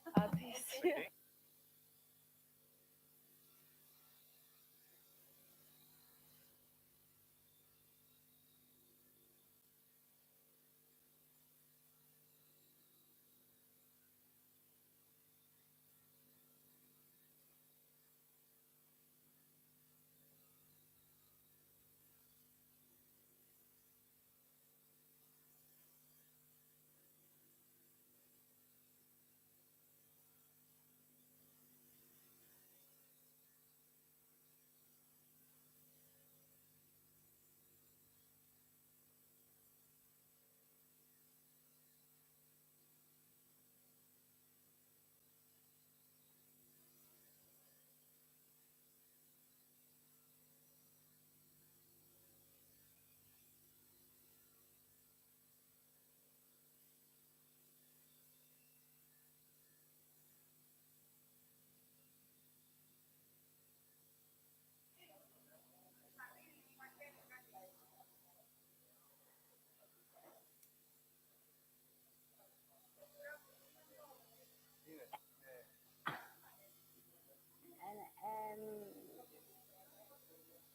Atención.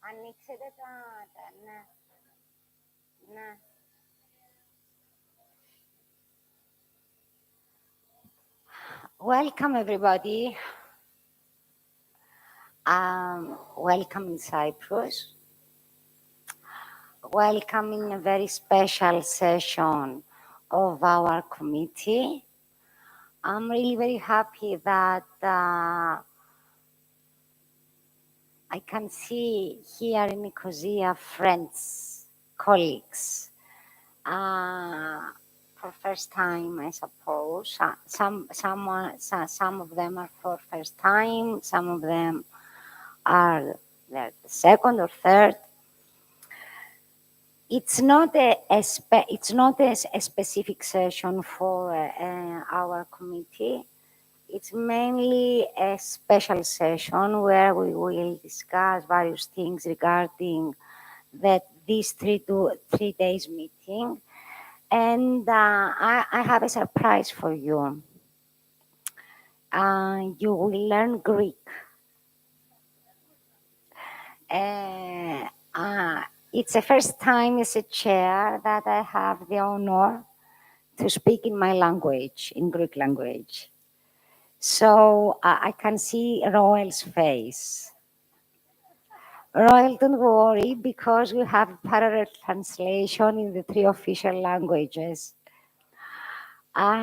Ανοίξετε ναι, ναι. Welcome everybody. Welcome in Cyprus. Welcome in a very special session of our committee. I'm really very happy that I can see here in Nicosia friends, colleagues, for first time, I suppose. Some of them are for first time, some of them are the second or third. It's not a specific session for our committee. It's mainly a special session where we will discuss various things regarding this 3 days meeting. And I have a surprise for you. You will learn Greek. It's the first time as a chair that I have the honor to speak in my language, in Greek language. So I can see Roel's face. Roel, don't worry, because we have parallel translation in the 3 official languages.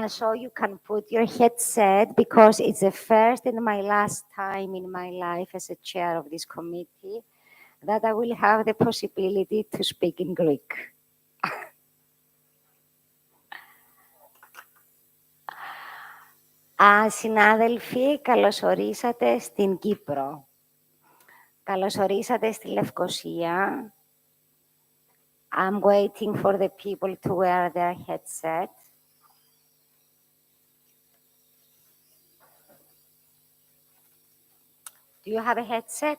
So you can put your headset, because it's the first and my last time in my life as a chair of this committee that I will have the possibility to speak in Greek. Συνάδελφοι, καλώς ορίσατε στην Κύπρο. Καλώς ορίσατε στη Λευκοσία. I'm waiting for the people to wear their headset. Do you have a headset?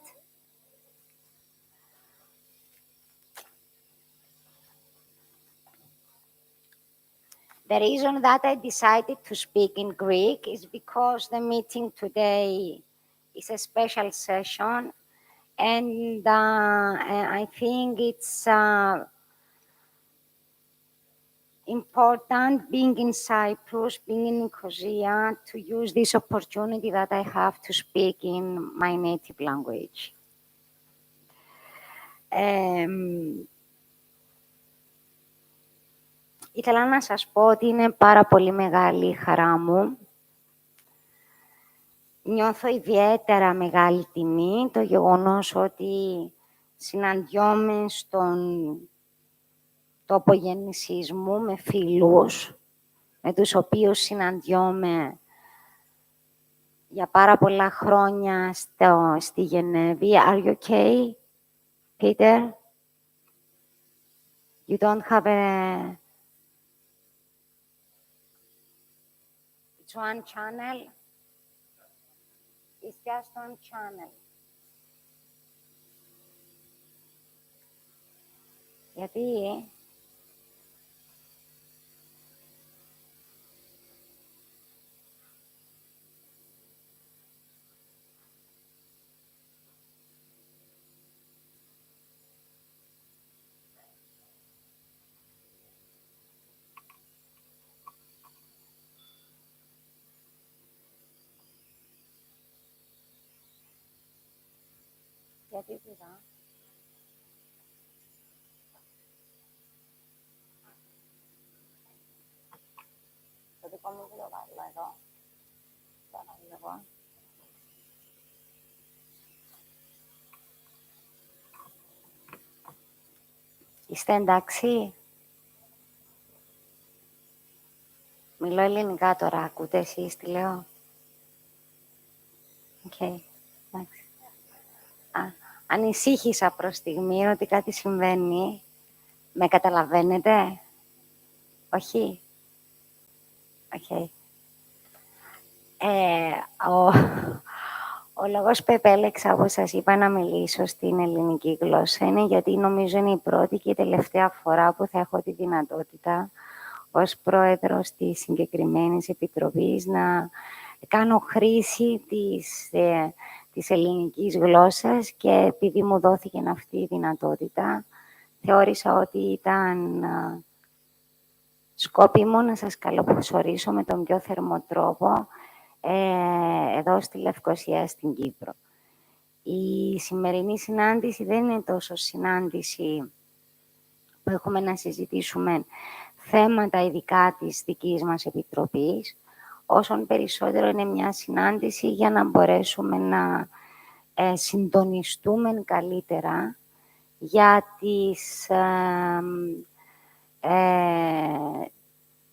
The reason that I decided to speak in Greek is because the meeting today is a special session, and I think it's important, being in Cyprus, being in Nicosia, to use this opportunity that I have to speak in my native language. Ήθελα να σας πω ότι είναι πάρα πολύ μεγάλη η χαρά μου. Νιώθω ιδιαίτερα μεγάλη τιμή το γεγονός ότι συναντιόμαι στον τόπο γέννησής μου με φίλους, με τους οποίους συναντιόμαι για πάρα πολλά χρόνια στη Γενέβη. Are you okay, Peter? You don't have a... It's one channel? It's just one channel. Γιατί... Γιατί πήρα. Το δικό μου δεν το βάλω εδώ. Τώρα λίγο. Είστε εντάξει. Μιλώ ελληνικά τώρα. Ακούτε εσείς τι λέω. Οκ. Εντάξει. Ανησύχησα προς στιγμή ότι κάτι συμβαίνει. Με καταλαβαίνετε. Όχι. Οκ. Ο λόγος που επέλεξα, όπως σας είπα, να μιλήσω στην ελληνική γλώσσα είναι γιατί νομίζω είναι η πρώτη και η τελευταία φορά που θα έχω τη δυνατότητα ως πρόεδρος της συγκεκριμένης επιτροπής να κάνω χρήση της ελληνικής γλώσσας και επειδή μου δόθηκε αυτή η δυνατότητα, θεώρησα ότι ήταν σκόπιμο να σας καλωσορίσω με τον πιο θερμό τρόπο εδώ στη Λευκοσία, στην Κύπρο. Η σημερινή συνάντηση δεν είναι τόσο συνάντηση που έχουμε να συζητήσουμε θέματα ειδικά της δικής μας Επιτροπής, όσον περισσότερο είναι μια συνάντηση για να μπορέσουμε να συντονιστούμε καλύτερα για τις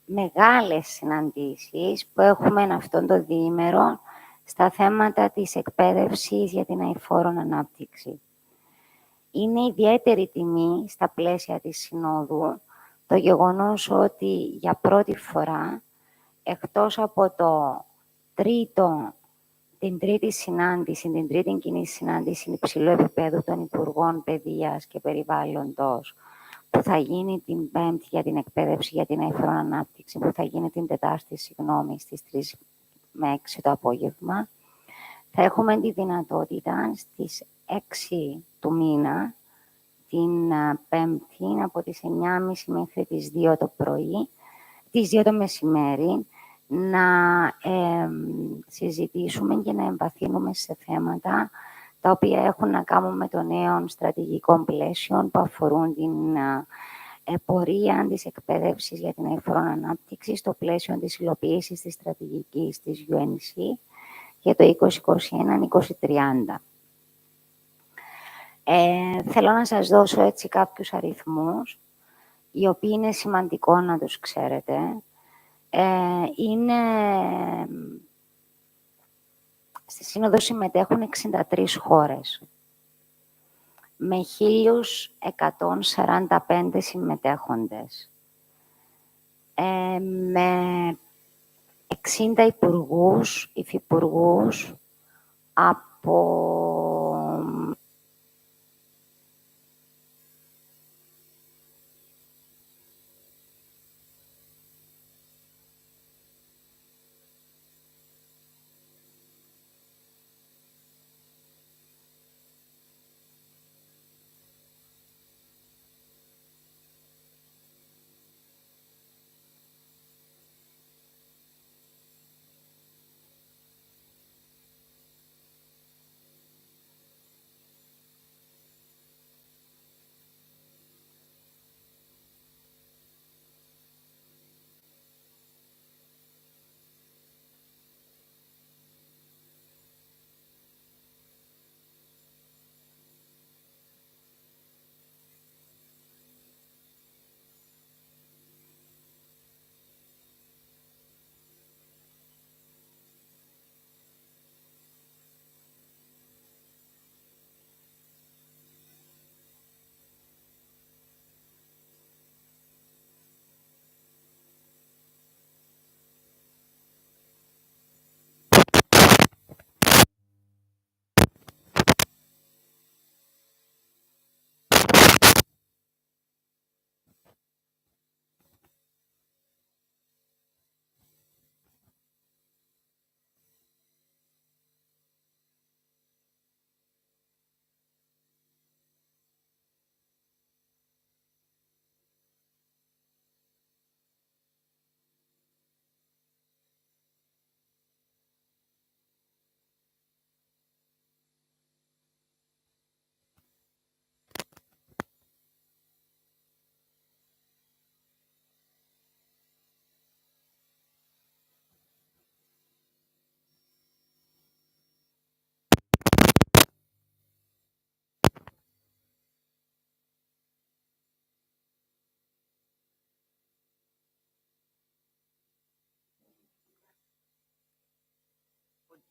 μεγάλες συναντήσεις που έχουμε αυτόν το διήμερο στα θέματα της εκπαίδευσης για την αειφόρον ανάπτυξη. Είναι ιδιαίτερη τιμή στα πλαίσια της Συνόδου το γεγονός ότι για πρώτη φορά, εκτός από την τρίτη συνάντηση, την τρίτη κοινή συνάντηση υψηλού επίπεδου των Υπουργών Παιδείας και Περιβάλλοντος, που θα γίνει την Πέμπτη για την εκπαίδευση για την αειφόρον ανάπτυξη, που θα γίνει την Τετάρτη, στις 3 με 6 το απόγευμα, θα έχουμε τη δυνατότητα στις 6 του μήνα, την Πέμπτη, από τις 9.30 μέχρι τις 2 το πρωί, τις 2 το μεσημέρι, να συζητήσουμε και να εμβαθύνουμε σε θέματα τα οποία έχουν να κάνουν με το νέο στρατηγικό πλαίσιο που αφορούν την πορεία της εκπαίδευσης για την αειφόρον ανάπτυξη στο πλαίσιο της υλοποίησης της στρατηγικής της UNECE για το 2021-2030. Θέλω να σας δώσω έτσι κάποιους αριθμούς, οι οποίοι είναι σημαντικό να τους ξέρετε. Στη Σύνοδο συμμετέχουν 63 χώρες, με 1.145 συμμετέχοντες, με 60 υπουργούς, υφυπουργούς από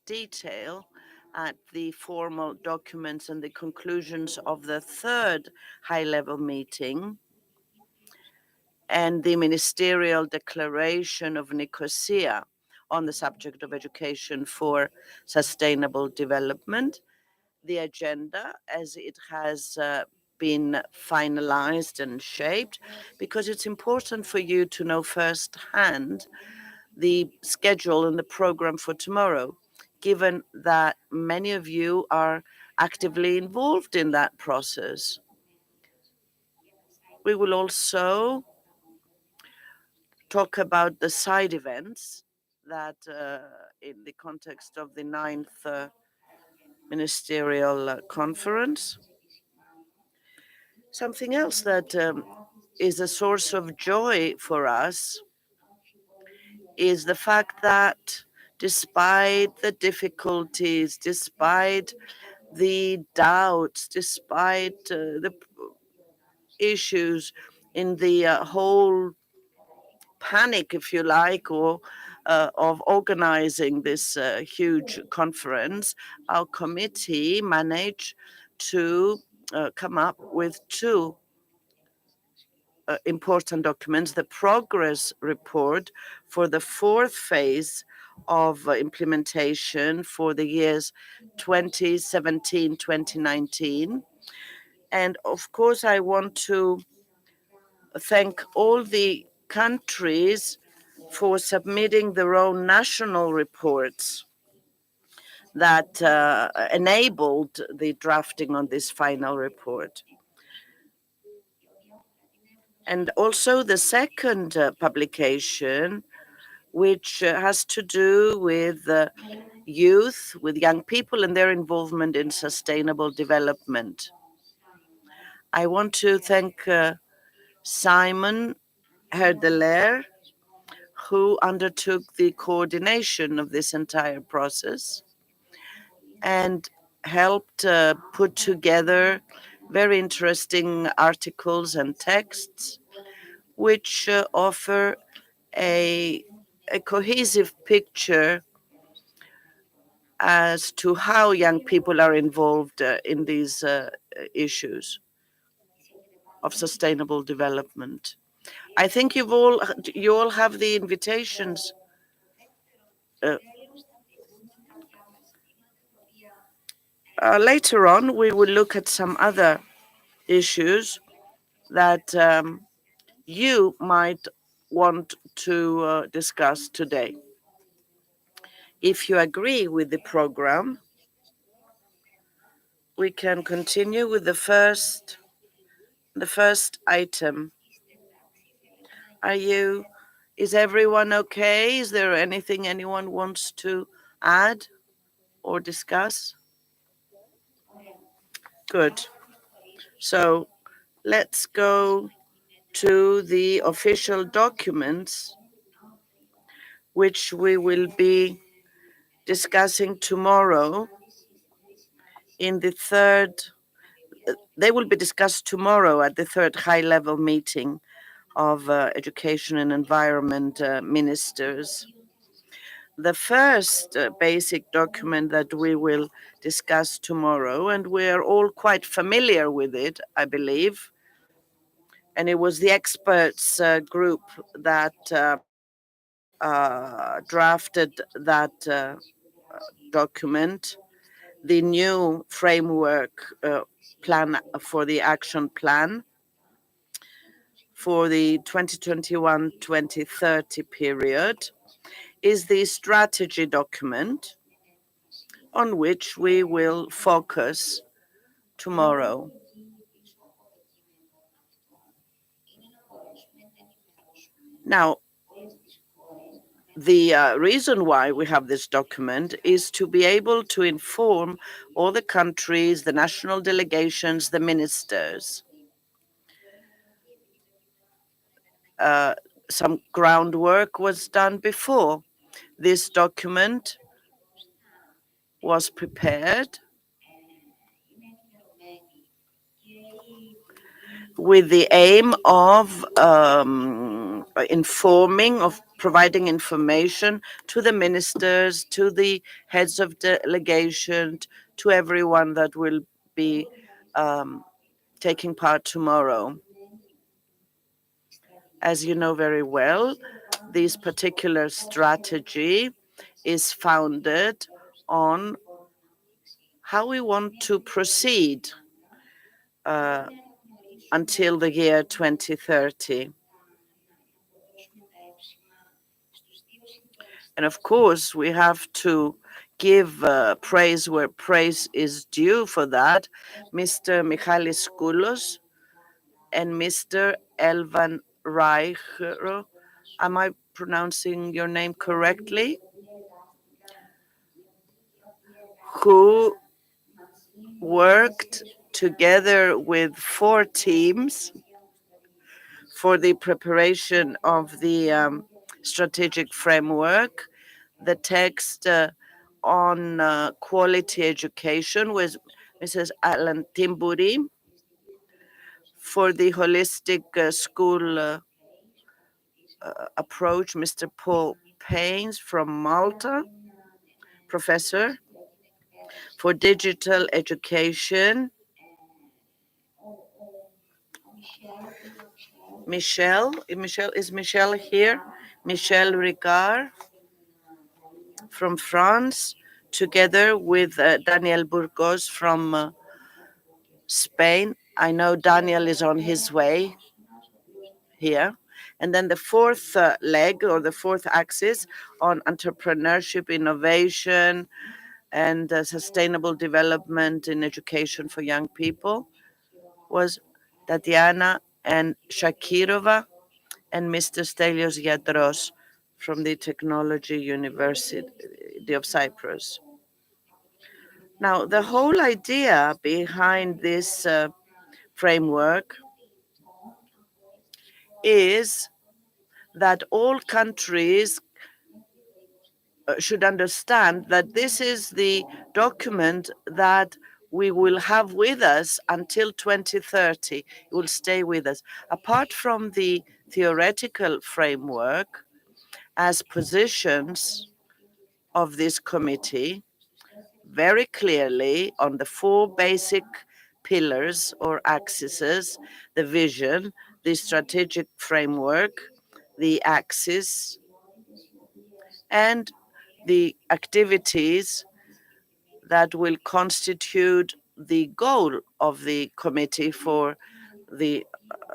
detail at the formal documents and the conclusions of the third high-level meeting and the ministerial declaration of Nicosia on the subject of education for sustainable development. The agenda as it has been finalized and shaped, because it's important for you to know firsthand the schedule and the program for tomorrow, given that many of you are actively involved in that process. We will also talk about the side events that, in the context of the ninth ministerial conference. Something else that is a source of joy for us is the fact that despite the difficulties, despite the doubts, despite the issues in the whole panic, if you like, or of organizing this huge conference, our committee managed to come up with two important documents: the progress report for the fourth phase of implementation for the years 2017-2019. And of course, I want to thank all the countries for submitting their own national reports that enabled the drafting on this final report. And also the second publication, which has to do with youth, with young people and their involvement in sustainable development. I want to thank Simon Herdeler, who undertook the coordination of this entire process and helped put together very interesting articles and texts, which offer a cohesive picture as to how young people are involved in these issues of sustainable development. I think you all have the invitations. Later on, we will look at some other issues that you might want to discuss today. If you agree with the program, we can continue with the first item. Is everyone okay? Is there anything anyone wants to add or discuss? Good. So let's go to the official documents, which we will be discussing tomorrow in the third. They will be discussed tomorrow at the third high-level meeting of Education and Environment ministers. The first basic document that we will discuss tomorrow, and we're all quite familiar with it, I believe, and it was the experts group that drafted that document, the new framework plan for the action plan for the 2021-2030 period, is the strategy document on which we will focus tomorrow. Now, the reason why we have this document is to be able to inform all the countries, the national delegations, the ministers. Some groundwork was done before. This document was prepared with the aim of informing, of providing information to the ministers, to the heads of delegation, to everyone that will be taking part tomorrow. As you know very well, this particular strategy is founded on how we want to proceed uh, until the year 2030. And of course, we have to give praise where praise is due for that. Mr. Michalis Koulos and Mr. Elvan Reichero. Am I pronouncing your name correctly? Who worked together with 4 teams for the preparation of the strategic framework. The text on quality education was Mrs. Alan Timburi. For the holistic school approach, Mr. Paul Paynes from Malta, professor. For digital education, is Michelle here? Michelle Ricard from France, together with Daniel Burgos from Spain. I know Daniel is on his way here. And then the fourth leg or the fourth axis on entrepreneurship, innovation, and sustainable development in education for young people was Tatiana and Shakirova and Mr. Stelios Yadros from the Technology University of Cyprus. Now, the whole idea behind this framework is that all countries should understand that this is the document that we will have with us until 2030. It will stay with us. Apart from the theoretical framework, as positions of this committee, very clearly on the 4 basic pillars or axes, the vision, the strategic framework, the axis, and the activities that will constitute the goal of the committee for the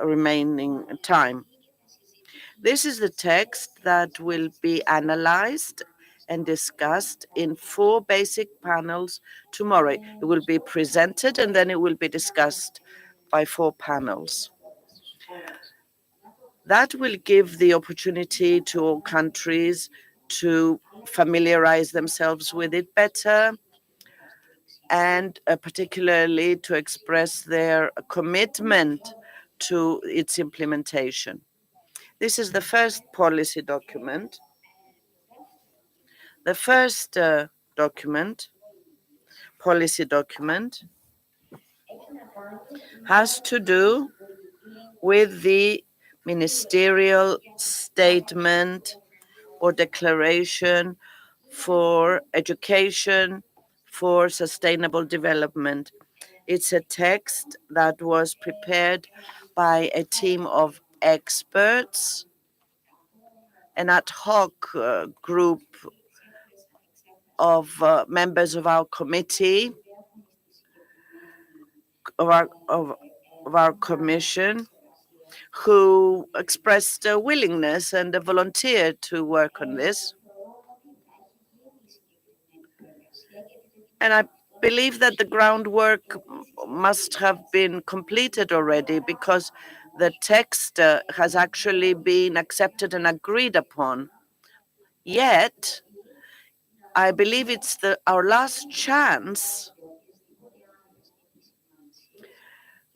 remaining time. This is the text that will be analyzed and discussed in 4 basic panels tomorrow. It will be presented and then it will be discussed by 4 panels. That will give the opportunity to all countries to familiarize themselves with it better and particularly to express their commitment to its implementation. This is the first policy document. The first policy document, has to do with the ministerial statement or declaration for education for sustainable development. It's a text that was prepared by a team of experts, an ad hoc group of members of our committee, of our commission, who expressed a willingness and a volunteer to work on this. And I believe that the groundwork must have been completed already because the text has actually been accepted and agreed upon. Yet, I believe it's our last chance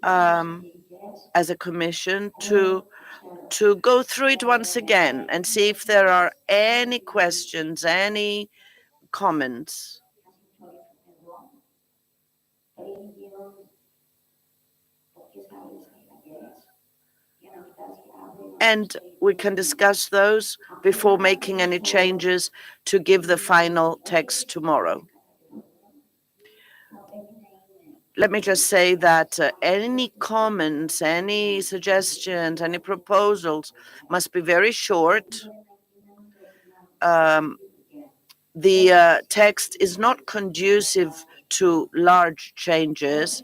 as a commission to go through it once again and see if there are any questions, any comments. and we can discuss those before making any changes to give the final text tomorrow. Let me just say that any comments, any suggestions, any proposals must be very short. The text is not conducive to large changes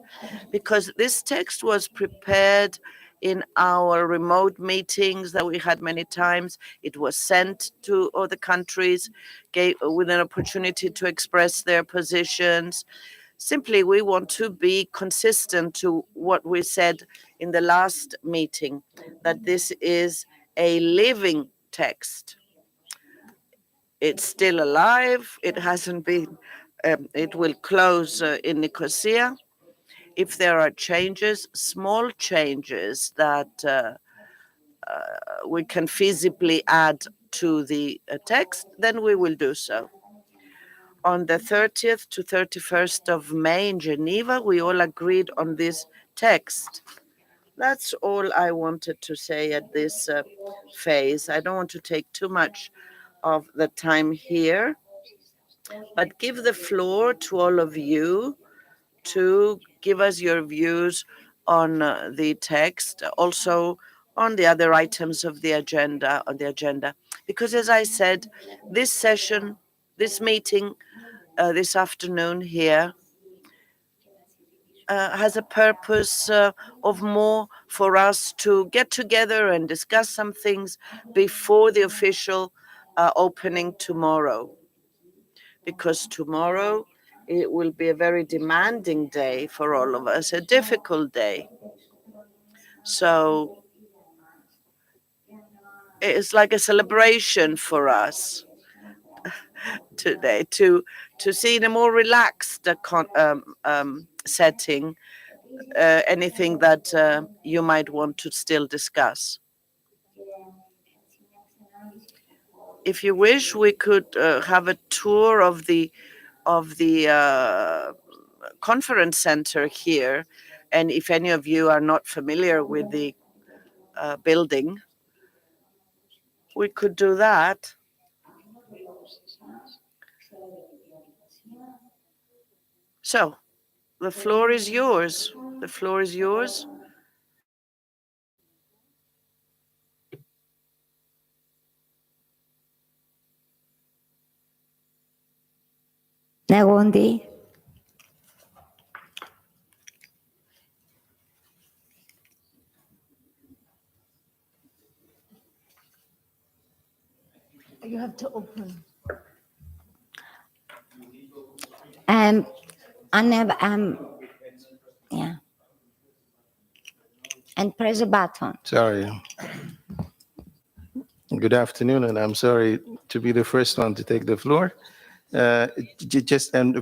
because this text was prepared in our remote meetings that we had many times. It was sent to other countries with an opportunity to express their positions. Simply, we want to be consistent to what we said in the last meeting, that this is a living text. It's still alive. It hasn't been, it will close in Nicosia. If there are changes, small changes that we can feasibly add to the text, then we will do so. On the 30th to 31st of May in Geneva, we all agreed on this text. That's all I wanted to say at this phase. I don't want to take too much of the time here, but give the floor to all of you to give us your views on the text, also on the other items of the agenda, Because as I said, this session, this meeting this afternoon here has a purpose of more for us to get together and discuss some things before the official opening tomorrow. Because tomorrow it will be a very demanding day for all of us, a difficult day. So it's like a celebration for us today to see in a more relaxed setting anything that you might want to still discuss. If you wish, we could have a tour of the conference center here, and if any of you are not familiar with the building, we could do that. So, the floor is yours. The floor is yours. Nagundi. You have to open. I never, yeah. And press the button. Sorry. Good afternoon, and I'm sorry to be the first one to take the floor. And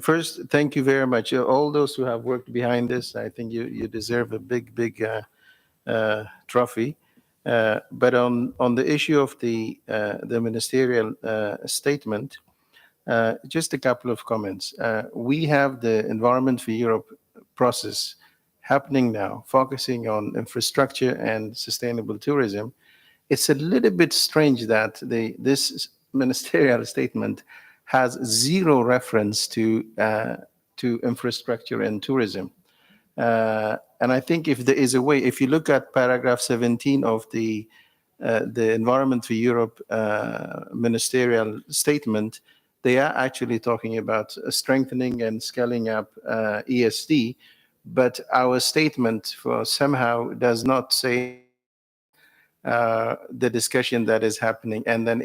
first, thank you very much. All those who have worked behind this, I think you deserve a big trophy. But on the issue of the ministerial statement, just a couple of comments. We have the Environment for Europe process happening now, focusing on infrastructure and sustainable tourism. It's a little bit strange that this ministerial statement has zero reference to infrastructure and tourism. And I think if there is a way, if you look at paragraph 17 of the Environment for Europe ministerial statement, they are actually talking about strengthening and scaling up ESD, but our statement for somehow does not say the discussion that is happening. And then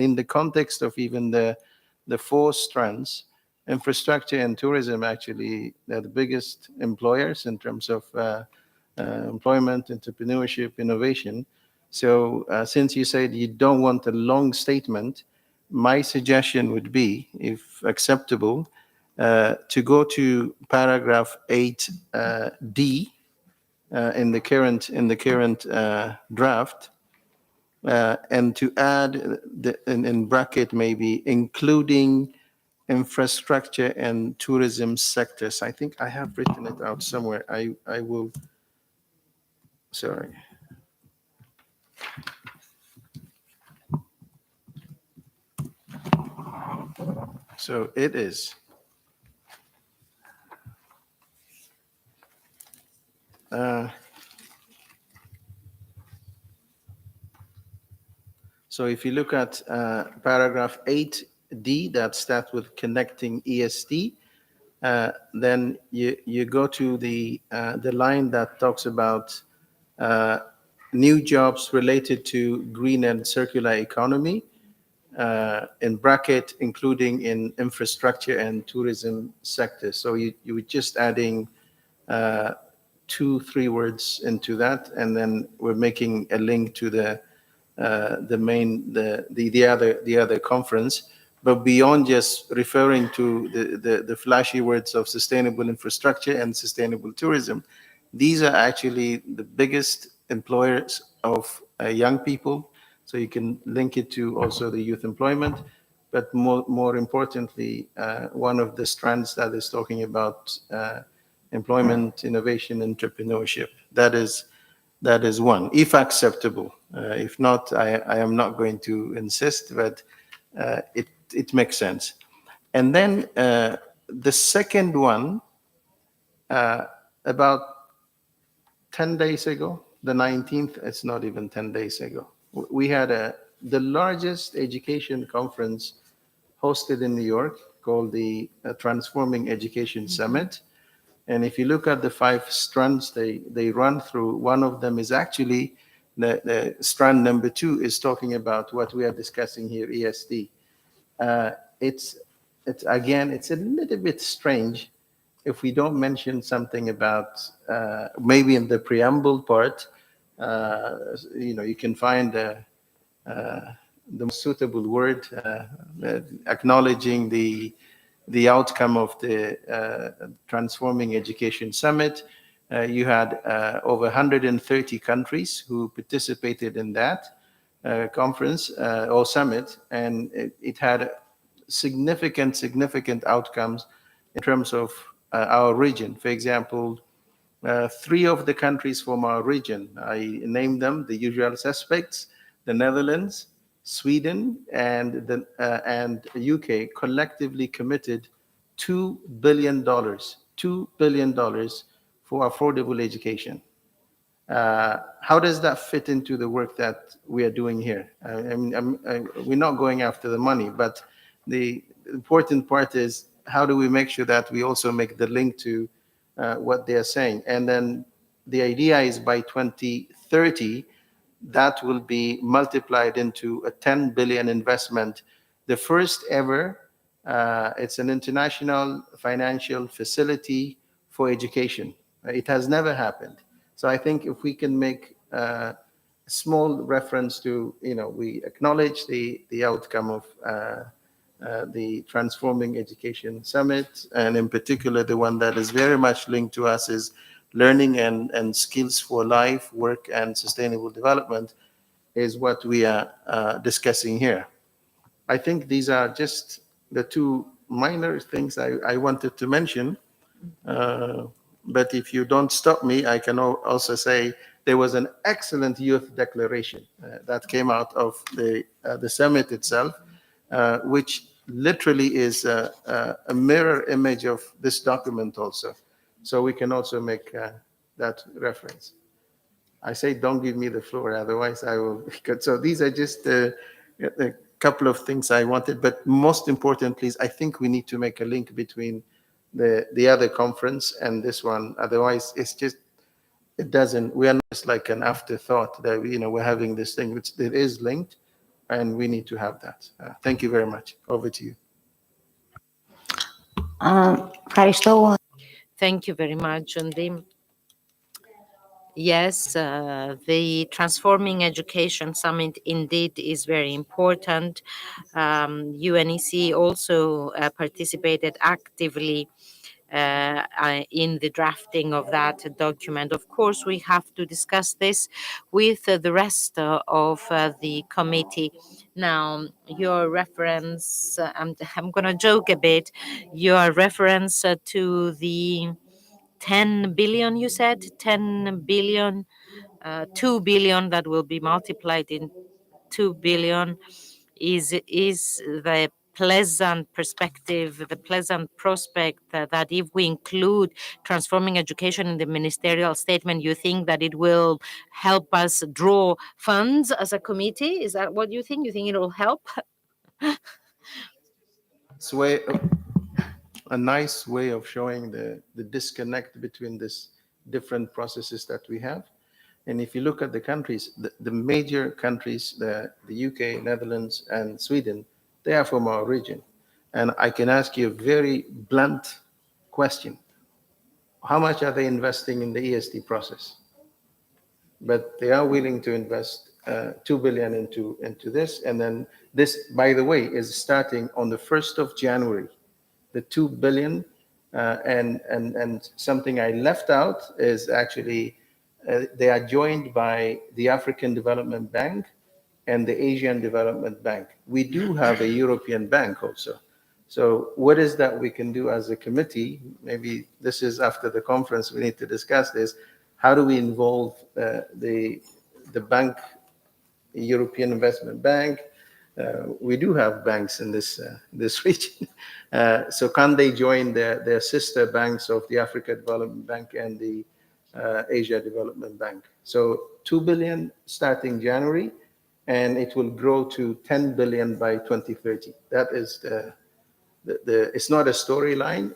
in the context of even the four strands, infrastructure and tourism actually are the biggest employers in terms of employment, entrepreneurship, innovation. So since you said you don't want a long statement, my suggestion would be, if acceptable, to go to paragraph 8D in the current draft, and to add in bracket maybe including infrastructure and tourism sectors. I think I have written it out somewhere. I will. Sorry. So it is. So if you look at paragraph 8D, that starts with connecting ESD, then you go to the line that talks about uh, new jobs related to green and circular economy, in bracket, including in infrastructure and tourism sector. So you were just adding uh, 2, 3 words into that, and then we're making a link to the other conference. But beyond just referring to the flashy words of sustainable infrastructure and sustainable tourism, these are actually the biggest employers of young people. So you can link it to also the youth employment. But more importantly, one of the strands that is talking about employment, innovation, entrepreneurship. That is one, if acceptable. If not, I am not going to insist, but it makes sense. And then the second one, about 10 days ago, the 19th, it's not even 10 days ago, we had the largest education conference hosted in New York called the Transforming Education Summit. And if you look at the 5 strands they run through, one of them is actually the strand number 2 is talking about what we are discussing here, ESD. Uh, it's again, it's a little bit strange if we don't mention something about maybe in the preamble part. You can find the most suitable word, acknowledging the outcome of the Transforming Education Summit. You had over 130 countries who participated in that conference or summit, and it had significant outcomes in terms of our region. For example, 3 of the countries from our region, I named them the usual suspects: the Netherlands, Sweden, and the UK collectively committed $2 billion for affordable education. How does that fit into the work that we are doing here? We're not going after the money, but the important part is how do we make sure that we also make the link to what they are saying? And then the idea is by 2030, that will be multiplied into a 10 billion investment, the first ever. It's an international financial facility for education. It has never happened. So I think if we can make a small reference to, we acknowledge the outcome of the Transforming Education Summit, and in particular, the one that is very much linked to us is learning and skills for life, work, and sustainable development, is what we are discussing here. I think these are just the 2 minor things I wanted to mention. But if you don't stop me, I can also say there was an excellent youth declaration that came out of the summit itself, which literally is a mirror image of this document also. So we can also make that reference. I say, don't give me the floor, otherwise I will. So these are just a couple of things I wanted, but most importantly is I think we need to make a link between the other conference and this one. Otherwise, it doesn't. We are not just like an afterthought that we're having this thing. It is linked, and we need to have that. Thank you very much. Over to you. Ευχαριστώ. Thank you very much, Andim. Yes, the Transforming Education Summit indeed is very important. UNECE also participated actively in the drafting of that document. Of course, we have to discuss this with the rest of the committee. Now, your reference, I'm going to joke a bit, your reference to the 10 billion, you said, 10 billion 2 billion that will be multiplied in 2 billion is the pleasant perspective, the pleasant prospect that if we include transforming education in the ministerial statement, you think that it will help us draw funds as a committee? Is that what you think? You think it will help? It's a nice way of showing the disconnect between these different processes that we have. And if you look at the countries, the major countries, the UK, Netherlands, and Sweden, they are from our region. And I can ask you a very blunt question. How much are they investing in the ESD process? But they are willing to invest 2 billion into this. And then this, by the way, is starting on the 1st of January. The 2 billion and something I left out is actually they are joined by the African Development Bank and the Asian Development Bank. We do have a European bank also. So what is that we can do as a committee? Maybe this is after the conference, we need to discuss this. How do we involve the bank, the European Investment Bank? We do have banks in this region. So can they join their sister banks of the Africa Development Bank and the Asia Development Bank? So 2 billion starting January, and it will grow to 10 billion by 2030. That is it's not a storyline,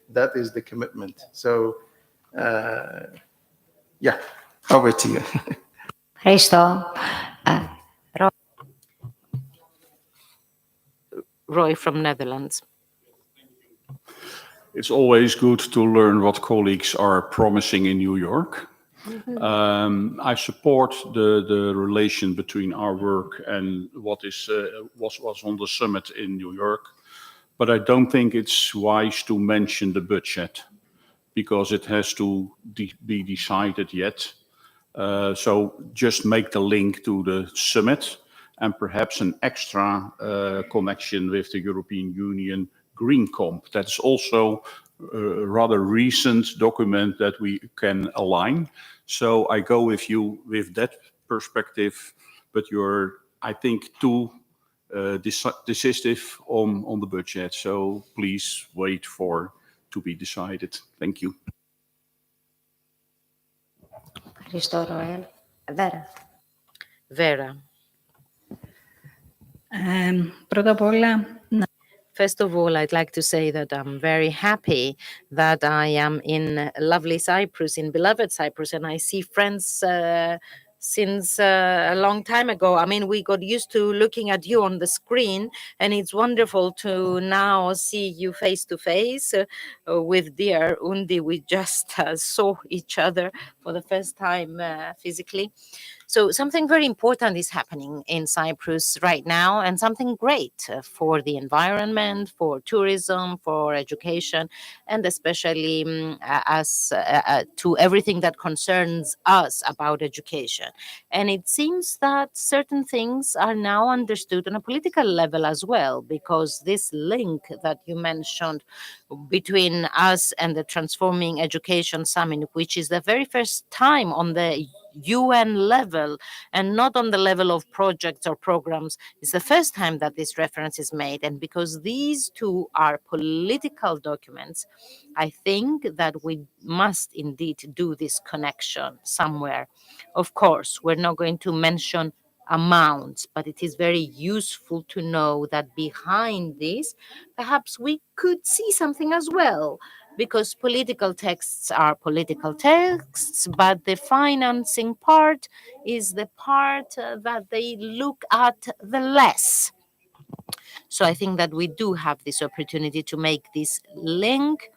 that is the commitment. So yeah, over to you. Ευχαριστώ. Roy from Netherlands. It's always good to learn what colleagues are promising in New York. I support the relation between our work and what was on the summit in New York, but I don't think it's wise to mention the budget because it has to be decided yet. So just make the link to the summit and perhaps an extra connection with the European Union Green Comp. That's also a rather recent document that we can align. So I go with you with that perspective, but you're, I think, too decisive on the budget. So please wait for to be decided. Thank you. Ευχαριστώ, Ροέλ. Βέρα. Vera. Πρώτα απ' όλα, First of all, I'd like to say that I'm very happy that I am in lovely Cyprus, in beloved Cyprus, and I see friends since a long time ago. I mean, we got used to looking at you on the screen, and it's wonderful to now see you face to face. With dear Undi, we just saw each other for the first time physically. So something very important is happening in Cyprus right now, and something great for the environment, for tourism, for education, and especially as to everything that concerns us about education. And it seems that certain things are now understood on a political level as well, because this link that you mentioned between us and the Transforming Education Summit, which is the very first time on the UN level and not on the level of projects or programs, is the first time that this reference is made. And because these two are political documents, I think that we must indeed do this connection somewhere. Of course, we're not going to mention amounts, but it is very useful to know that behind this, perhaps we could see something as well, because political texts are political texts, but the financing part is the part that they look at the less. So I think that we do have this opportunity to make this link.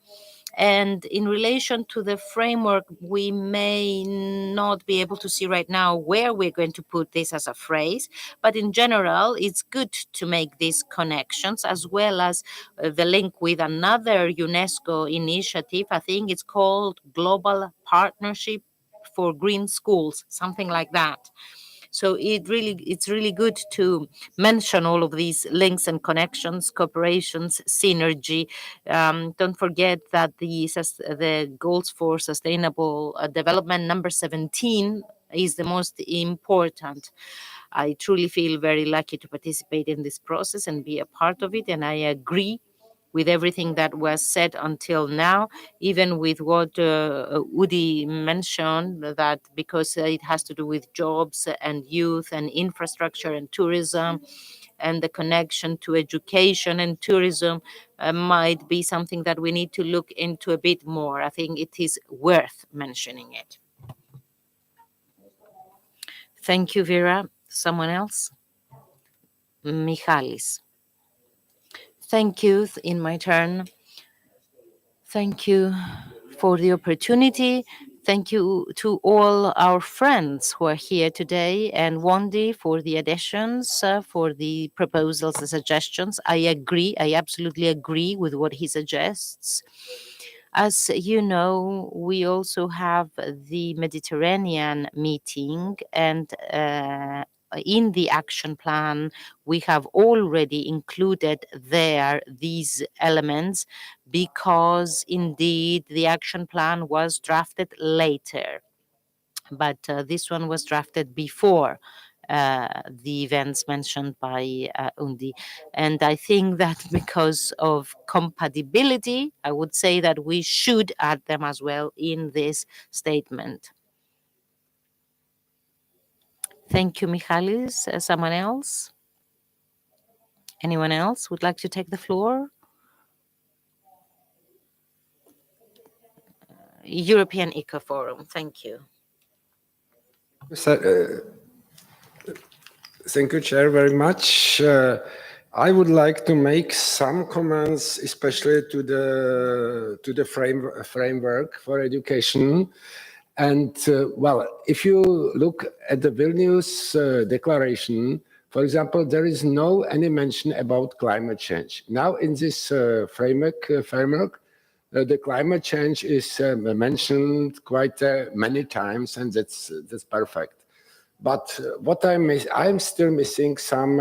And in relation to the framework, we may not be able to see right now where we're going to put this as a phrase, but in general, it's good to make these connections, as well as the link with another UNESCO initiative. I think it's called Global Partnership for Green Schools, something like that. So it's really good to mention all of these links and connections, cooperations, synergy. Don't forget that the goals for sustainable development number 17 is the most important. I truly feel very lucky to participate in this process and be a part of it, and I agree with everything that was said until now, even with what Udi mentioned, that because it has to do with jobs and youth and infrastructure and tourism, and the connection to education and tourism might be something that we need to look into a bit more. I think it is worth mentioning it. Thank you, Vera. Someone else? Michalis. Thank you in my turn. Thank you for the opportunity. Thank you to all our friends who are here today, and Wandi for the additions, for the proposals and suggestions. I agree, I absolutely agree with what he suggests. As you know, we also have the Mediterranean meeting, and in the action plan, we have already included there these elements, because indeed the action plan was drafted later, but this one was drafted before the events mentioned by Undi. And I think that because of compatibility, I would say that we should add them as well in this statement. Thank you, Michalis. Someone else? Anyone else would like to take the floor? European Eco Forum, thank you. Thank you, Chair, very much. I would like to make some comments, especially to the framework for education. And well, if you look at the Vilnius Declaration, for example, there is no any mention about climate change. Now, in this framework, the climate change is mentioned quite many times, and that's perfect. But what I'm still missing some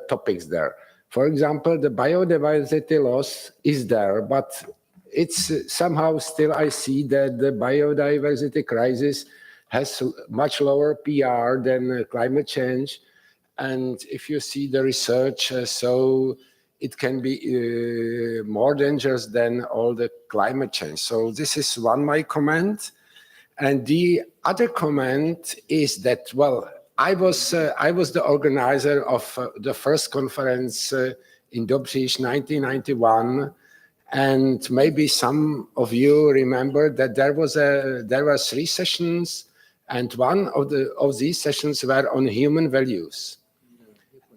topics there. For example, the biodiversity loss is there, but it's somehow still I see that the biodiversity crisis has much lower PR than climate change. And if you see the research, so it can be more dangerous than all the climate change. So this is one my comment. And the other comment is that, well, I was the organizer of the first conference in Dobříž 1991, and maybe some of you remember that there were 3 sessions, and one of these sessions were on human values.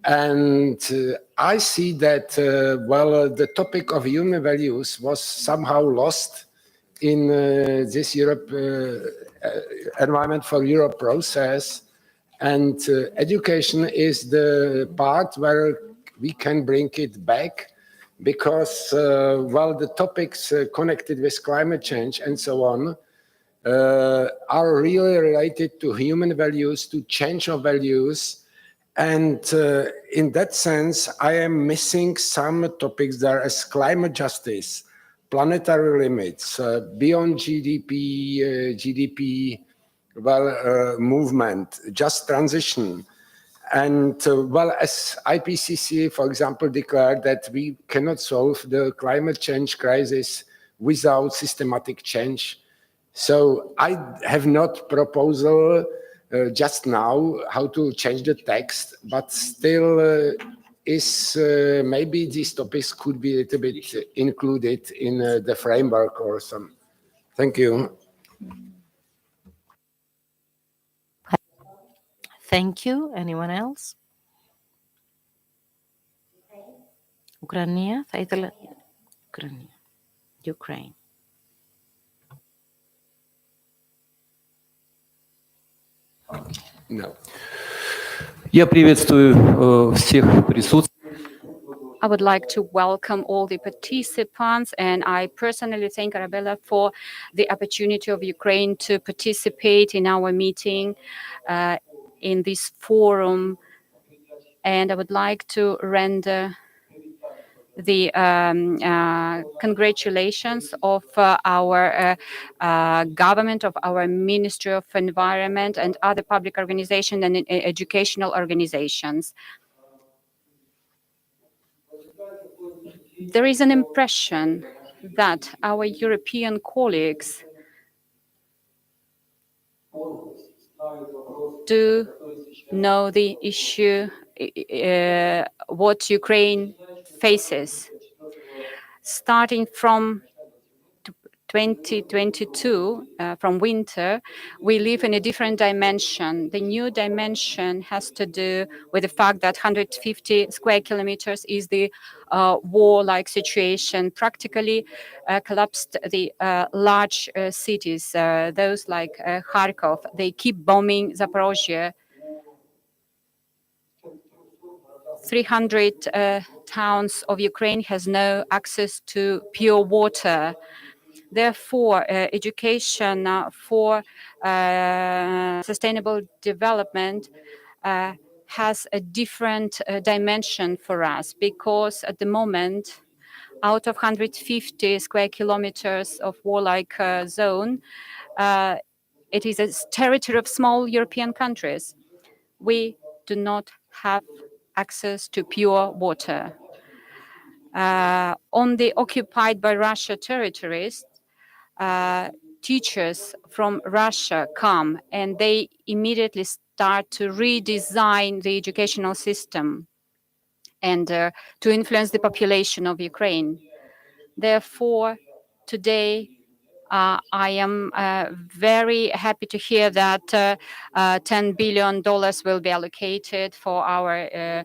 And I see that well, the topic of human values was somehow lost in this Europe Environment for Europe process, and education is the part where we can bring it back, because well, the topics connected with climate change and so on are really related to human values, to change of values. And in that sense, I am missing some topics there as climate justice, planetary limits, beyond GDP, well, movement, just transition. And well, as IPCC, for example, declared that we cannot solve the climate change crisis without systematic change. So I have not proposal just now how to change the text, but still is maybe these topics could be a little bit included in the framework or some. Thank you. Thank you. Anyone else? Ουκρανία, θα ήθελα... Ukraine. No. Я приветствую всех присутствующих. I would like to welcome all the participants, and I personally thank Arabella for the opportunity of Ukraine to participate in our meeting in this forum. And I would like to render the congratulations of our government, of our Ministry of Environment and other public organizations and educational organizations. There is an impression that our European colleagues do know the issue, what Ukraine faces. Starting from 2022, from winter, we live in a different dimension. The new dimension has to do with the fact that 150 square kilometers is the war-like situation, practically collapsed the large cities, those like Kharkov. They keep bombing Zaporozhye. 300 towns of Ukraine has no access to pure water. Therefore, education for sustainable development has a different dimension for us, because at the moment, out of 150 square kilometers of war-like zone, it is a territory of small European countries. We do not have access to pure water. On the occupied by Russia territories, teachers from Russia come and they immediately start to redesign the educational system and to influence the population of Ukraine. Therefore, today I am very happy to hear that $10 billion will be allocated for our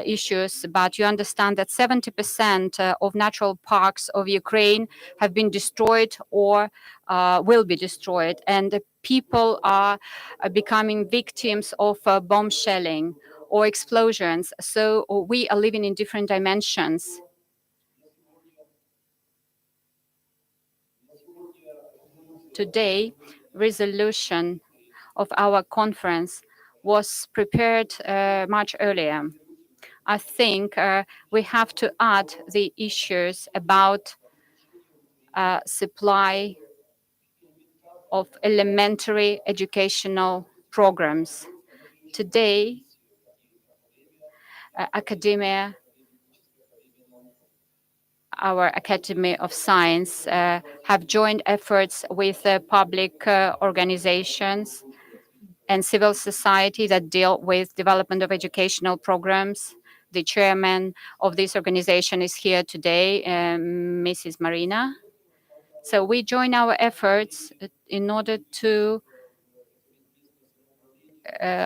issues, but you understand that 70% of natural parks of Ukraine have been destroyed or will be destroyed, and people are becoming victims of bomb shelling or explosions. So we are living in different dimensions. Today, resolution of our conference was prepared much earlier. I think we have to add the issues about supply of elementary educational programs. Today, academia, our Academy of Science have joined efforts with public organizations and civil society that deal with development of educational programs. The chairman of this organization is here today, Mrs. Marina. So we join our efforts in order to,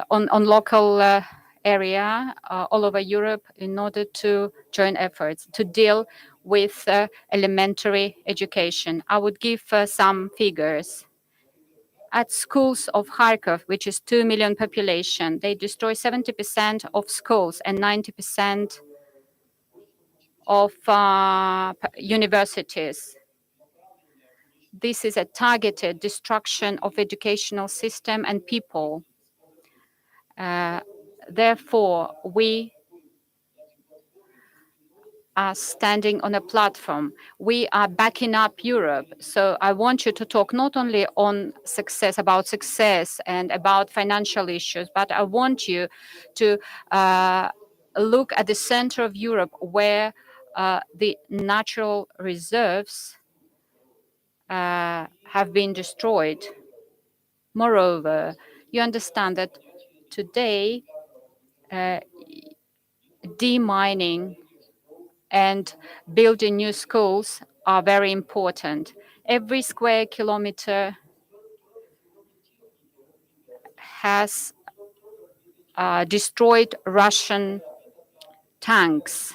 on local area all over Europe, in order to join efforts to deal with elementary education. I would give some figures. At schools of Kharkov, which is 2 million population, they destroy 70% of schools and 90% of universities. This is a targeted destruction of educational system and people. Therefore, we are standing on a platform. We are backing up Europe. So I want you to talk not only on success, about success and about financial issues, but I want you to look at the center of Europe where the natural reserves have been destroyed. Moreover, you understand that today demining and building new schools are very important. Every square kilometer has destroyed Russian tanks,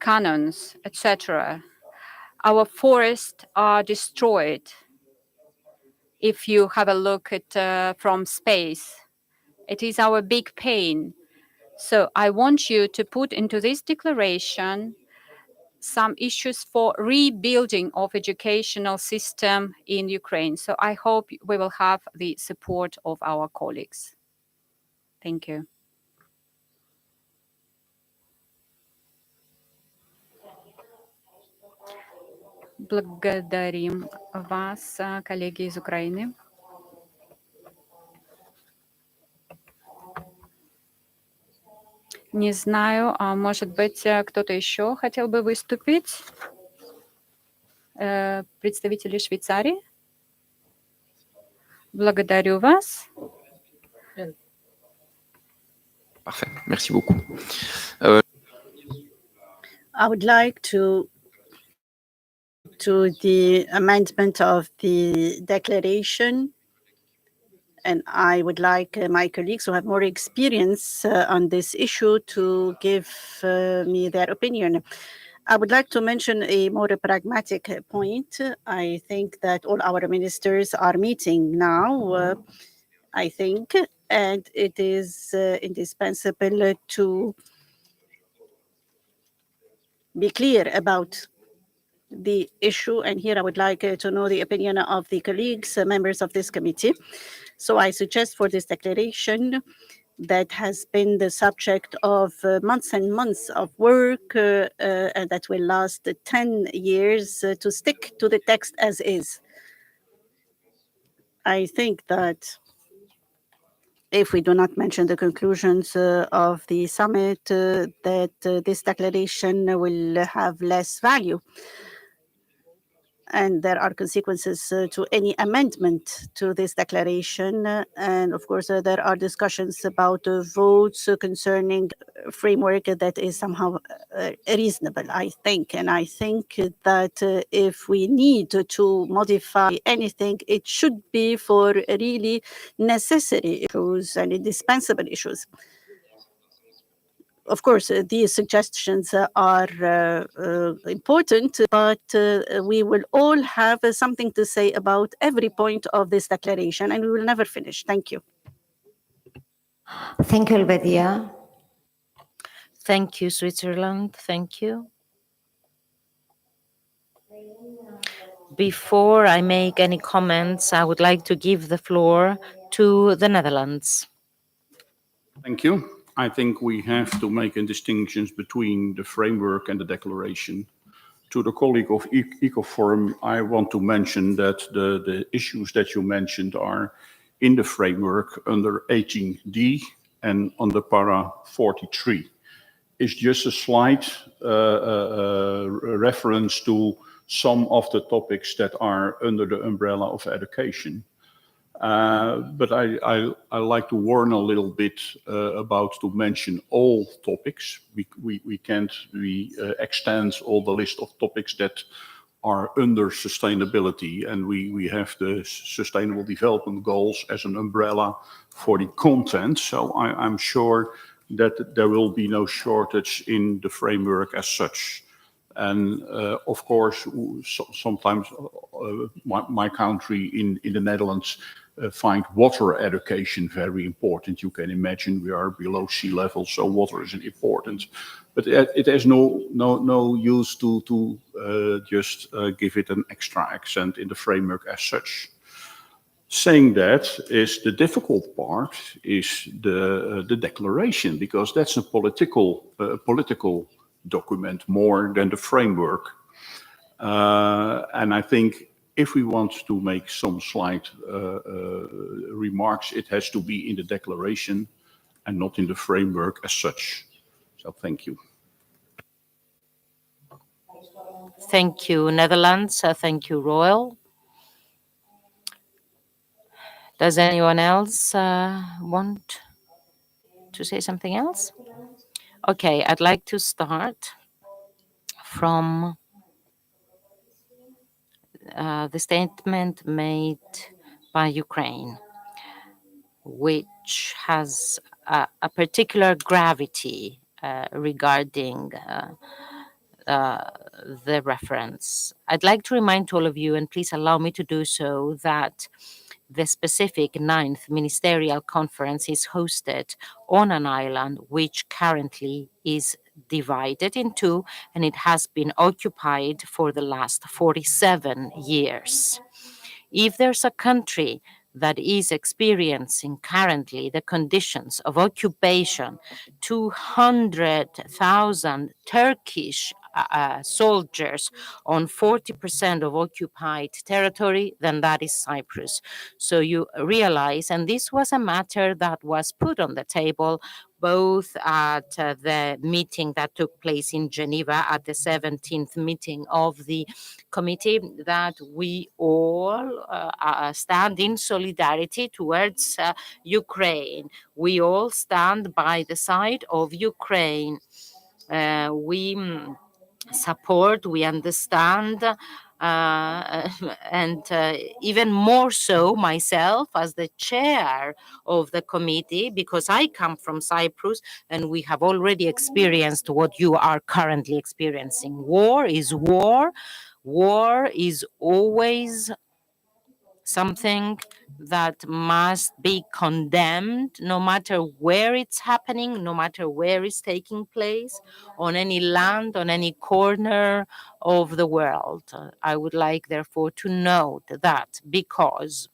cannons, etc. Our forests are destroyed. If you have a look at from space, it is our big pain. So I want you to put into this declaration some issues for rebuilding of educational system in Ukraine. So I hope we will have the support of our colleagues. Thank you. Благодарим вас, коллеги из Украины. Не знаю, может быть, кто-то еще хотел бы выступить? Представители Швейцарии? Благодарю вас. Parfait, merci beaucoup. I would like to the amendment of the declaration, and I would like my colleagues who have more experience on this issue to give me their opinion. I would like to mention a more pragmatic point. I think that all our ministers are meeting now, I think, and it is indispensable to be clear about the issue. And here I would like to know the opinion of the colleagues, members of this committee. So I suggest for this declaration that has been the subject of months and months of work and that will last 10 years to stick to the text as is. I think that if we do not mention the conclusions of the summit, that this declaration will have less value. And there are consequences to any amendment to this declaration. And of course, there are discussions about votes concerning framework that is somehow reasonable, I think. And I think that if we need to modify anything, it should be for really necessary issues and indispensable issues. Of course, these suggestions are important, but we will all have something to say about every point of this declaration, and we will never finish. Thank you. Thank you, Helvetia. Thank you, Switzerland. Thank you. Before I make any comments, I would like to give the floor to the Netherlands. Thank you. I think we have to make a distinction between the framework and the declaration. To the colleague of Ecoforum, I want to mention that the issues that you mentioned are in the framework under 18D and under para 43. It's just a slight reference to some of the topics that are under the umbrella of education. But I like to warn a little bit about to mention all topics. We can't extend all the list of topics that are under sustainability, and we have the Sustainable Development Goals as an umbrella for the content. So I'm sure that there will be no shortage in the framework as such. And of course, sometimes my country in the Netherlands find water education very important. You can imagine we are below sea level, so water is important. But it has no use to just give it an extra accent in the framework as such. Saying that is the difficult part is the declaration, because that's a political document more than the framework. And I think if we want to make some slight remarks, it has to be in the declaration and not in the framework as such. So thank you. Thank you, Netherlands. Thank you, Royal. Does anyone else want to say something else? Okay, I'd like to start from the statement made by Ukraine, which has a particular gravity regarding the reference. I'd like to remind all of you, and please allow me to do so, that the specific 9th Ministerial Conference is hosted on an island which currently is divided in two, and it has been occupied for the last 47 years. If there's a country that is experiencing currently the conditions of occupation, 200,000 Turkish soldiers on 40% of occupied territory, then that is Cyprus. So you realize, and this was a matter that was put on the table both at the meeting that took place in Geneva at the 17th meeting of the committee, that we all stand in solidarity towards Ukraine. We all stand by the side of Ukraine. We support, we understand, and even more so myself as the chair of the committee, because I come from Cyprus and we have already experienced what you are currently experiencing. War is war. War is always something that must be condemned, no matter where it's happening, no matter where it's taking place, on any land, on any corner of the world. I would like, therefore, to note that because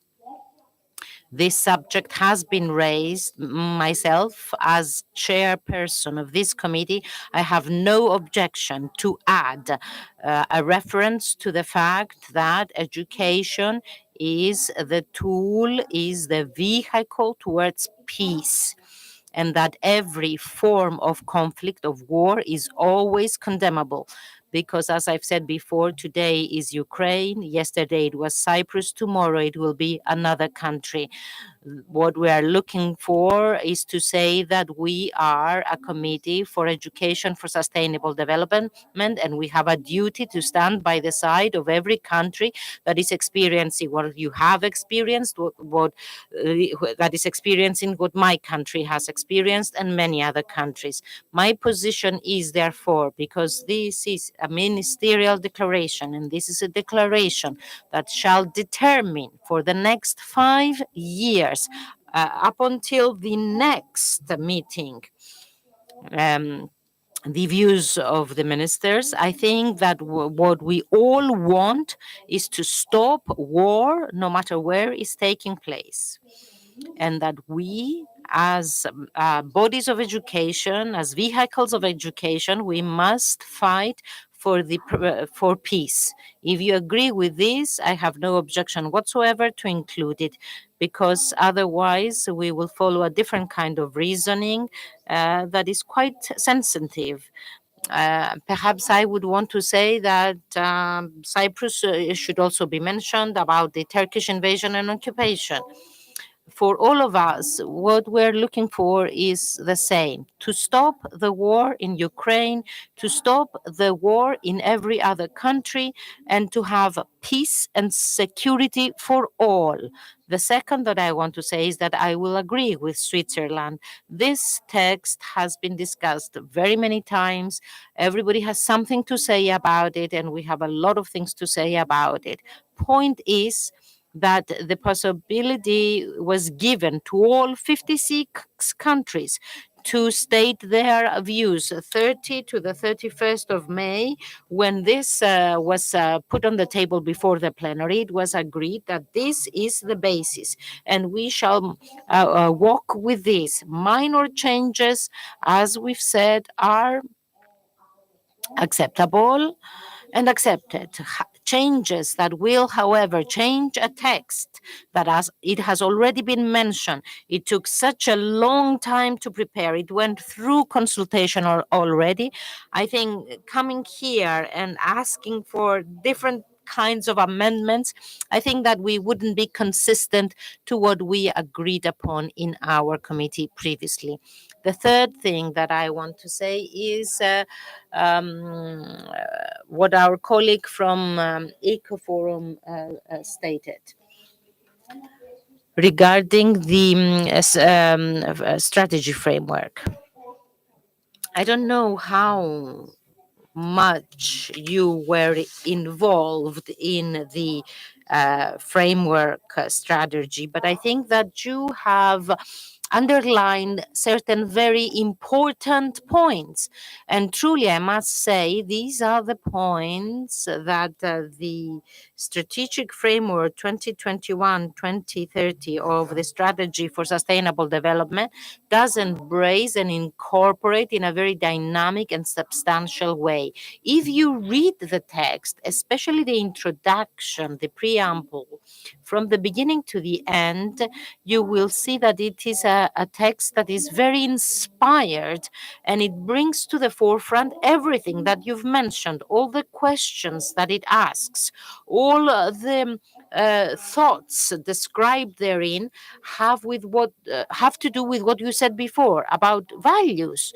this subject has been raised, myself as chairperson of this committee, I have no objection to add a reference to the fact that education is the tool, is the vehicle towards peace, and that every form of conflict, of war, is always condemnable. Because, as I've said before, today is Ukraine, yesterday it was Cyprus, tomorrow it will be another country. What we are looking for is to say that we are a committee for education for sustainable development, and we have a duty to stand by the side of every country that is experiencing what you have experienced, that is experiencing what my country has experienced, and many other countries. My position is, therefore, because this is a ministerial declaration, and this is a declaration that shall determine for the next 5 years, up until the next meeting, the views of the ministers. I think that what we all want is to stop war, no matter where it's taking place, and that we, as bodies of education, as vehicles of education, we must fight for peace. If you agree with this, I have no objection whatsoever to include it, because otherwise we will follow a different kind of reasoning that is quite sensitive. Perhaps I would want to say that Cyprus should also be mentioned about the Turkish invasion and occupation. For all of us, what we're looking for is the same: to stop the war in Ukraine, to stop the war in every other country, and to have peace and security for all. The second that I want to say is that I will agree with Switzerland. This text has been discussed very many times. Everybody has something to say about it, and we have a lot of things to say about it. Point is that the possibility was given to all 56 countries to state their views 30 to the 31st of May. When this was put on the table before the plenary, it was agreed that this is the basis, and we shall walk with this. Minor changes, as we've said, are acceptable and accepted. Changes that will, however, change a text that, as it has already been mentioned, it took such a long time to prepare. It went through consultation already. I think coming here and asking for different kinds of amendments, I think that we wouldn't be consistent to what we agreed upon in our committee previously. The third thing that I want to say is what our colleague from Ecoforum stated regarding the strategy framework. I don't know how much you were involved in the framework strategy, but I think that you have underlined certain very important points. And truly, I must say, these are the points that the strategic framework 2021-2030 of the strategy for sustainable development does embrace and incorporate in a very dynamic and substantial way. If you read the text, especially the introduction, the preamble, from the beginning to the end, you will see that it is a text that is very inspired, and it brings to the forefront everything that you've mentioned, all the questions that it asks, all the thoughts described therein have to do with what you said before about values.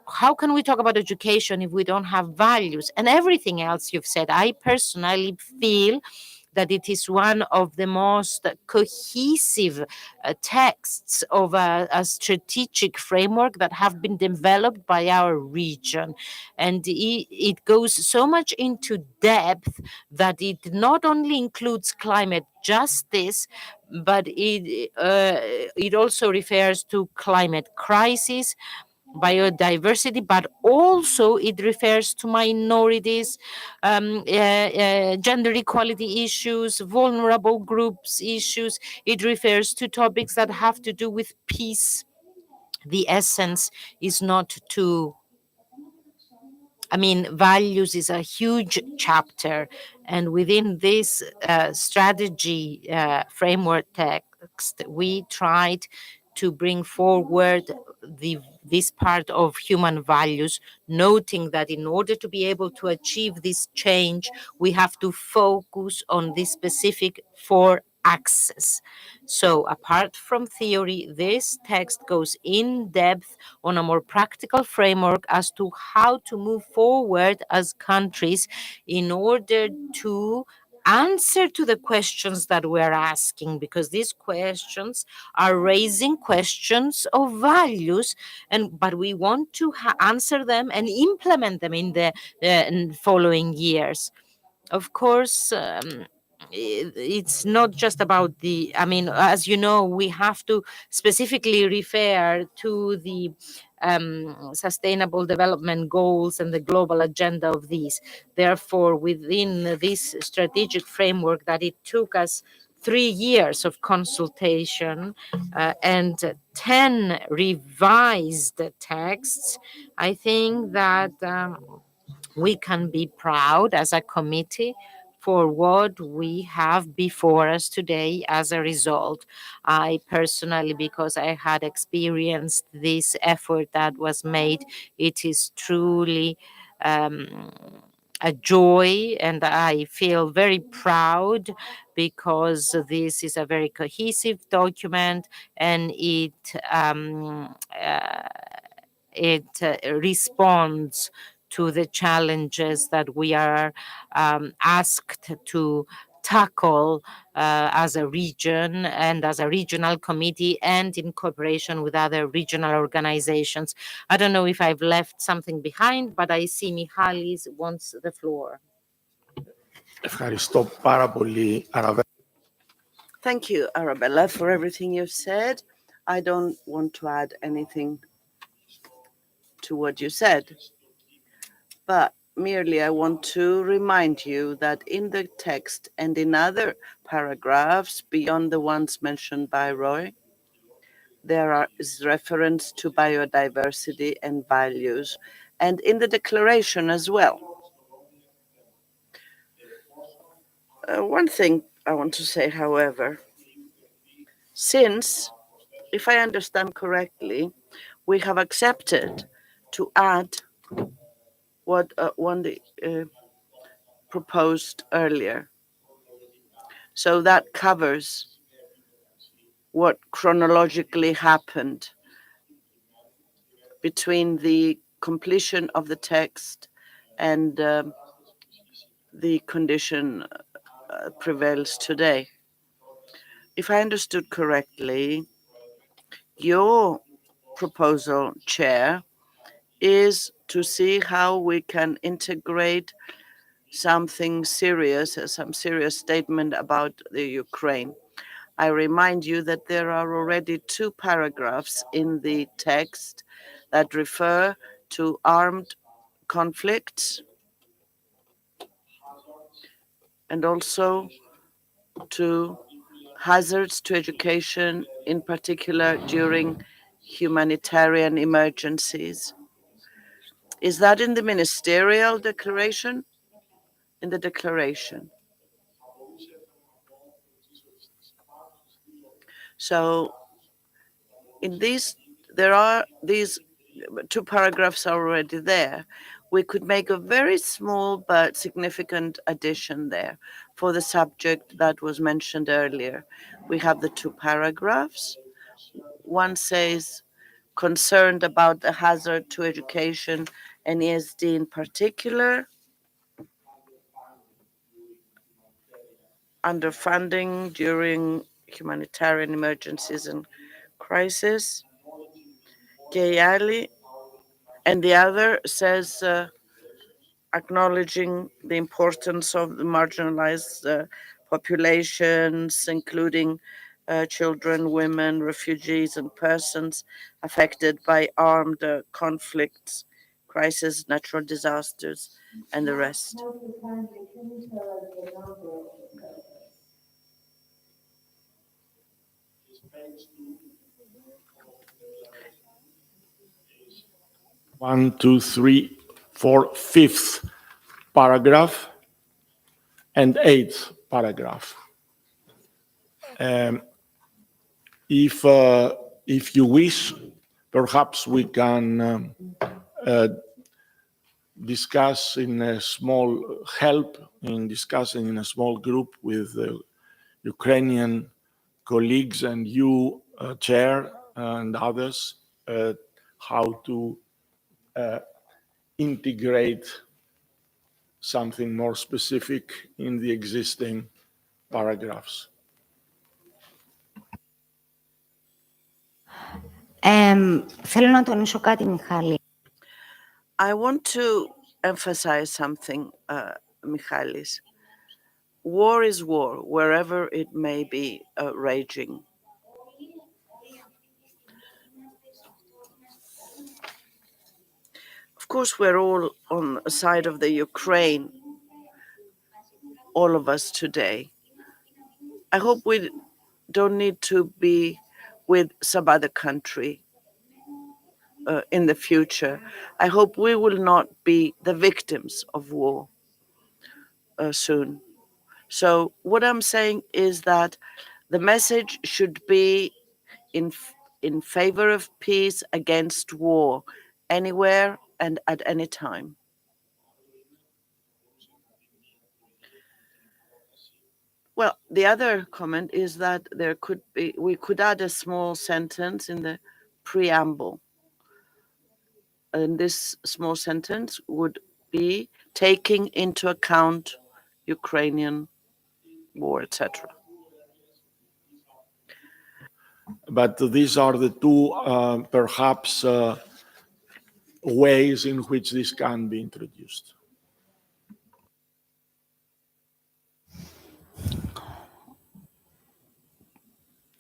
How can we talk about education if we don't have values? And everything else you've said, I personally feel that it is one of the most cohesive texts of a strategic framework that have been developed by our region. And it goes so much into depth that it not only includes climate justice, but it also refers to climate crisis, biodiversity, but also it refers to minorities, gender equality issues, vulnerable groups issues. It refers to topics that have to do with peace. The essence is not to values is a huge chapter, and within this strategy framework text, we tried to bring forward this part of human values, noting that in order to be able to achieve this change, we have to focus on this specific four axes. So apart from theory, this text goes in depth on a more practical framework as to how to move forward as countries in order to answer to the questions that we're asking, because these questions are raising questions of values, but we want to answer them and implement them in the following years. Of course, it's not just about as you know, we have to specifically refer to the sustainable development goals and the global agenda of these. Therefore, within this strategic framework that it took us 3 years of consultation and 10 revised texts, I think that we can be proud as a committee for what we have before us today as a result. I personally, because I had experienced this effort that was made, it is truly a joy, and I feel very proud because this is a very cohesive document, and it responds to the challenges that we are asked to tackle as a region and as a regional committee and in cooperation with other regional organizations. I don't know if I've left something behind, but I see Michalis wants the floor. Thank you, Arabella, for everything you've said. I don't want to add anything to what you said, but merely I want to remind you that in the text and in other paragraphs beyond the ones mentioned by Roy, there is reference to biodiversity and values, and in the declaration as well. One thing I want to say, however, since, if I understand correctly, we have accepted to add what Wendy proposed earlier. So that covers what chronologically happened between the completion of the text and the condition prevails today. If I understood correctly, your proposal, Chair, is to see how we can integrate something serious, some serious statement about the Ukraine. I remind you that there are already 2 paragraphs in the text that refer to armed conflicts and also to hazards to education, in particular during humanitarian emergencies. Is that in the ministerial declaration? In the declaration. So in these, there are these 2 paragraphs are already there. We could make a very small but significant addition there for the subject that was mentioned earlier. We have the 2 paragraphs. One says, concerned about the hazard to education and ESD in particular, underfunding during humanitarian emergencies and crisis. And the other says, acknowledging the importance of the marginalized populations, including children, women, refugees, and persons affected by armed conflicts, crises, natural disasters, and the rest. One, two, three, four, fifth paragraph and 8th paragraph. If you wish, perhaps we can discuss in a small in discussing in a small group with Ukrainian colleagues and you, Chair, and others, how to integrate something more specific in the existing paragraphs. Θέλω να τονίσω κάτι, Μιχάλη. I want to emphasize something, Michalis. War is war, wherever it may be raging. Of course, we're all on the side of the Ukraine, all of us today. I hope we don't need to be with some other country in the future. I hope we will not be the victims of war soon. So what I'm saying is that the message should be in favor of peace against war, anywhere and at any time. Well, the other comment is that we could add a small sentence in the preamble. And this small sentence would be taking into account Ukrainian war, etc. But these are the 2, perhaps, ways in which this can be introduced.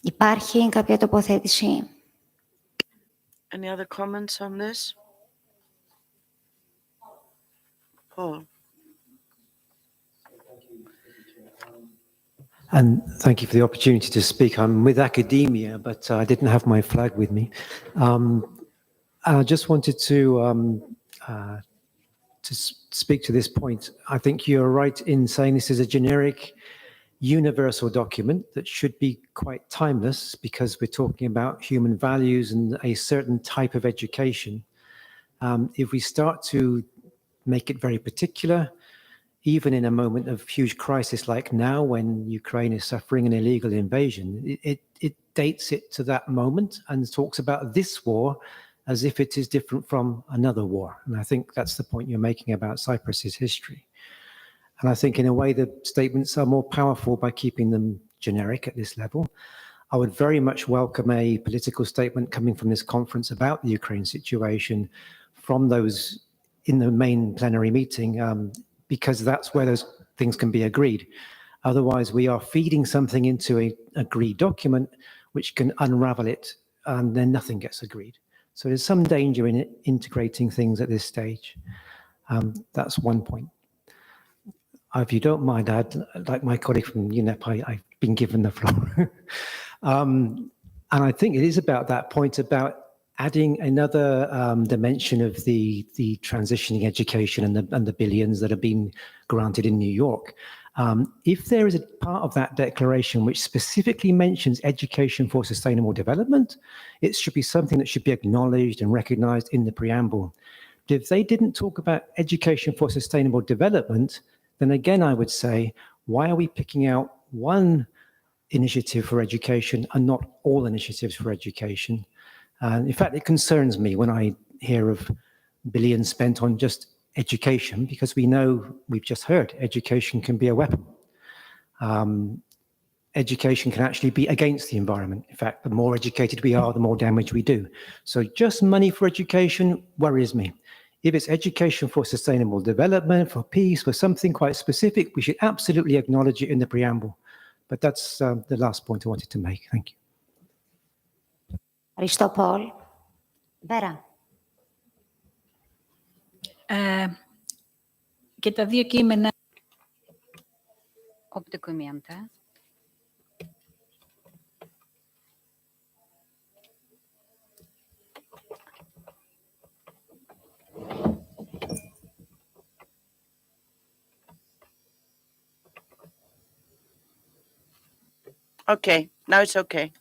Υπάρχει κάποια τοποθέτηση? Any other comments on this? Paul. And thank you for the opportunity to speak. I'm with academia, but I didn't have my flag with me. I just wanted to speak to this point. I think you're right in saying this is a generic, universal document that should be quite timeless because we're talking about human values and a certain type of education. If we start to make it very particular, even in a moment of huge crisis like now when Ukraine is suffering an illegal invasion, it dates it to that moment and talks about this war as if it is different from another war. And I think that's the point you're making about Cyprus's history. And I think in a way the statements are more powerful by keeping them generic at this level. I would very much welcome a political statement coming from this conference about the Ukraine situation from those in the main plenary meeting, because that's where those things can be agreed. Otherwise, we are feeding something into an agreed document, which can unravel it, and then nothing gets agreed. So there's some danger in integrating things at this stage. That's one point. If you don't mind, like my colleague from UNEP, I've been given the floor. And I think it is about that point about adding another dimension of the transitioning education and the billions that have been granted in New York. If there is a part of that declaration which specifically mentions education for sustainable development, it should be something that should be acknowledged and recognized in the preamble. But if they didn't talk about education for sustainable development, then again, I would say, why are we picking out one initiative for education and not all initiatives for education? In fact, it concerns me when I hear of billions spent on just education, because we know, we've just heard, education can be a weapon. Education can actually be against the environment. In fact, the more educated we are, the more damage we do. So just money for education worries me. If it's education for sustainable development, for peace, for something quite specific, we should absolutely acknowledge it in the preamble. But that's the last point I wanted to make. Thank you. Ευχαριστώ, Paul. Βέρα. Και τα δύο κείμενα. Ob Dokumente. Okay, now it's okay.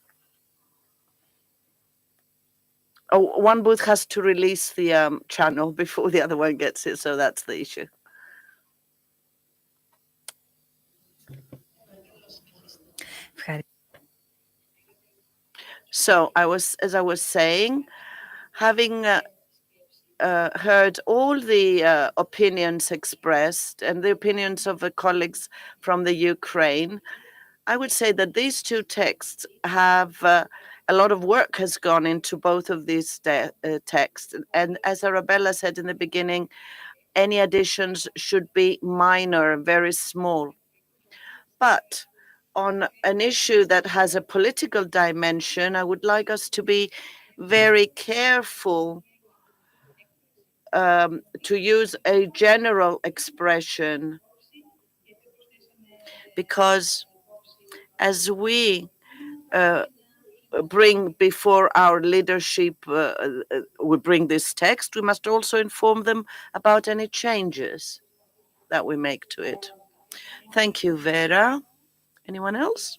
Oh, one booth has to release the channel before the other one gets it, so that's the issue. So as I was saying, having heard all the opinions expressed and the opinions of the colleagues from the Ukraine, I would say that these two texts have a lot of work has gone into both of these texts. And as Arabella said in the beginning, any additions should be minor, very small. But on an issue that has a political dimension, I would like us to be very careful to use a general expression, because as we bring before our leadership, we bring this text, we must also inform them about any changes that we make to it. Thank you, Vera. Anyone else?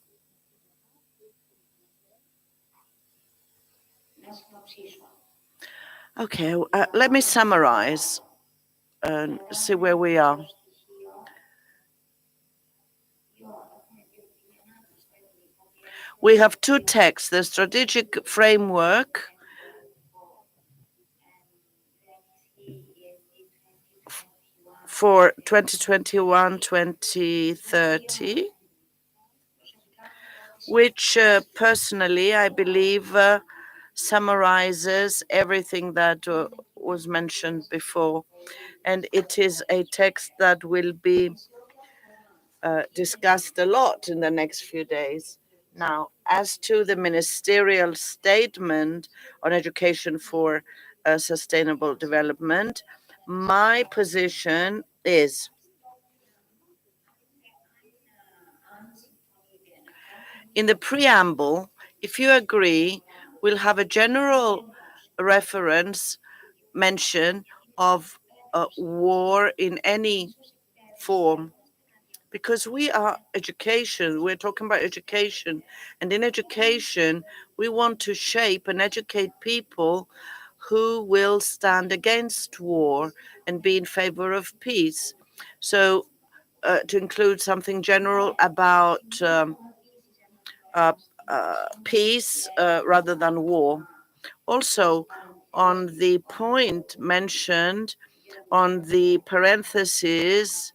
Okay, let me summarize and see where we are. We have two texts, the strategic framework for 2021-2030, which personally I believe summarizes everything that was mentioned before. And it is a text that will be discussed a lot in the next few days. Now, as to the ministerial statement on education for sustainable development, my position is in the preamble, if you agree, we'll have a general reference mention of war in any form, because we are education, we're talking about education, and in education, we want to shape and educate people who will stand against war and be in favor of peace. So to include something general about peace rather than war. Also, on the point mentioned on the parentheses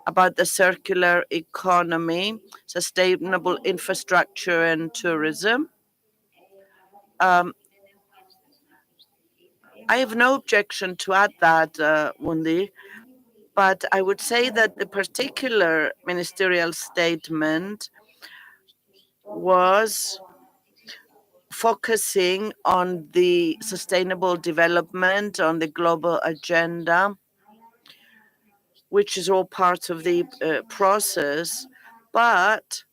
about the circular economy, sustainable infrastructure, and tourism, I have no objection to add that, Mundi, But I would say that the particular ministerial statement was focusing on the sustainable development, on the global agenda, which is all part of the process. But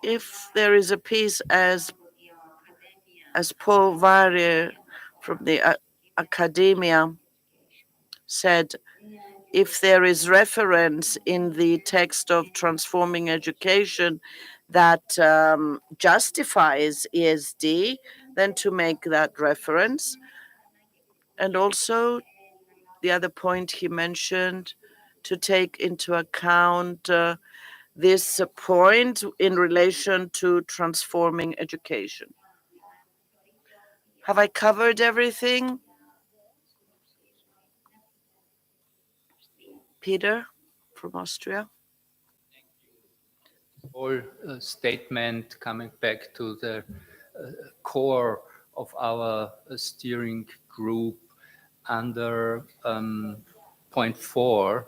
if there is a piece as Paul Varrier from the academia said, if there is reference in the text of transforming education that justifies ESD, then to make that reference. And also the other point he mentioned, to take into account this point in relation to transforming education. Have I covered everything? Peter from Austria. Whole statement coming back to the core of our steering group under point 4.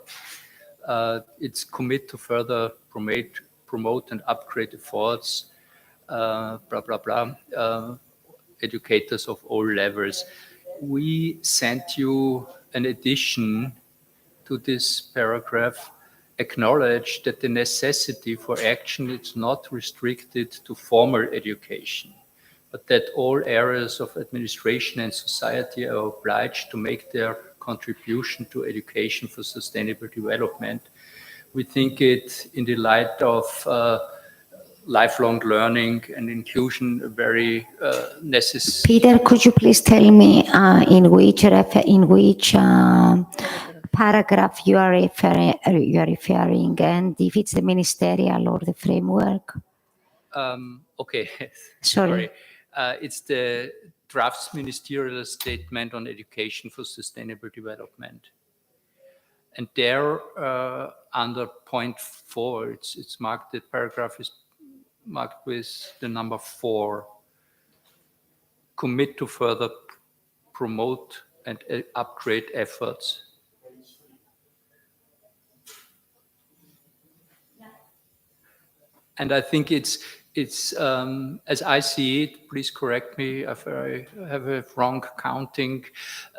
It's commit to further promote and upgrade efforts, educators of all levels. We sent you an addition to this paragraph, acknowledge that the necessity for action is not restricted to formal education, but that all areas of administration and society are obliged to make their contribution to education for sustainable development. We think it, in the light of lifelong learning and inclusion, very necessary. Peter, could you please tell me in which paragraph you are referring, and if it's the ministerial or the framework? Okay, Sorry. It's the draft's ministerial statement on education for sustainable development. And there, under point 4, it's marked, the paragraph is marked with the number 4. Commit to further promote and upgrade efforts. And I think it's as I see it, please correct me if I have a wrong counting,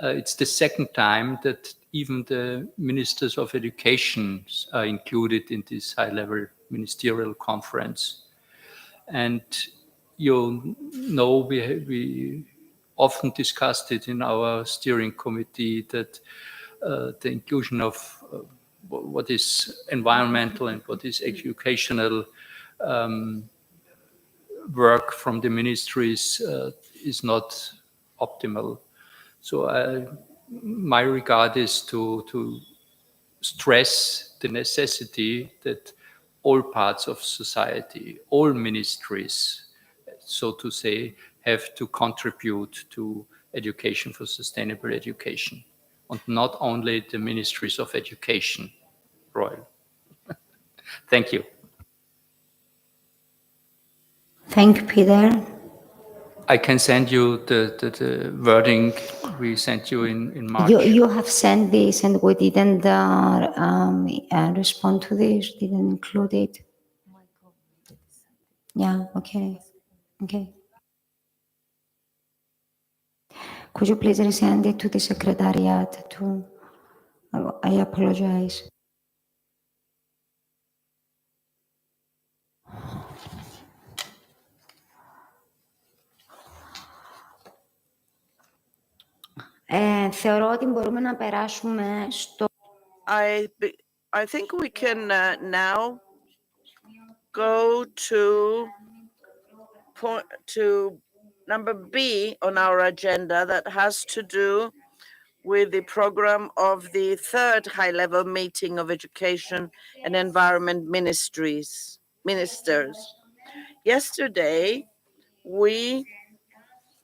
it's the second time that even the ministers of education are included in this high-level ministerial conference. And you know, we often discussed it in our steering committee that the inclusion of what is environmental and what is educational work from the ministries is not optimal. So my regard is to stress the necessity that all parts of society, all ministries, so to say, have to contribute to education for sustainable education, and not only the ministries of education, Royal. Thank you. Thank you, Peter. I can send you the wording we sent you in March. You have sent this and we didn't respond to this, didn't include it. Yeah, okay. Okay. Could you please resend it to the secretariat too? I apologize. Θεωρώ ότι μπορούμε να περάσουμε στο... I think we can now go to number B on our agenda that has to do with the program of the third high-level meeting of education and environment ministers. Yesterday, we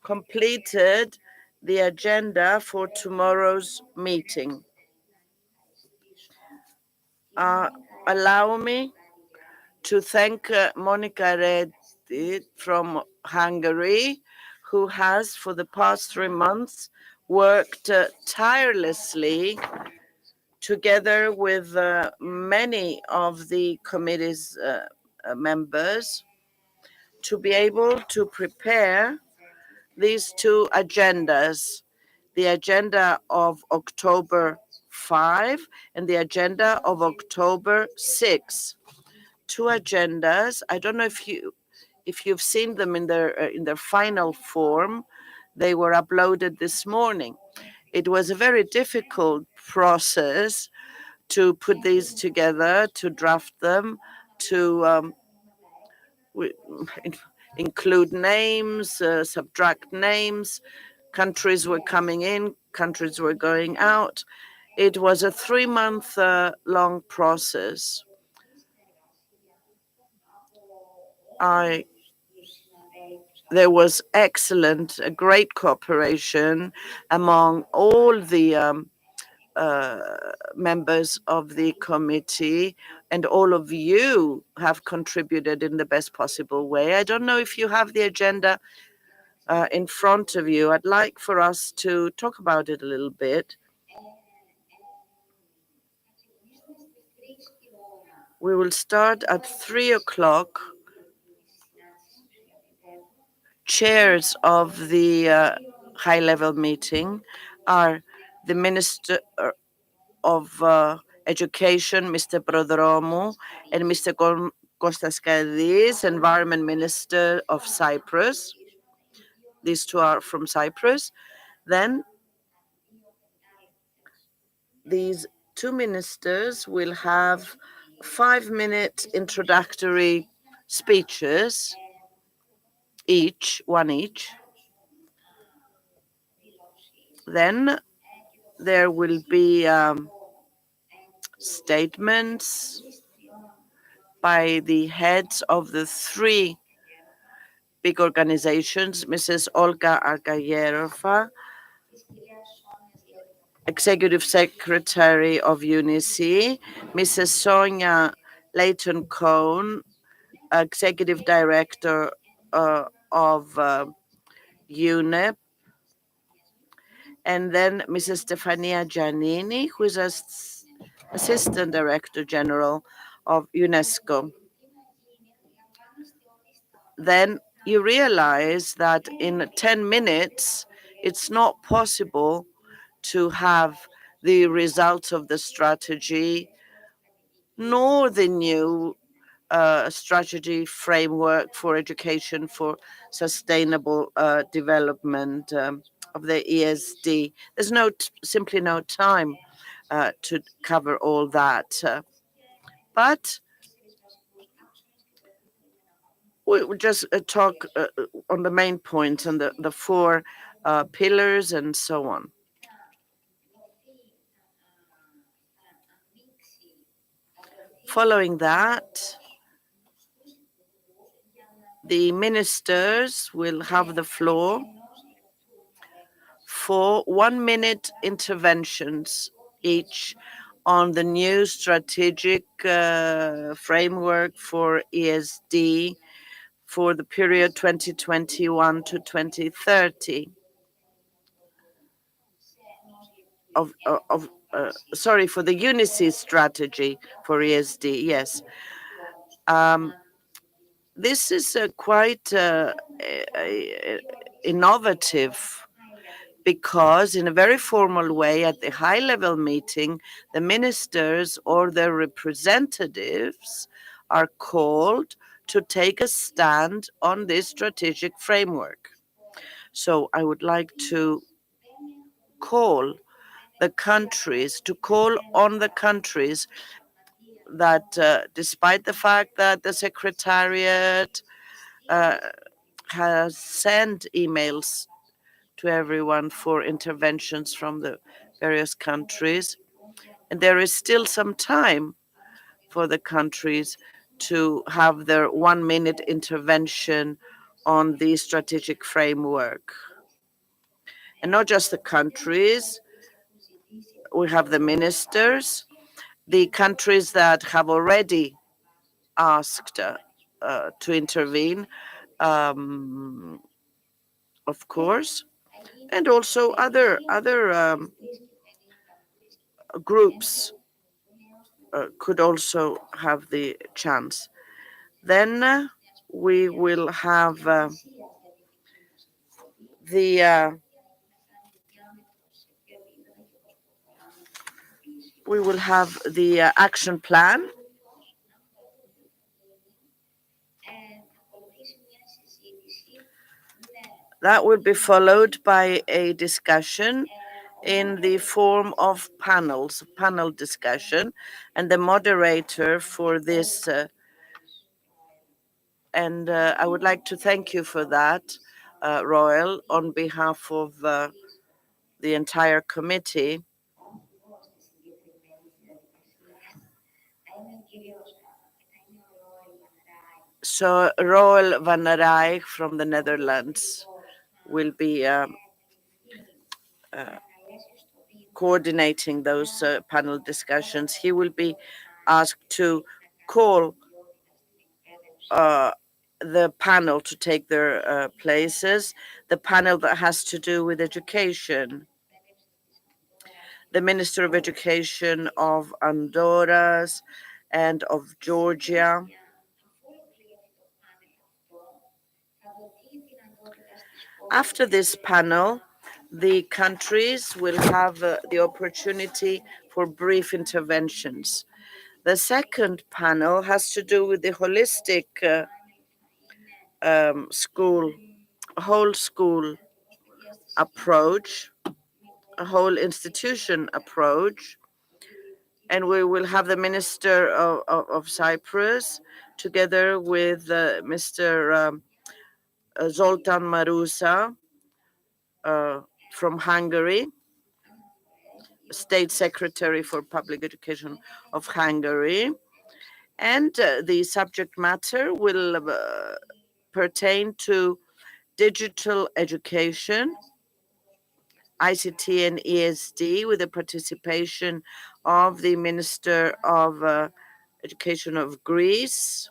completed the agenda for tomorrow's meeting. Allow me to thank Monica Reddy from Hungary, who has, for the past 3 months, worked tirelessly together with many of the committee's members to be able to prepare these two agendas, the agenda of October 5 and the agenda of October 6. Two agendas. I don't know if you've seen them in their final form. They were uploaded this morning. It was a very difficult process to put these together, to draft them, to include names, subtract names. Countries were coming in, countries were going out. It was a 3-month long process. There was great cooperation among all the members of the committee, and all of you have contributed in the best possible way. I don't know if you have the agenda in front of you. I'd like for us to talk about it a little bit. We will start at 3 o'clock. Chairs of the high-level meeting are the Minister of Education, Mr. Prodromou, and Mr. Kostas Kadis, Environment Minister of Cyprus. These two are from Cyprus. Then these two ministers will have 5-minute introductory speeches, one each. Then there will be statements by the heads of the 3 big organizations, Mrs. Olga Arkayerova, Executive Secretary of UNECE, Mrs. Sonia Layton-Cohn, Executive Director of UNEP, and then Mrs. Stefania Giannini, who is Assistant Director General of UNESCO. Then you realize that in 10 minutes, it's not possible to have the results of the strategy, nor the new strategy framework for education for sustainable development of the ESD. There's simply no time to cover all that. But we will just talk on the main points and the 4 pillars and so on. Following that, the ministers will have the floor for 1-minute interventions each on the new strategic framework for ESD for the period 2021 to 2030. Sorry, for the UNECE strategy for ESD, yes. This is quite innovative, because in a very formal way at the high-level meeting, the ministers or their representatives are called to take a stand on this strategic framework. So I would like to call on the countries that despite the fact that the Secretariat has sent emails to everyone for interventions from the various countries, and there is still some time for the countries to have their 1-minute intervention on the strategic framework. And not just the countries, we have the ministers, the countries that have already asked to intervene, of course, and also other groups could also have the chance. Then we will have the action plan. That will be followed by a discussion in the form of panel discussion, and the moderator for this. And I would like to thank you for that, Royal, on behalf of the entire committee. So Roel van Rijk from the Netherlands will be coordinating those panel discussions. He will be asked to call the panel to take their places, the panel that has to do with education. The Minister of Education of Honduras and of Georgia. After this panel, the countries will have the opportunity for brief interventions. The second panel has to do with the holistic whole school approach, a whole institution approach. And we will have the Minister of Cyprus together with Mr. Zoltan Marusa from Hungary, State Secretary for Public Education of Hungary. And the subject matter will pertain to digital education, ICT and ESD, with the participation of the Minister of Education of Greece.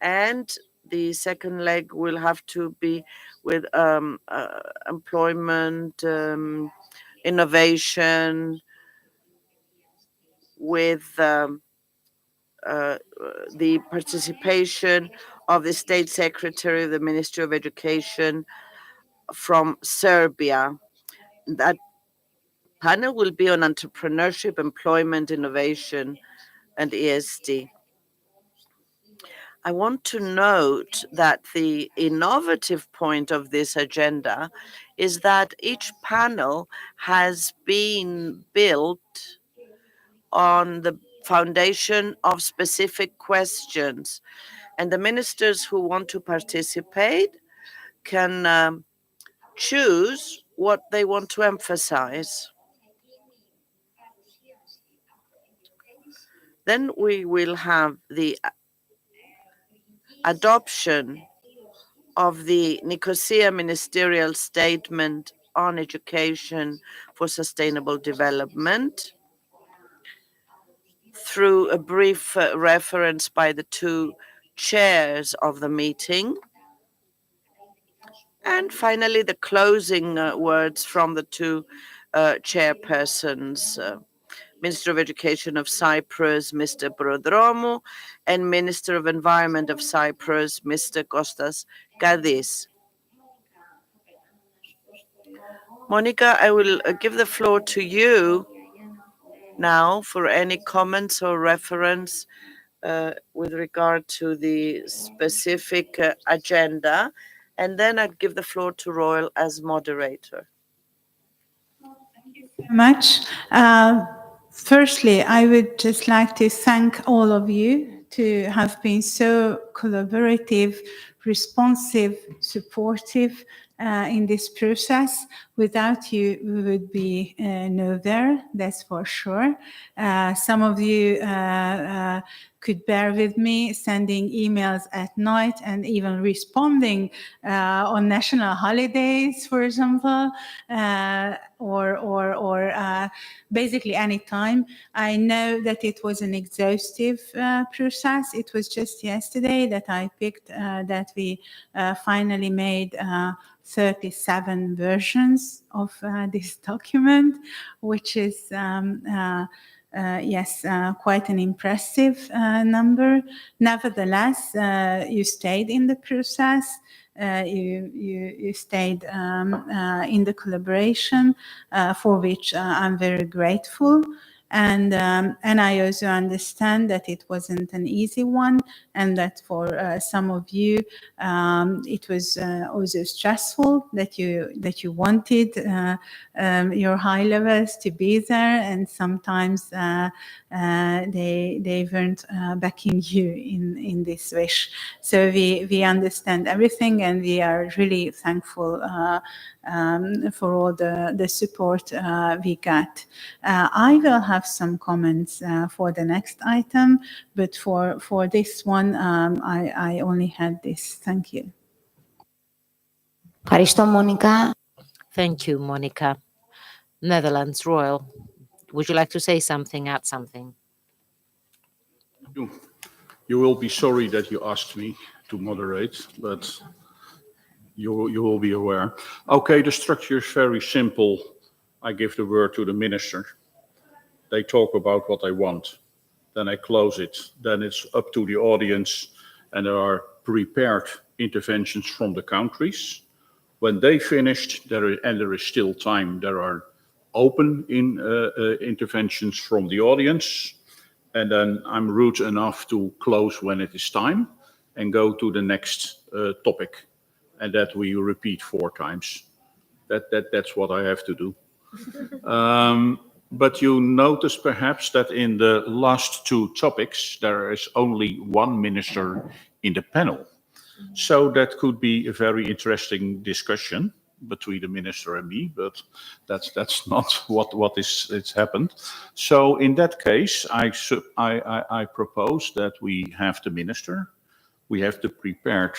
And the second leg will have to be with employment, innovation, with the participation of the State Secretary of the Ministry of Education from Serbia. That panel will be on entrepreneurship, employment, innovation, and ESD. I want to note that the innovative point of this agenda is that each panel has been built on the foundation of specific questions, and the ministers who want to participate can choose what they want to emphasize. Then we will have the adoption of the Nicosia Ministerial Statement on Education for Sustainable Development through a brief reference by the two chairs of the meeting. And finally, the closing words from the two chairpersons, Minister of Education of Cyprus, Mr. Prodromou, and Minister of Environment of Cyprus, Mr. Kostas Kadis. Monica, I will give the floor to you now for any comments or reference with regard to the specific agenda, and then I'd give the floor to Royal as moderator. Thank you very much. Firstly, I would just like to thank all of you to have been so collaborative, responsive, supportive in this process. Without you, we would be nowhere, that's for sure. Some of you could bear with me sending emails at night and even responding on national holidays, for example, or basically any time. I know that it was an exhaustive process. It was just yesterday that I picked that we finally made 37 versions of this document, which is yes, quite an impressive number. Nevertheless, you stayed in the process. You stayed in the collaboration, for which I'm very grateful. And I also understand that it wasn't an easy one, and that for some of you it was also stressful, that you wanted your high levels to be there, and sometimes they weren't backing you in this wish. So we understand everything, and we are really thankful for all the support we got. I will have some comments for the next item, but for this one, I only had this. Thank you. Ευχαριστώ, Μόνικα. Thank you, Monica. Netherlands Royal, would you like to say something, add something? You will be sorry that you asked me to moderate, but you will be aware. Okay, the structure is very simple. I give the word to the minister. They talk about what I want. Then I close it. Then it's up to the audience, and there are prepared interventions from the countries. When they finished, there is still time, there are open interventions from the audience. And then I'm rude enough to close when it is time and go to the next topic. And that we repeat 4 times. That's what I have to do. But you notice perhaps that in the last 2 topics, there is only 1 minister in the panel. So that could be a very interesting discussion between the minister and me, but that's not what is happened. So in that case, I propose that we have the minister, we have the prepared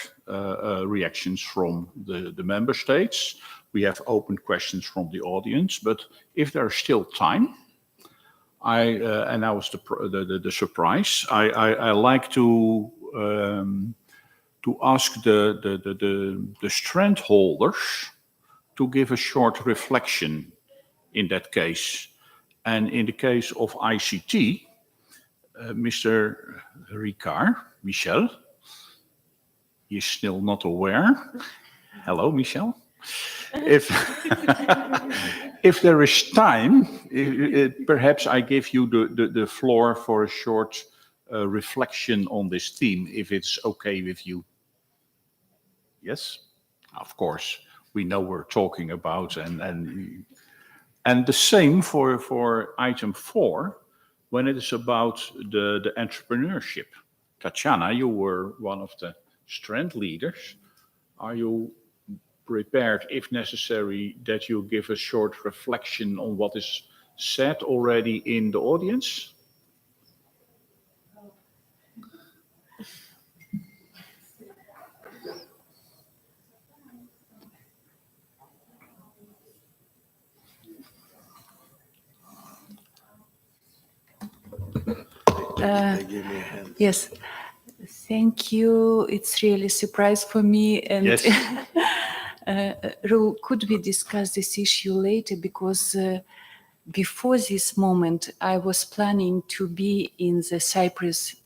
reactions from the member states, we have open questions from the audience, but if there's still time, and that was the surprise, I like to ask the strand holders to give a short reflection in that case. And in the case of ICT, Mr. Ricard, Michel, he's still not aware. Hello, Michel. If there is time, perhaps I give you the floor for a short reflection on this theme, if it's okay with you. Yes, of course, we know we're talking about, and the same for item 4, when it is about the entrepreneurship. Tatjana, you were one of the strand leaders. Are you prepared, if necessary, that you give a short reflection on what is said already in the audience? Yes, thank you. It's really a surprise for me. And yes. Could we discuss this issue later? Because before this moment, I was planning to be in the Cyprus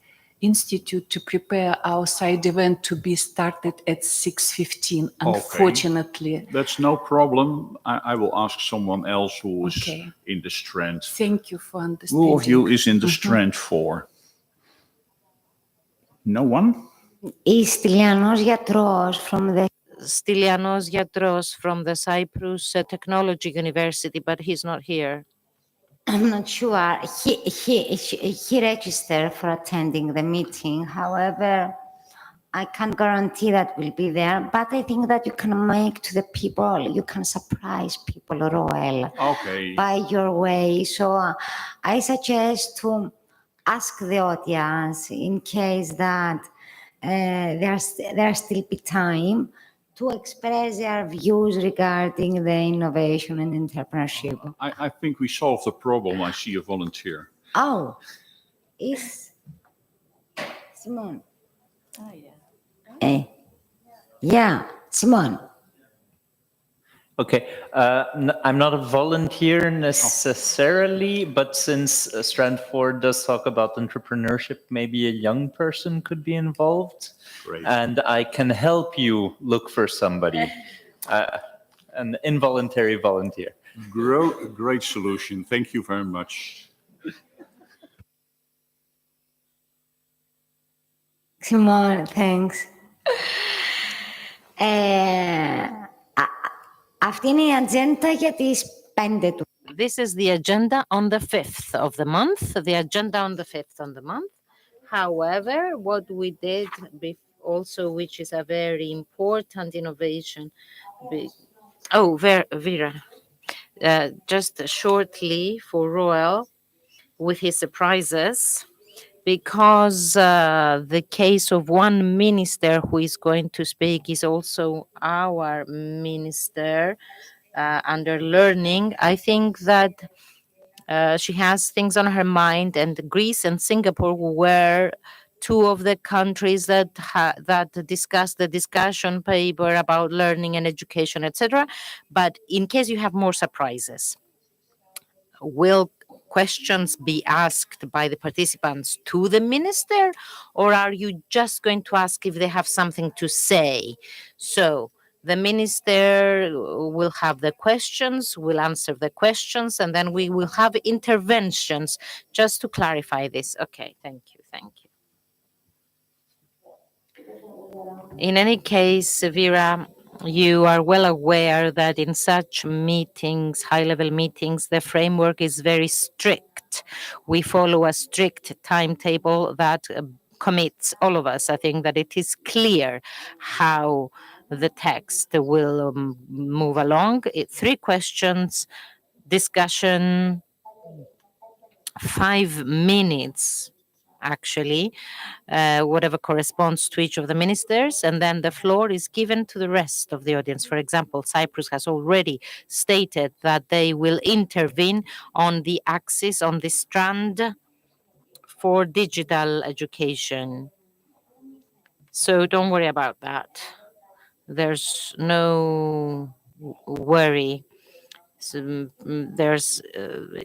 Institute to prepare our side event to be started at 6:15. Unfortunately, okay. That's no problem. I will ask someone else who is in the strand. Thank you for understanding. Who of you is in the strand 4? No one? Stylianos Yatros from the Stylianos Yatros from the Cyprus Technology University, but he's not here. I'm not sure. He registered for attending the meeting. However, I can't guarantee that will be there, but I think that you can make to the people, you can surprise people, Roel, Okay. by your way. So I suggest to ask the audience in case that there still be time to express their views regarding the innovation and entrepreneurship. I think we solved the problem. I see a volunteer. Oh, is Simone? Oh, yeah. Yeah, Simone. Okay, I'm not a volunteer necessarily, but since Strandford does talk about entrepreneurship, maybe a young person could be involved. Great. And I can help you look for somebody, an involuntary volunteer. Great solution. Thank you very much. Simone, thanks. Αυτή είναι η ατζέντα για τις 5 του. This is the agenda on the 5th of the month, the agenda on the 5th of the month. However, what we did also, which is a very important innovation. Vera, just shortly for Roel with his surprises, because the case of one minister who is going to speak is also our minister under learning. I think that she has things on her mind, and Greece and Singapore were two of the countries that discussed the discussion paper about learning and education, etc. But in case you have more surprises, will questions be asked by the participants to the minister, or are you just going to ask if they have something to say? So the minister will have the questions, will answer the questions, and then we will have interventions just to clarify this. Okay, thank you. In any case, Vera, you are well aware that in such meetings, high-level meetings, the framework is very strict. We follow a strict timetable that commits all of us. I think that it is clear how the text will move along. 3 questions, discussion, 5 minutes, actually, whatever corresponds to each of the ministers, and then the floor is given to the rest of the audience. For example, Cyprus has already stated that they will intervene on the axis, on the strand for digital education. So don't worry about that. There's no worry. So,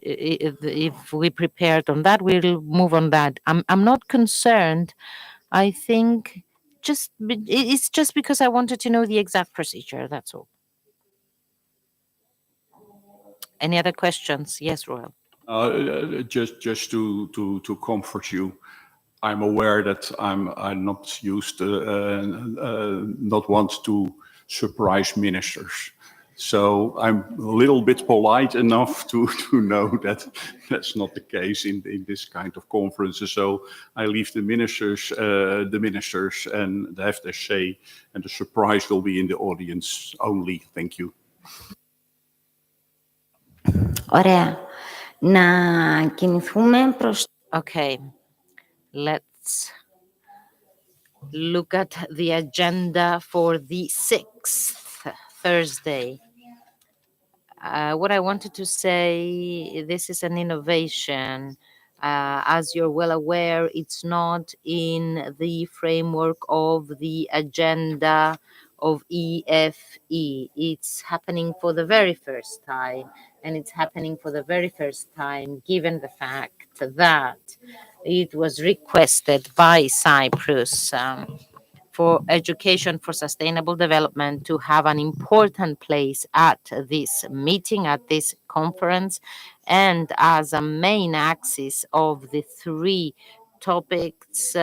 if we prepared on that, we'll move on that. I'm not concerned. I think it's just because I wanted to know the exact procedure. That's all. Any other questions? Yes, Royal. Just to comfort you, I'm aware that I'm not used to not want to surprise ministers. So I'm a little bit polite enough to know that that's not the case in this kind of conferences. So I leave the ministers and they have their say, and the surprise will be in the audience only. Thank you. Ωραία. Να κινηθούμε προς... Okay, let's look at the agenda for the 6th, Thursday. What I wanted to say, this is an innovation. As you're well aware, it's not in the framework of the agenda of EFE. It's happening for the very first time, and it's happening for the very first time given the fact that it was requested by Cyprus for education for sustainable development to have an important place at this meeting, at this conference, and as a main axis of the 3 topics,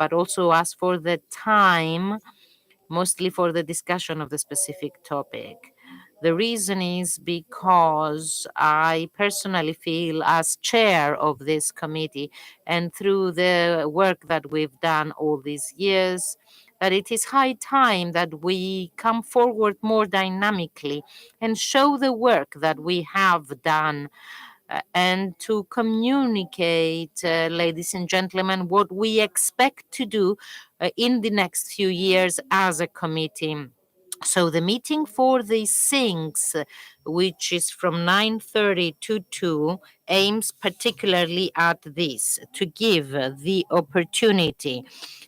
but also as for the time, mostly for the discussion of the specific topic. The reason is because I personally feel, as chair of this committee, and through the work that we've done all these years, that it is high time that we come forward more dynamically and show the work that we have done and to communicate, ladies and gentlemen, what we expect to do in the next few years as a committee. So the meeting for the SINGs, which is from 9:30 to 2, aims particularly at this, to give the opportunity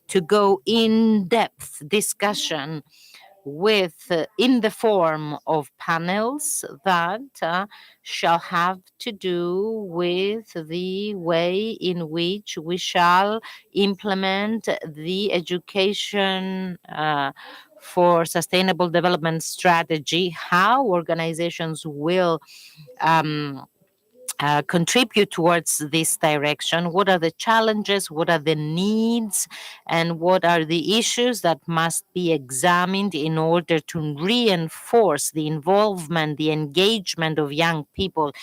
to go in depth discussion with in the form of panels that shall have to do with the way in which we shall implement the education for sustainable development strategy, how organizations will contribute towards this direction, what are the challenges, what are the needs, and what are the issues that must be examined in order to reinforce the involvement, the engagement of young people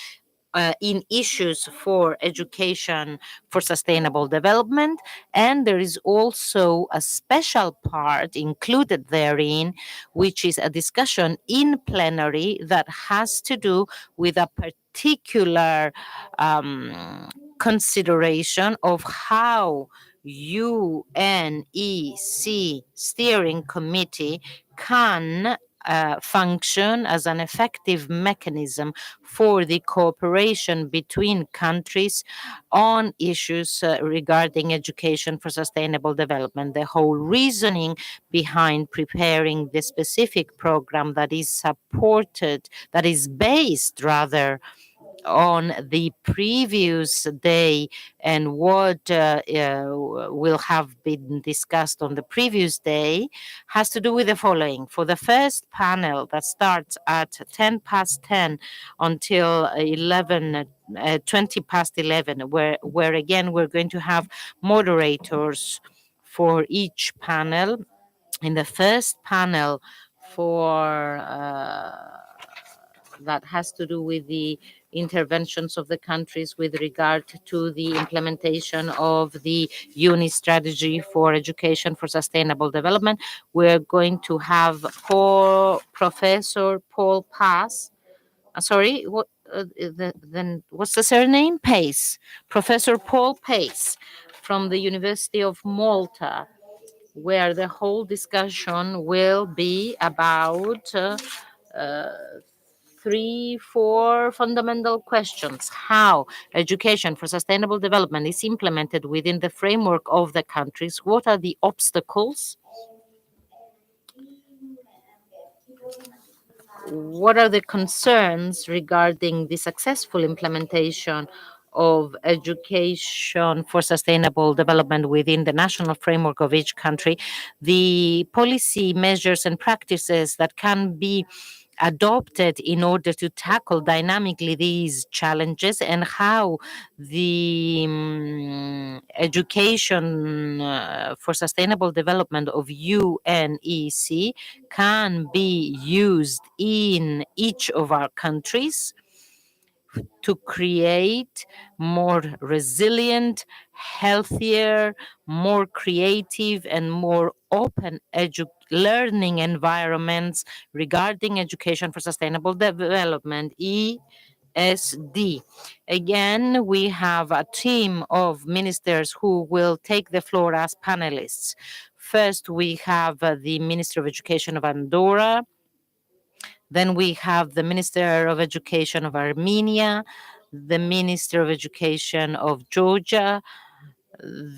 in issues for education for sustainable development. And there is also a special part included therein, which is a discussion in plenary that has to do with a particular consideration of how UNEC steering committee can function as an effective mechanism for the cooperation between countries on issues regarding education for sustainable development. The whole reasoning behind preparing the specific program that is supported, that is based rather on the previous day and what will have been discussed on the previous day has to do with the following. For the first panel that starts at 10 past 10 until 20 past 11, where again we're going to have moderators for each panel. In the first panel for that has to do with the interventions of the countries with regard to the implementation of the UNECE strategy for education for sustainable development. We're going to have Professor Paul Pass. Sorry, what? Then what's the surname? Pace. Professor Paul Pace from the University of Malta, where the whole discussion will be about 3-4 fundamental questions. How education for sustainable development is implemented within the framework of the countries. What are the obstacles? What are the concerns regarding the successful implementation of education for sustainable development within the national framework of each country? The policy measures and practices that can be adopted in order to tackle dynamically these challenges, and how the education for sustainable development of UNEC can be used in each of our countries to create more resilient, healthier, more creative, and more open learning environments regarding education for sustainable development, ESD. Again, we have a team of ministers who will take the floor as panelists. First, we have the Minister of Education of Andorra. Then we have the Minister of Education of Armenia, the Minister of Education of Georgia,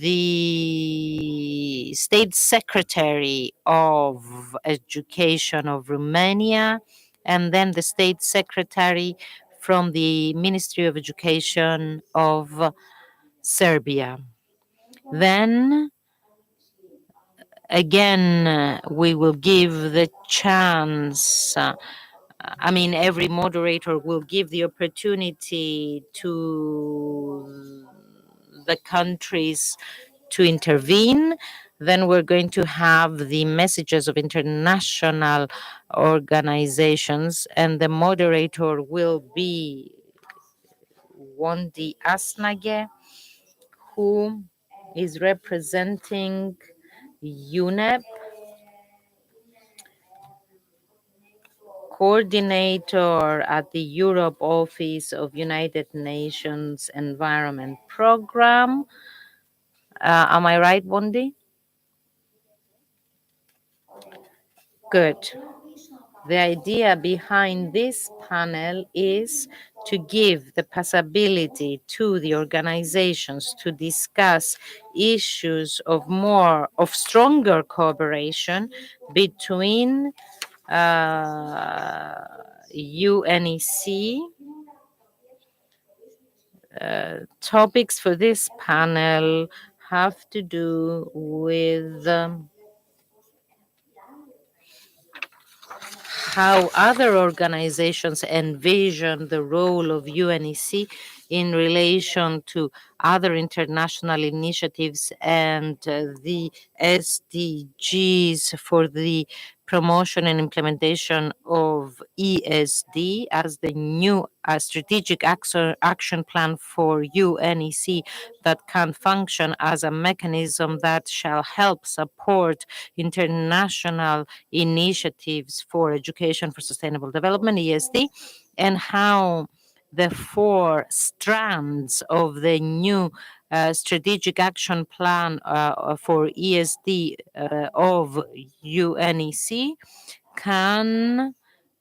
the State Secretary of Education of Romania, and then the State Secretary from the Ministry of Education of Serbia. Then again, we will give the chance. Every moderator will give the opportunity to the countries to intervene. Then we're going to have the messages of international organizations, and the moderator will be Wondi Asnage, who is representing UNEP, coordinator at the Europe Office of United Nations Environment Program. Am I right, Bondi? Good. The idea behind this panel is to give the possibility to the organizations to discuss issues of stronger cooperation between UNEC. Topics for this panel have to do with how other organizations envision the role of UNEC in relation to other international initiatives and the SDGs for the promotion and implementation of ESD as the new strategic action plan for UNEC that can function as a mechanism that shall help support international initiatives for education for sustainable development, ESD, and how the 4 strands of the new strategic action plan for ESD of UNEC can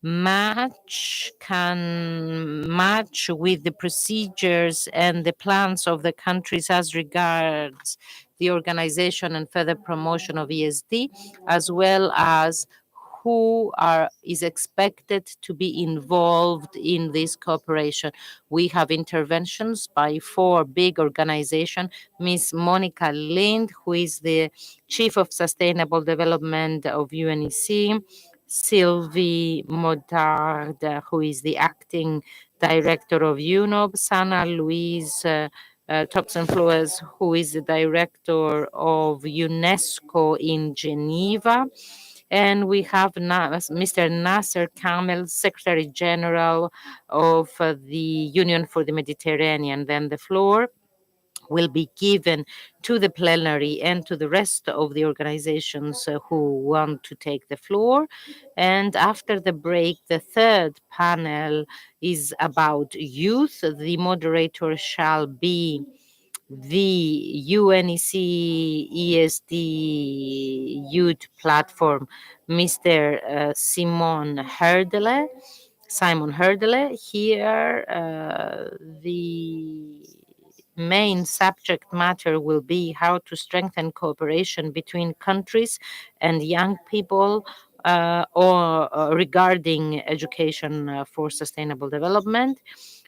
match with the procedures and the plans of the countries as regards the organization and further promotion of ESD, as well as who is expected to be involved in this cooperation. We have interventions by 4 big organizations. Ms. Monica Lind, who is the Chief of Sustainable Development of UNEC, Sylvie Modard, who is the Acting Director of UNOB, Sana Louise Thompson-Flores, who is the Director of UNESCO in Geneva, and we have Mr. Nasser Kamel, Secretary General of the Union for the Mediterranean. Then the floor will be given to the plenary and to the rest of the organizations who want to take the floor. And after the break, the third panel is about youth. The moderator shall be the UNEC ESD Youth Platform, Mr. Simon Herdele. Here, the main subject matter will be how to strengthen cooperation between countries and young people regarding education for sustainable development.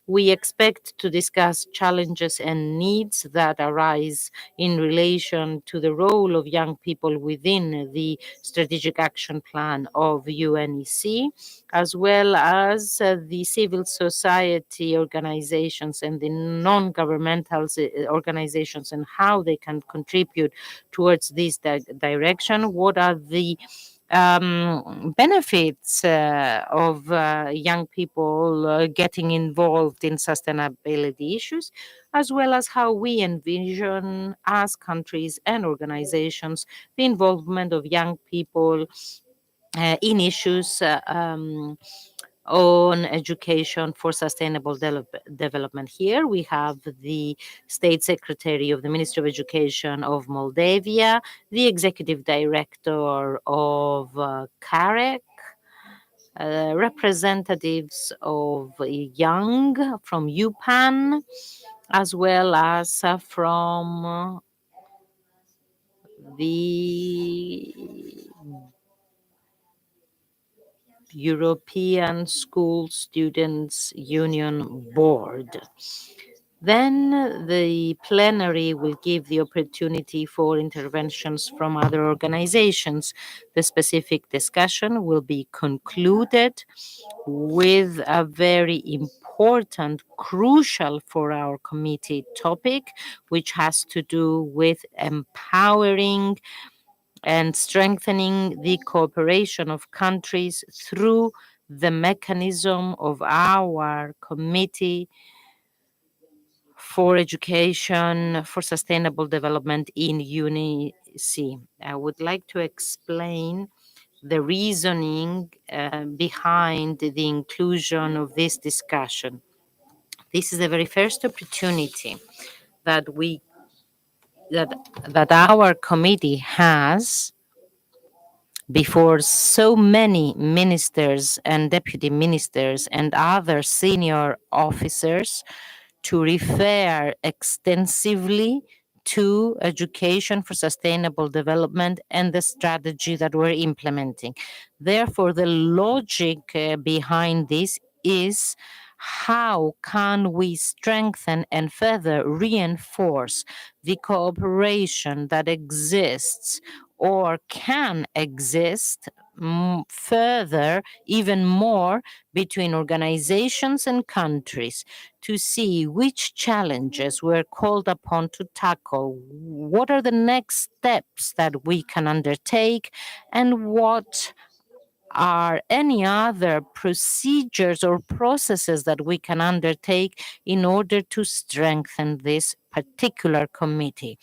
We expect to discuss challenges and needs that arise in relation to the role of young people within the strategic action plan of UNEC, as well as the civil society organizations and the non-governmental organizations and how they can contribute towards this direction. What are the benefits of young people getting involved in sustainability issues, as well as how we envision as countries and organizations the involvement of young people in issues on education for sustainable development. Here we have the State Secretary of the Ministry of Education of Moldavia, the Executive Director of CAREC, representatives of Young from UPAN, as well as from the European School Students Union Board. Then the plenary will give the opportunity for interventions from other organizations. The specific discussion will be concluded with a very important, crucial for our committee topic, which has to do with empowering and strengthening the cooperation of countries through the mechanism of our Committee for Education for Sustainable Development in UNEC. I would like to explain the reasoning behind the inclusion of this discussion. This is the very first opportunity that that our committee has before so many ministers and deputy ministers and other senior officers to refer extensively to education for sustainable development and the strategy that we're implementing. Therefore, the logic behind this is how can we strengthen and further reinforce the cooperation that exists or can exist further, even more, between organizations and countries to see which challenges we're called upon to tackle, what are the next steps that we can undertake, and what are any other procedures or processes that we can undertake in order to strengthen this particular committee.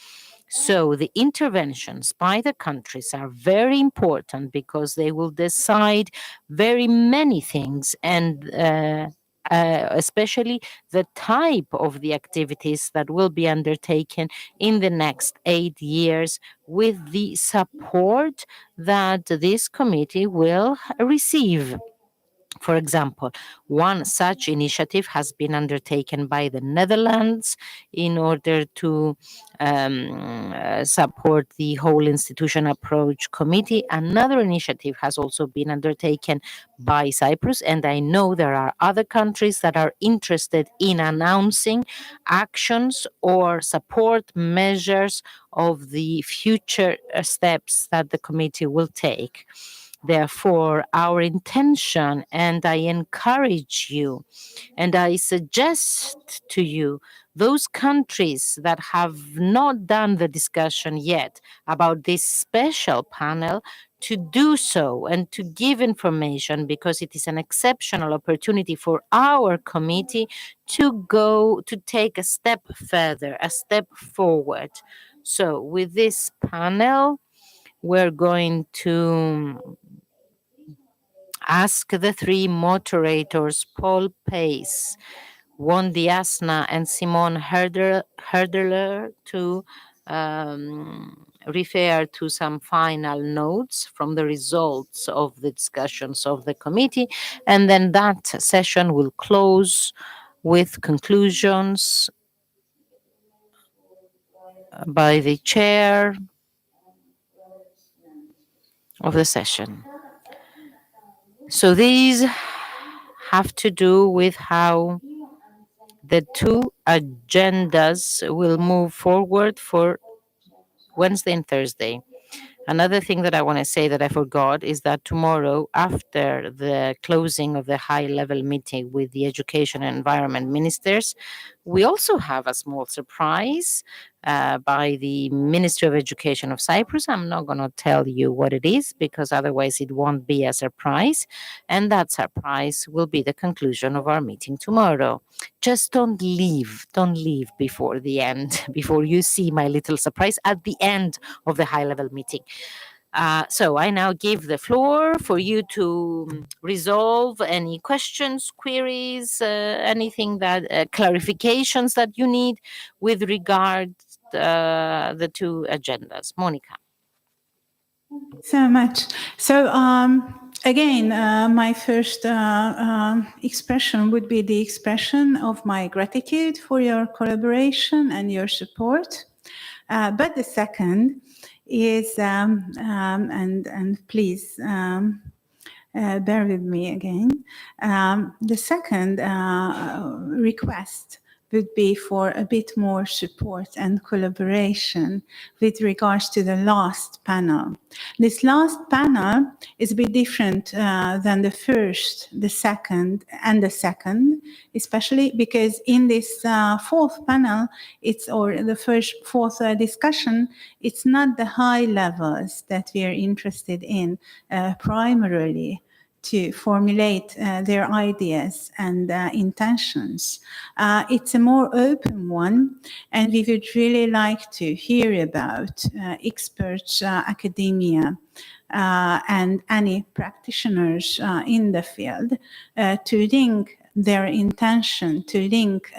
So the interventions by the countries are very important because they will decide very many things, and especially the type of the activities that will be undertaken in the next 8 years with the support that this committee will receive. For example, one such initiative has been undertaken by the Netherlands in order to support the whole institution approach committee. Another initiative has also been undertaken by Cyprus, and I know there are other countries that are interested in announcing actions or support measures of the future steps that the committee will take. Therefore, our intention, and I encourage you, and I suggest to you, those countries that have not done the discussion yet about this special panel, to do so and to give information, because it is an exceptional opportunity for our committee to go to take a step further, a step forward. So with this panel, we're going to ask the three moderators, Paul Pace, Wondi Asna, and Simone Herdeler, to refer to some final notes from the results of the discussions of the committee. And then that session will close with conclusions by the chair of the session. So these have to do with how the two agendas will move forward for Wednesday and Thursday. Another thing that I want to say that I forgot is that tomorrow, after the closing of the high-level meeting with the education and environment ministers, we also have a small surprise by the Ministry of Education of Cyprus. I'm not going to tell you what it is because otherwise it won't be a surprise. And that surprise will be the conclusion of our meeting tomorrow. Just don't leave before the end, before you see my little surprise at the end of the high-level meeting. So I now give the floor for you to resolve any questions, queries, anything that clarifications that you need with regard the two agendas. Monica. So much. So again, my first expression would be the expression of my gratitude for your collaboration and your support. But the second is, and please bear with me again, the second request would be for a bit more support and collaboration with regards to the last panel. This last panel is a bit different than the first, the second, especially because in this fourth panel, or the fourth discussion, it's not the high levels that we are interested in primarily. to formulate their ideas and intentions. It's a more open one, and we would really like to hear about experts, academia, and any practitioners in the field to link their intention, to link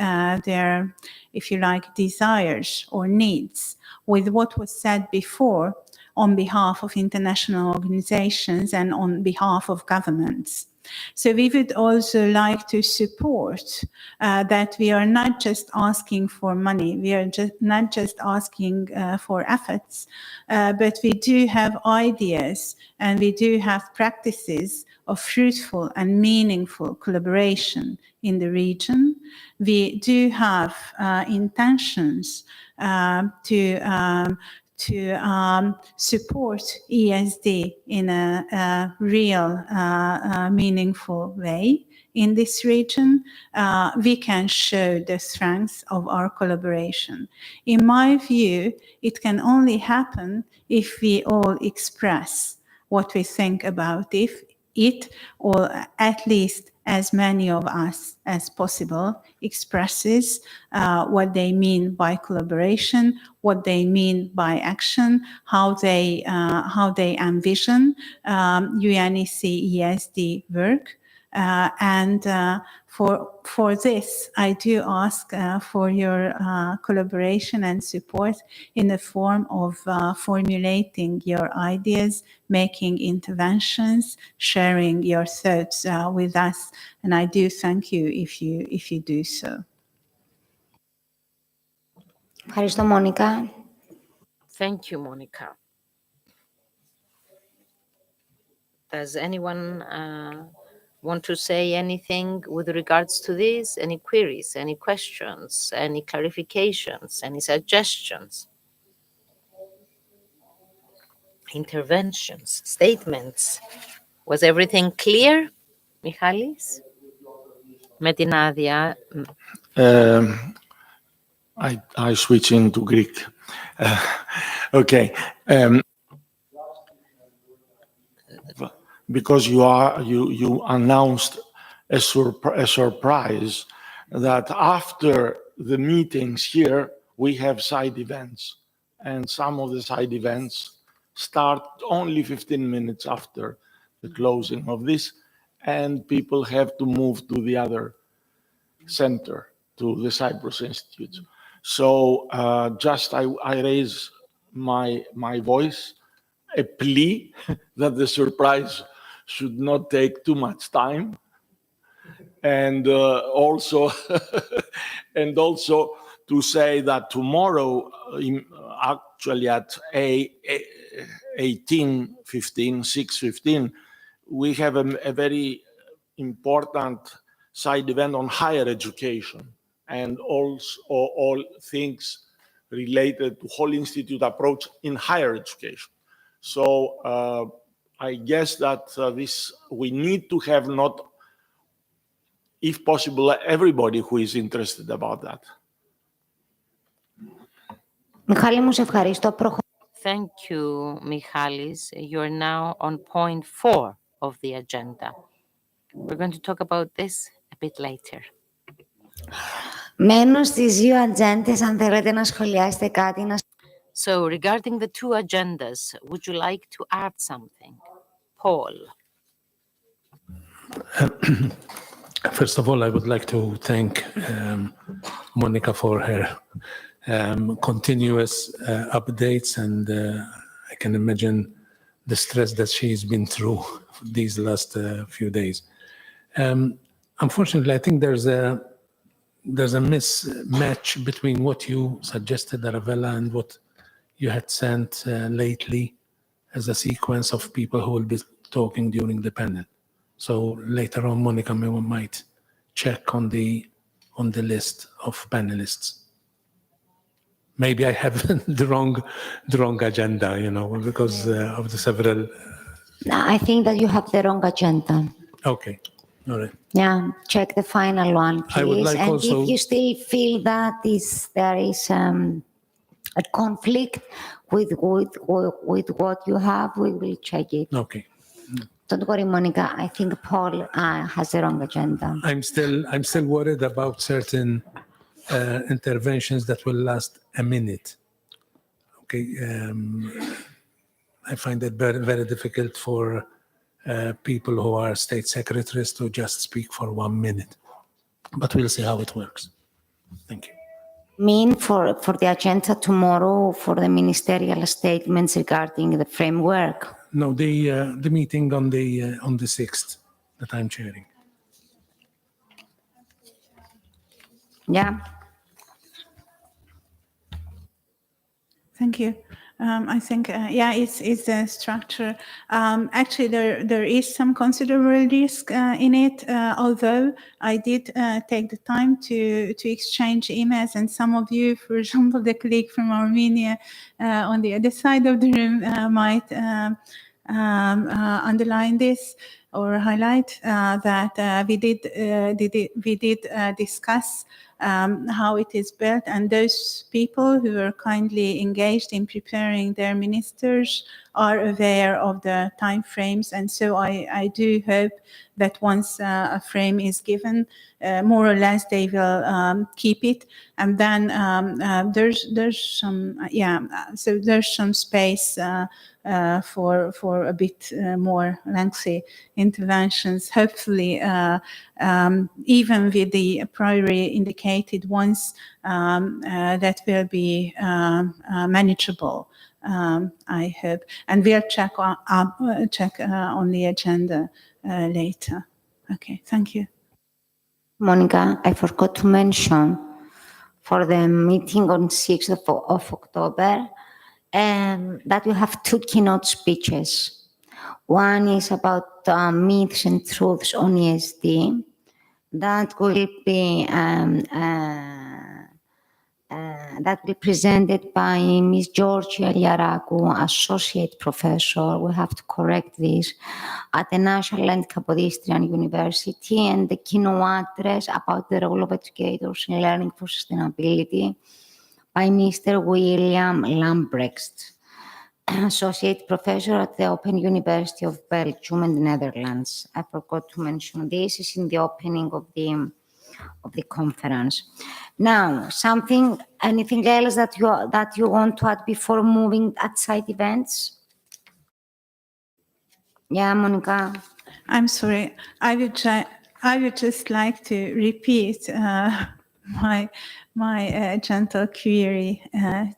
their, if you like, desires or needs with what was said before on behalf of international organizations and on behalf of governments. So we would also like to support that we are not just asking for money, we are not just asking for efforts, but we do have ideas and we do have practices of fruitful and meaningful collaboration in the region. We do have intentions to support ESD in a real, meaningful way in this region. We can show the strength of our collaboration. In my view, it can only happen if we all express what we think about it, or at least as many of us as possible expresses what they mean by collaboration, what they mean by action, how they envision UNECE ESD work. And for this, I do ask for your collaboration and support in the form of formulating your ideas, making interventions, sharing your thoughts with us. And I do thank you if you do so. Ευχαριστώ, Μόνικα. Thank you, Monica. Does anyone want to say anything with regards to this? Any queries, any questions, any clarifications, any suggestions, interventions, statements? Was everything clear, Michalis? Με την άδεια. I switch into Greek. Okay. Because you announced a surprise that after the meetings here, we have side events. And some of the side events start only 15 minutes after the closing of this, and people have to move to the other center, to the Cyprus Institute. So just I raise my voice, a plea that the surprise should not take too much time, and also to say that tomorrow, actually at 6:15, we have a very important side event on higher education and also all things related to whole institute approach in higher education. So I guess that we need to have not, if possible, everybody who is interested about that. Thank you, Michalis. You're now on point 4 of the agenda. We're going to talk about this a bit later. Μένω στις δύο ατζέντες, αν θέλετε να σχολιάσετε κάτι. So regarding the two agendas, would you like to add something? Paul. First of all, I would like to thank Monica for her continuous updates, and I can imagine the stress that she's been through these last few days. Unfortunately, I think there's a mismatch between what you suggested, Arabella, and what you had sent lately as a sequence of people who will be talking during the panel. So later on, Monica might check on the list of panelists. Maybe I have the wrong agenda, because of the several. No, I think that you have the wrong agenda. Okay, all right. Yeah, check the final one, please. I would like and also, if you still feel that there is a conflict with what you have, we will check it. Okay. Don't worry, Monica. I think Paul has the wrong agenda. I'm still worried about certain interventions that will last a minute. Okay, I find it very, very difficult for people who are state secretaries to just speak for 1 minute. But we'll see how it works. Thank you. Mean for the agenda tomorrow for the ministerial statements regarding the framework? No, the meeting on the 6th that I'm chairing. Yeah. Thank you. I think, yeah, it's a structure. Actually, there is some considerable risk in it, although I did take the time to exchange emails, and some of you, for example, the colleague from Armenia on the other side of the room might underline this or highlight that we did discuss how it is built, and those people who are kindly engaged in preparing their ministers are aware of the time frames, and so I do hope that once a frame is given, more or less they will keep it, and then there's some so there's some space for a bit more lengthy interventions, hopefully even with the priori indicated ones that will be manageable, I hope. And we'll check on the agenda later. Okay, thank you. Monica, I forgot to mention for the meeting on 6th of October that we have 2 keynote speeches. One is about myths and truths on ESD. That will be presented by Ms. Georgia Liarakou, Associate Professor, we have to correct this, at the National and Kapodistrian University, and the keynote address about the role of educators in learning for sustainability by Mr. William Lambrecht, Associate Professor at the Open University of Belgium and Netherlands. I forgot to mention this is in the opening of the conference. Now, anything else that you want to add before moving at side events? Yeah, Monica. I'm sorry. I would just like to repeat my gentle query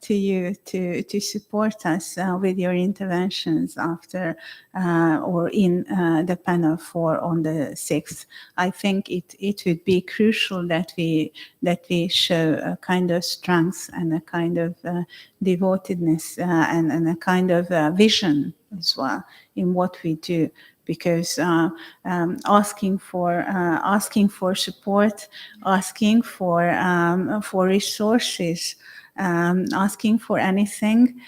to you to support us with your interventions after or in the panel 4 on the 6th. I think it would be crucial that we show a kind of strength and a kind of devotedness and a kind of vision as well in what we do, because asking for support, asking for resources, asking for anything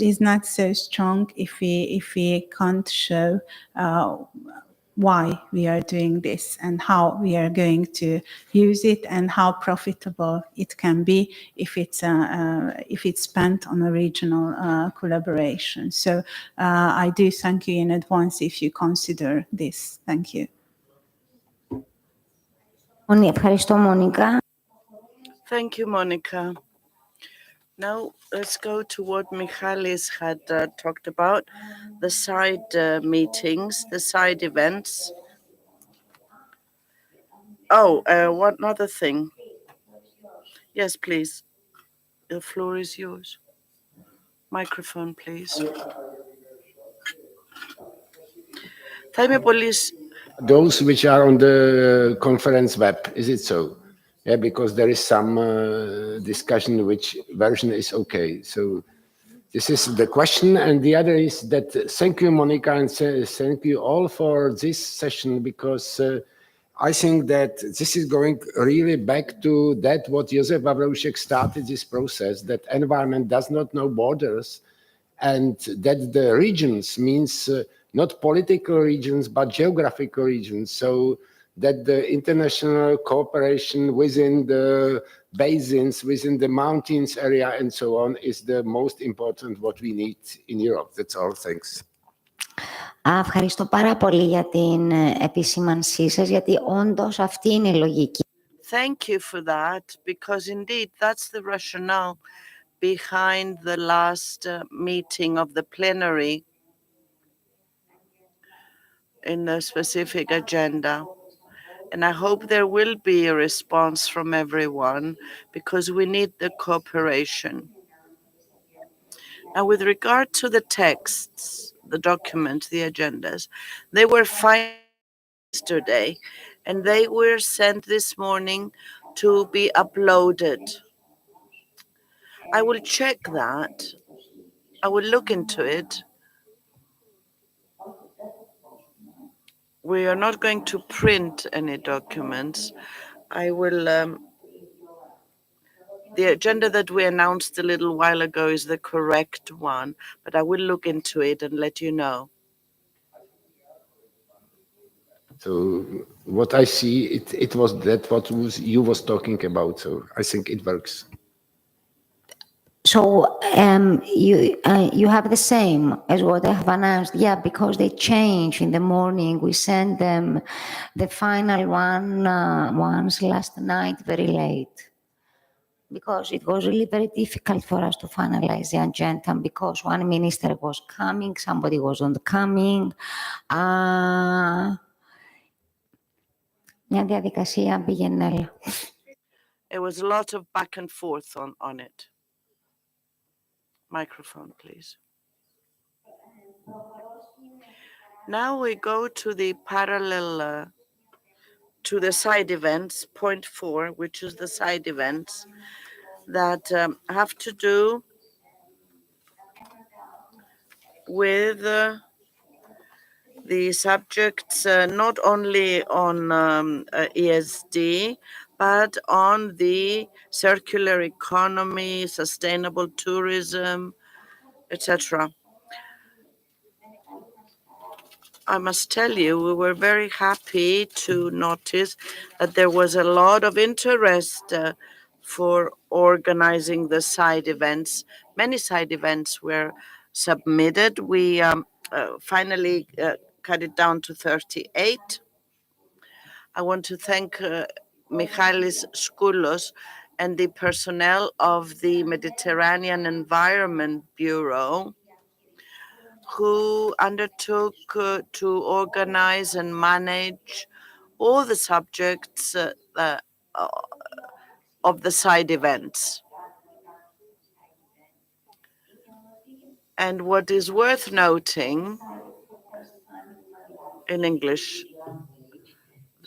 is not so strong if we can't show why we are doing this and how we are going to use it and how profitable it can be if it's spent on a regional collaboration. So I do thank you in advance if you consider this. Thank you. Thank you, Monica. Now let's go to what Michalis had talked about, the side meetings, the side events. Oh, one other thing. Yes, please. The floor is yours. Microphone, please. Those which are on the conference web, is it so? Yeah, because there is some discussion which version is okay. So this is the question. And the other is that thank you, Monica, and thank you all for this session, because I think that this is going really back to that what Josef Wawrowczyk started this process, that environment does not know borders, and that the regions means not political regions, but geographical regions. So that the international cooperation within the basins, within the mountains area and so on is the most important what we need in Europe. That's all. Thanks. Ευχαριστώ πάρα πολύ για την επισήμανσή σας, γιατί όντως αυτή είναι η λογική. Thank you for that, because indeed that's the rationale behind the last meeting of the plenary in the specific agenda. And I hope there will be a response from everyone, because we need the cooperation. Now, with regard to the texts, the documents, the agendas, they were finalized yesterday, and they were sent this morning to be uploaded. I will check that. I will look into it. We are not going to print any documents. I will. The agenda that we announced a little while ago is the correct one, but I will look into it and let you know. So what I see, it was that what you was talking about. So I think it works. So you have the same as what I have announced. Yeah, because they change in the morning. We send them the final ones last night very late. Because it was really very difficult for us to finalize the agenda, because one minister was coming, somebody wasn't coming. Μια διαδικασία πήγαινε έλα. It was a lot of back and forth on it. Microphone, please. Now we go to the parallel, to the side events, point 4, which is the side events that have to do with the subjects not only on ESD, but on the circular economy, sustainable tourism, etc. I must tell you, we were very happy to notice that there was a lot of interest for organizing the side events. Many side events were submitted. We finally cut it down to 38. I want to thank Michalis Skoulos and the personnel of the Mediterranean Environment Bureau, who undertook to organize and manage all the subjects of the side events. And what is worth noting in English,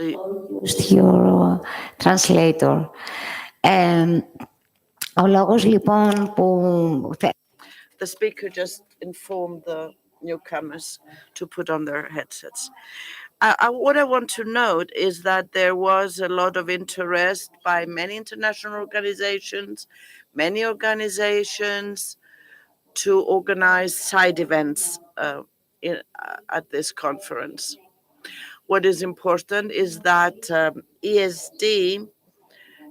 Used your translator. Ο λόγος λοιπόν που... The speaker just informed the newcomers to put on their headsets. What I want to note is that there was a lot of interest by many international organizations, many organizations to organize side events at this conference. What is important is that ESD,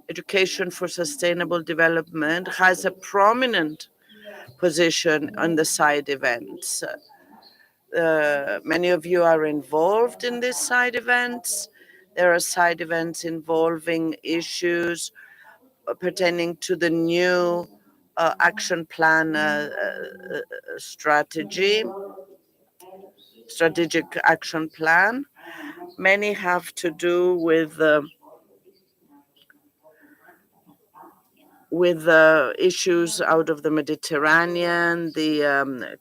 Education for Sustainable Development, has a prominent position on the side events. Many of you are involved in these side events. There are side events involving issues pertaining to the new action plan strategic action plan. Many have to do with issues out of the Mediterranean, the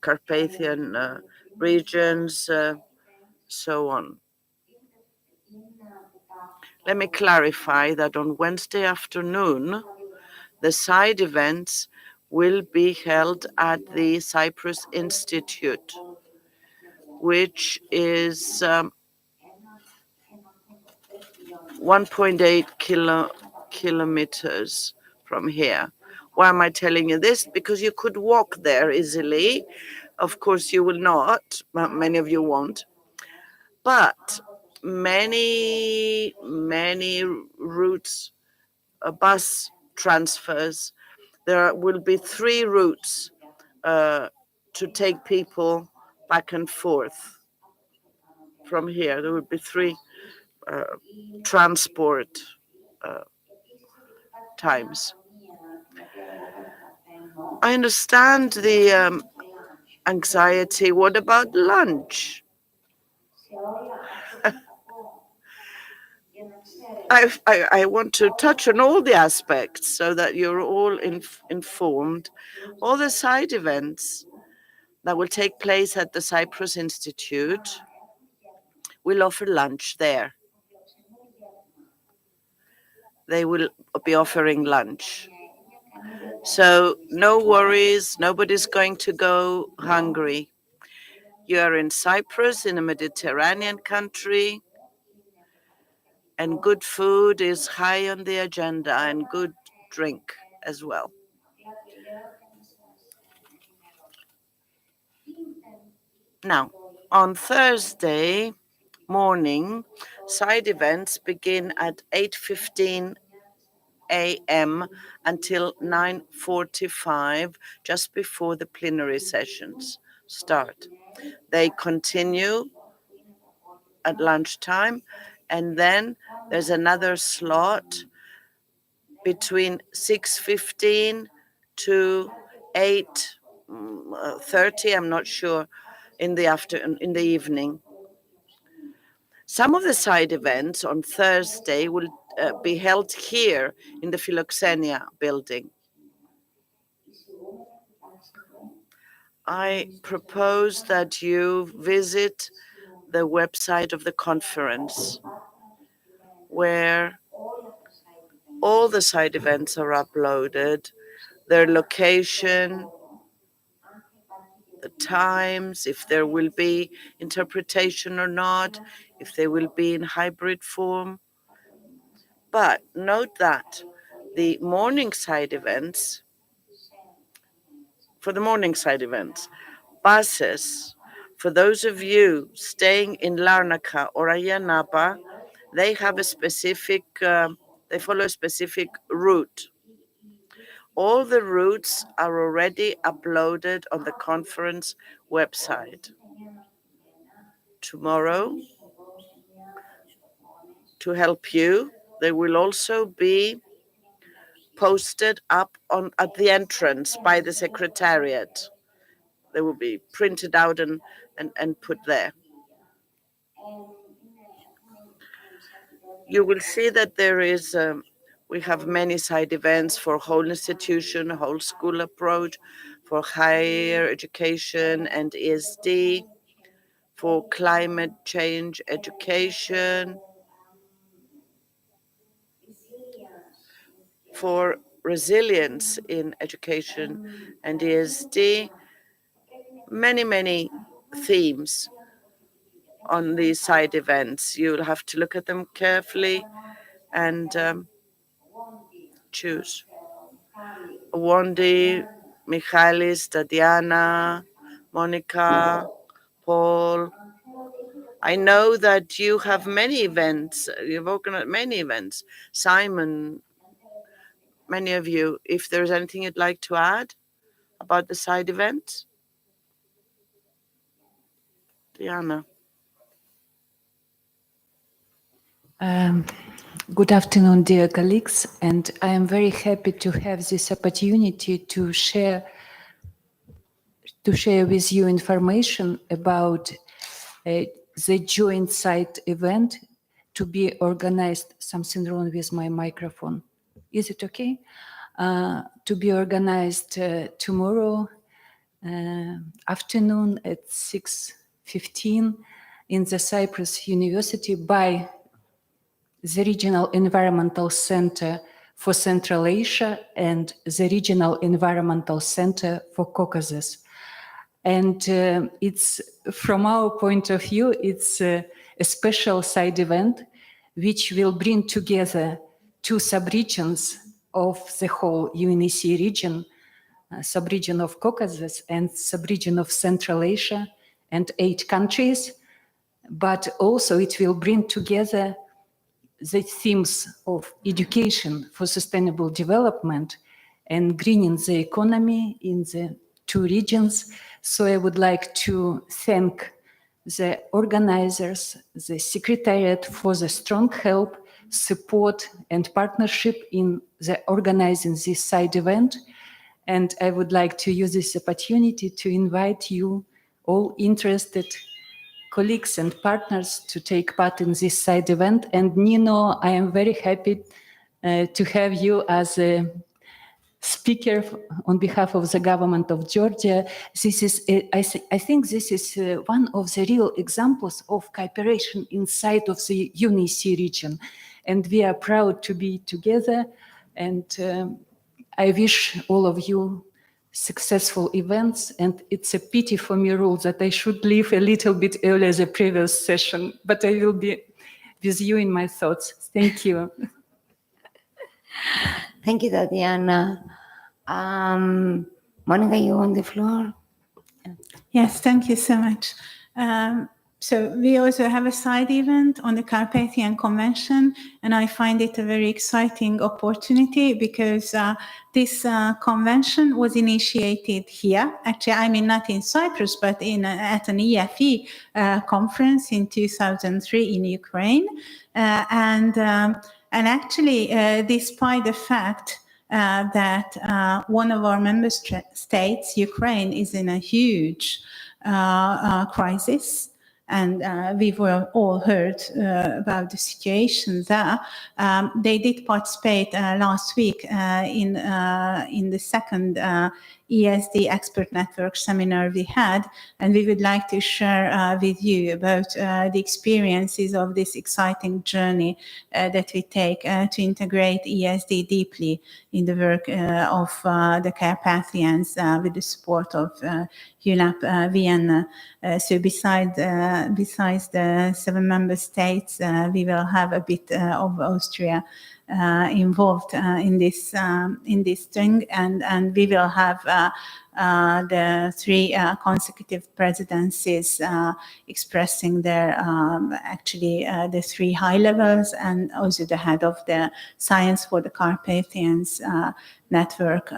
Carpathian regions, so on. Let me clarify that on Wednesday afternoon, the side events will be held at the Cyprus Institute, which is 1.8 kilometers from here. Why am I telling you this? Because you could walk there easily. Of course, you will not. Many of you won't. But many routes, bus transfers. There will be 3 routes to take people back and forth. from here. There would be 3 transport times. I understand the anxiety. What about lunch? I want to touch on all the aspects so that you're all informed. All the side events that will take place at the Cyprus Institute will offer lunch there. They will be offering lunch. So no worries, nobody's going to go hungry. You are in Cyprus, in a Mediterranean country, and good food is high on the agenda, and good drink as well. Now, on Thursday morning, side events begin at 8:15 a.m. until 9:45, just before the plenary sessions start. They continue at lunchtime, and then there's another slot between 6:15 to 8:30, I'm not sure, in the evening. Some of the side events on Thursday will be held here in the Philoxenia building. I propose that you visit the website of the conference, where all the side events are uploaded, their location, the times, if there will be interpretation or not, if they will be in hybrid form. But note that the morning side events, for the morning side events, buses, for those of you staying in Larnaca or Ayanapa, they have a specific, they follow a specific route. All the routes are already uploaded on the conference website. Tomorrow, to help you, they will also be posted up at the entrance by the secretariat. They will be printed out and put there. You will see that there is, we have many side events for whole institution, whole school approach, for higher education and ESD, for climate change education, for resilience in education and ESD, many themes on these side events. You'll have to look at them carefully and choose. Wondi, Michalis, Tatiana, Monica, Paul. I know that you have many events. You've organized many events. Simon, many of you. If there's anything you'd like to add about the side events? Diana. Good afternoon, dear colleagues, and I am very happy to have this opportunity to share with you information about the joint site event to be organized. Something wrong with my microphone. Is it okay? To be organized tomorrow afternoon at 6:15 in the Cyprus University by the Regional Environmental Center for Central Asia and the Regional Environmental Center for Caucasus. And it's, from our point of view, it's a special side event which will bring together 2 subregions of the whole UNECE region, subregion of Caucasus and subregion of Central Asia, and 8 countries. But also it will bring together the themes of education for sustainable development and greening the economy in the 2 regions. So I would like to thank the organizers, the Secretariat for the strong help, support and partnership in the organizing this side event. And I would like to use this opportunity to invite you, all interested colleagues and partners, to take part in this side event. And Nino, I am very happy to have you as a speaker on behalf of the government of Georgia. This is, I think this is one of the real examples of cooperation inside of the UNECE region. And we are proud to be together. And I wish all of you successful events. And it's a pity for me, Rule, that I should leave a little bit earlier the previous session, but I will be with you in my thoughts. Thank you. Thank you, Tatiana. Monica, you on the floor? Yes, thank you so much. So we also have a side event on the Carpathian Convention, and I find it a very exciting opportunity because this convention was initiated here. Actually, I mean, not in Cyprus, but at an EFE conference in 2003 in Ukraine. And actually, despite the fact that one of our member states, Ukraine, is in a huge crisis, and we've all heard about the situation there. They did participate last week in the second ESD expert network seminar we had, and we would like to share with you about the experiences of this exciting journey that we take to integrate ESD deeply in the work of the Carpathians with the support of UNEP Vienna. So besides the 7 member states, we will have a bit of Austria involved in this thing, and we will have the 3 consecutive presidencies expressing their the 3 high levels, and also the head of the Science for the Carpathians network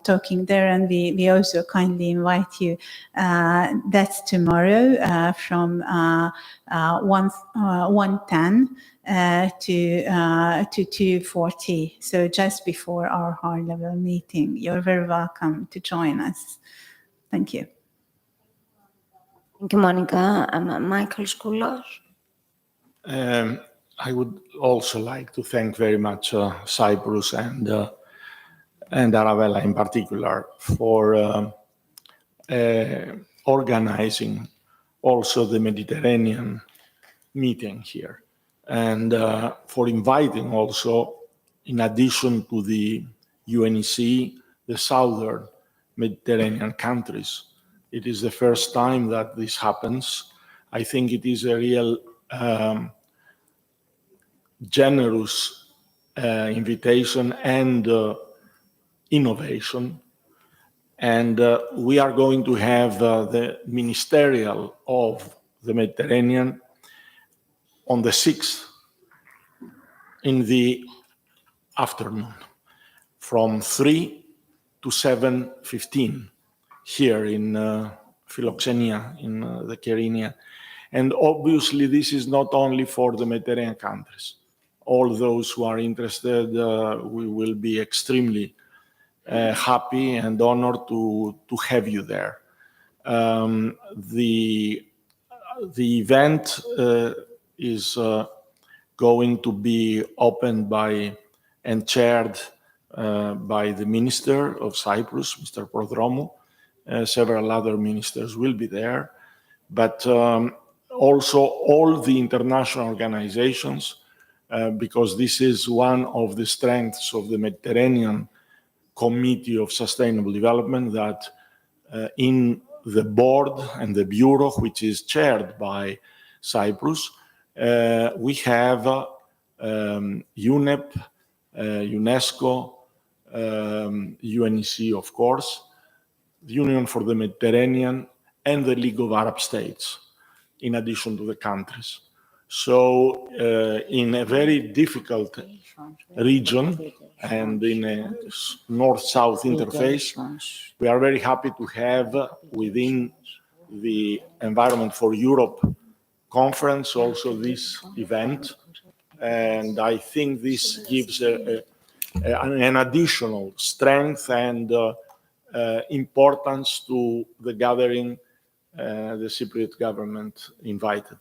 talking there. And we also kindly invite you. That's tomorrow from 1:10 to 2:40, so just before our high-level meeting. You're very welcome to join us. Thank you. Thank you, Monica. Michael Skoulos. I would also like to thank very much Cyprus and Arabella in particular for organizing also the Mediterranean meeting here, and for inviting also, in addition to the UNECE, the southern Mediterranean countries. It is the first time that this happens. I think it is a real generous invitation and innovation. And we are going to have the ministerial of the Mediterranean on the 6th in the afternoon, from 3 to 7:15 here in Philoxenia, in the Kyrenia. And obviously, this is not only for the Mediterranean countries. All those who are interested, we will be extremely happy and honored to have you there. The event is going to be opened by and chaired by the Minister of Cyprus, Mr. Prodromou. Several other ministers will be there, but also all the international organizations, because this is one of the strengths of the Mediterranean Committee of Sustainable Development, that in the board and the bureau, which is chaired by Cyprus, we have UNEP, UNESCO, UNECE, of course, the Union for the Mediterranean, and the League of Arab States, in addition to the countries. So in a very difficult region and in a north-south interface, we are very happy to have within the Environment for Europe conference, also this event. And I think this gives an additional strength and importance to the gathering the Cypriot government invited.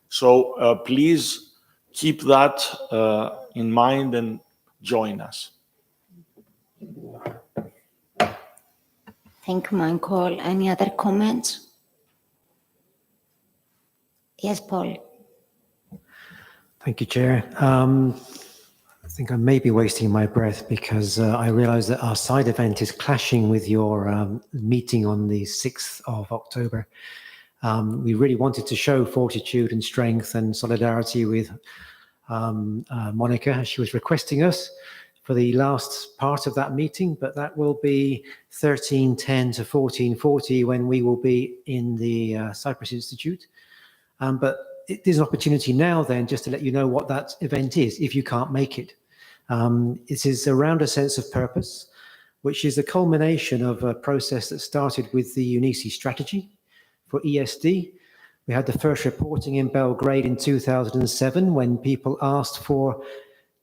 So please keep that in mind and join us. Thank you, Michael. Any other comments? Yes, Paul. Thank you, Chair. I think I may be wasting my breath because I realize that our side event is clashing with your meeting on the 6th of October. We really wanted to show fortitude and strength and solidarity with Monica as she was requesting us for the last part of that meeting, but that will be 13:10 to 14:40 when we will be in the Cyprus Institute. But it is an opportunity now then just to let you know what that event is if you can't make it. It is around a sense of purpose, which is the culmination of a process that started with the UNECE strategy for ESD. We had the first reporting in Belgrade in 2007 when people asked for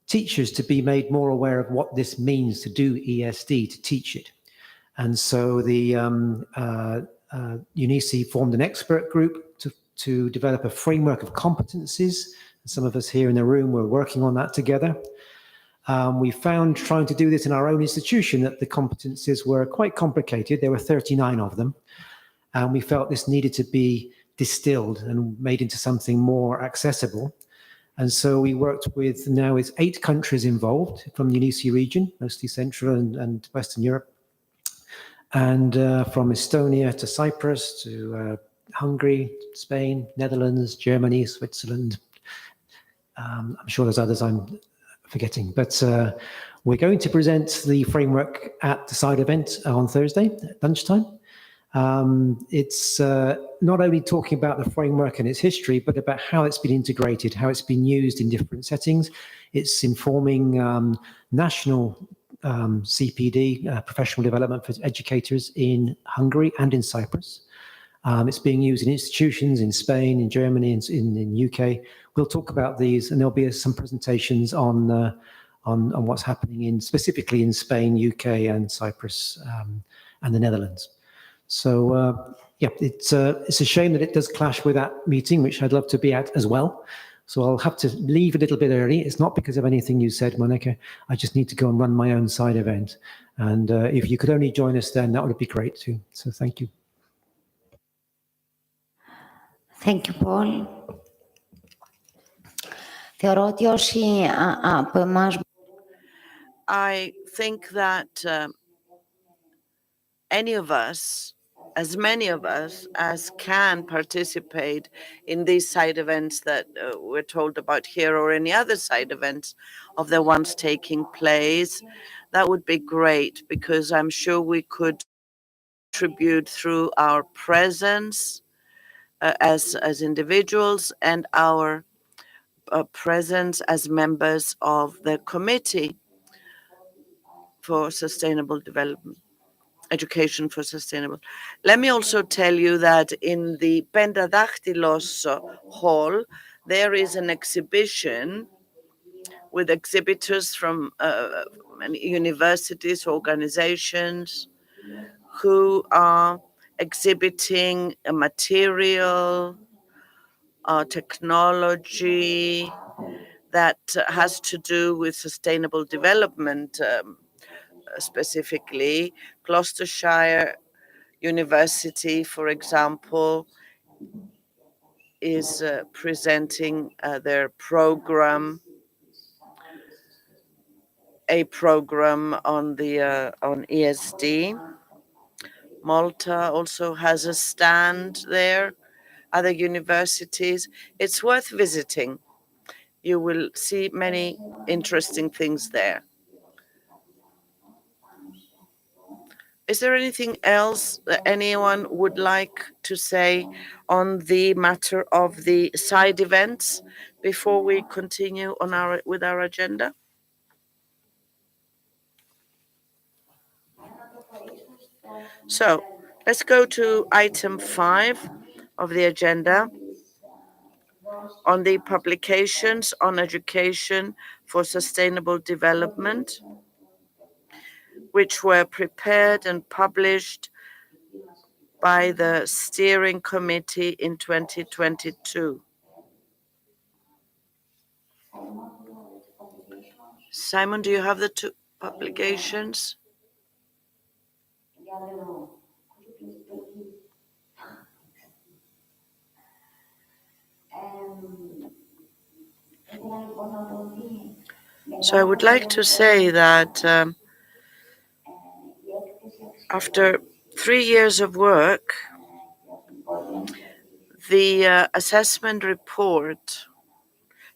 teachers to be made more aware of what this means to do ESD, to teach it. And so the UNECE formed an expert group to develop a framework of competencies. Some of us here in the room were working on that together. We found trying to do this in our own institution that the competencies were quite complicated. There were 39 of them. And we felt this needed to be distilled and made into something more accessible. And so we worked with, now it's 8 countries involved from the UNECE region, mostly Central and Western Europe. And from Estonia to Cyprus to Hungary, Spain, Netherlands, Germany, Switzerland. I'm sure there's others I'm forgetting, but we're going to present the framework at the side event on Thursday at lunchtime. It's not only talking about the framework and its history, but about how it's been integrated, how it's been used in different settings. It's informing national CPD, professional development for educators in Hungary and in Cyprus. It's being used in institutions in Spain, in Germany, in UK. We'll talk about these, and there'll be some presentations on what's happening specifically in Spain, UK, and Cyprus, and the Netherlands. So yeah, it's a shame that it does clash with that meeting, which I'd love to be at as well. So I'll have to leave a little bit early. It's not because of anything you said, Monica. I just need to go and run my own side event. And if you could only join us then, that would be great too. So thank you. Thank you, Paul. Θεωρώ ότι όσοι από εμάς... I think that any of us, as many of us as can participate in these side events that we're told about here, or any other side events of the ones taking place, that would be great, because I'm sure we could contribute through our presence as individuals and our presence as members of the Committee for Sustainable Development. Education for Sustainable. Let me also tell you that in the Pentadactylos Hall, there is an exhibition with exhibitors from many universities, organizations, who are exhibiting a material, technology that has to do with sustainable development. Specifically, Gloucestershire University, for example, is presenting their program, a program on ESD. Malta also has a stand there. Other universities. It's worth visiting. You will see many interesting things there. Is there anything else that anyone would like to say on the matter of the side events before we continue on with our agenda? So let's go to item 5 of the agenda, on the publications on education for sustainable development, which were prepared and published by the steering committee in 2022. Simon, do you have the two publications? So I would like to say that after 3 years of work, the assessment report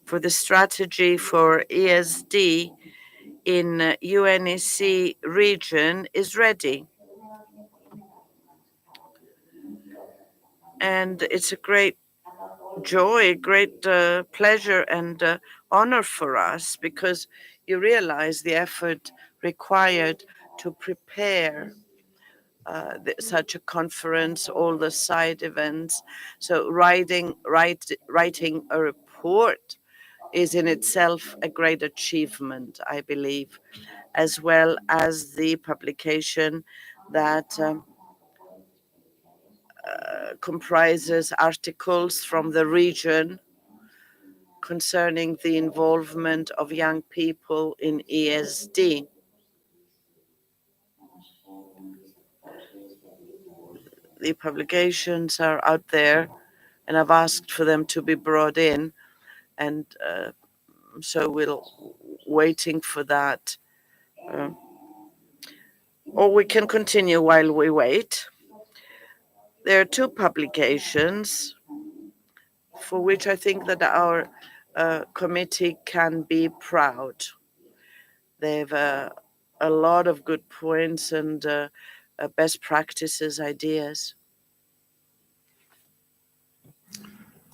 for the strategy for ESD in UNECE region is ready. And it's a great joy, great pleasure and honor for us, because you realize the effort required to prepare such a conference, all the side events. So writing a report is in itself a great achievement, I believe, as well as the publication that comprises articles from the region concerning the involvement of young people in ESD. The publications are out there, and I've asked for them to be brought in, and so we're waiting for that. Or we can continue while we wait. There are two publications for which I think that our committee can be proud. They have a lot of good points and best practices, ideas.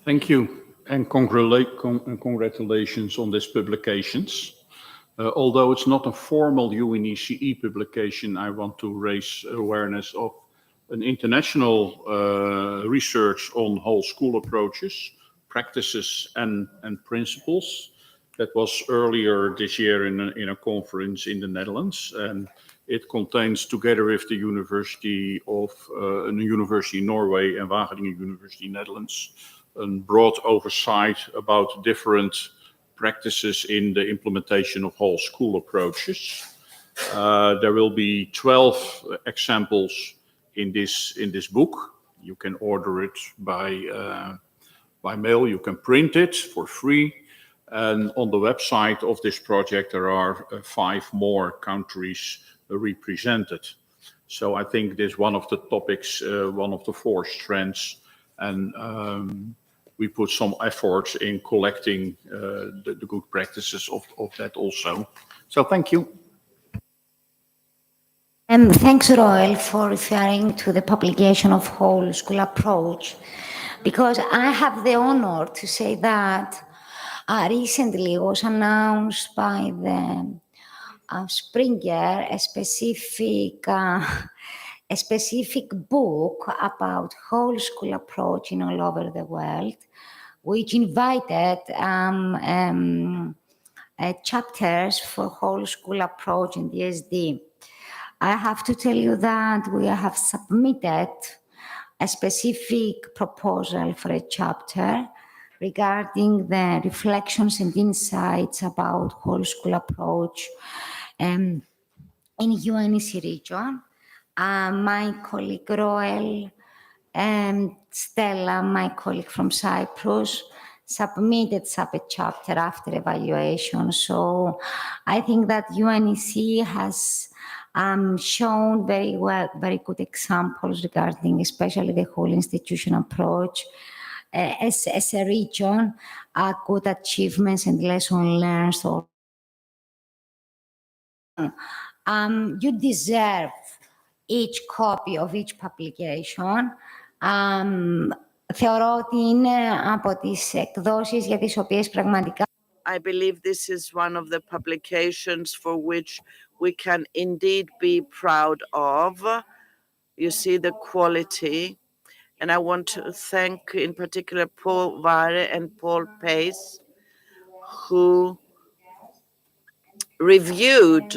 Thank you, and congratulations on these publications. Although it's not a formal UNECE publication, I want to raise awareness of an international research on whole school approaches, practices, and principles. That was earlier this year in a conference in the Netherlands, and it contains, together with the University in Norway and Wageningen University Netherlands, a broad oversight about different practices in the implementation of whole school approaches. There will be 12 examples in this book. You can order it by mail. You can print it for free. And on the website of this project, there are 5 more countries represented. So I think this is one of the topics, one of the 4 strands, and we put some effort in collecting the good practices of that also. So thank you. And thanks, Roel, for referring to the publication of whole school approach, because I have the honor to say that recently was announced by the Springer a specific book about whole school approach in all over the world, which invited chapters for whole school approach in the ESD. I have to tell you that we have submitted a specific proposal for a chapter regarding the reflections and insights about whole school approach in UNECE region. My colleague Roel and Stella, my colleague from Cyprus, submitted such a chapter after evaluation. So I think that UNECE has shown very good examples regarding especially the whole institution approach as a region, good achievements and lessons learned. So, you deserve each copy of each publication. Θεωρώ ότι είναι από τις εκδόσεις για τις οποίες πραγματικά I believe this is one of the publications for which we can indeed be proud of. You see the quality, And I want to thank in particular Paul Vare and Paul Pace, who reviewed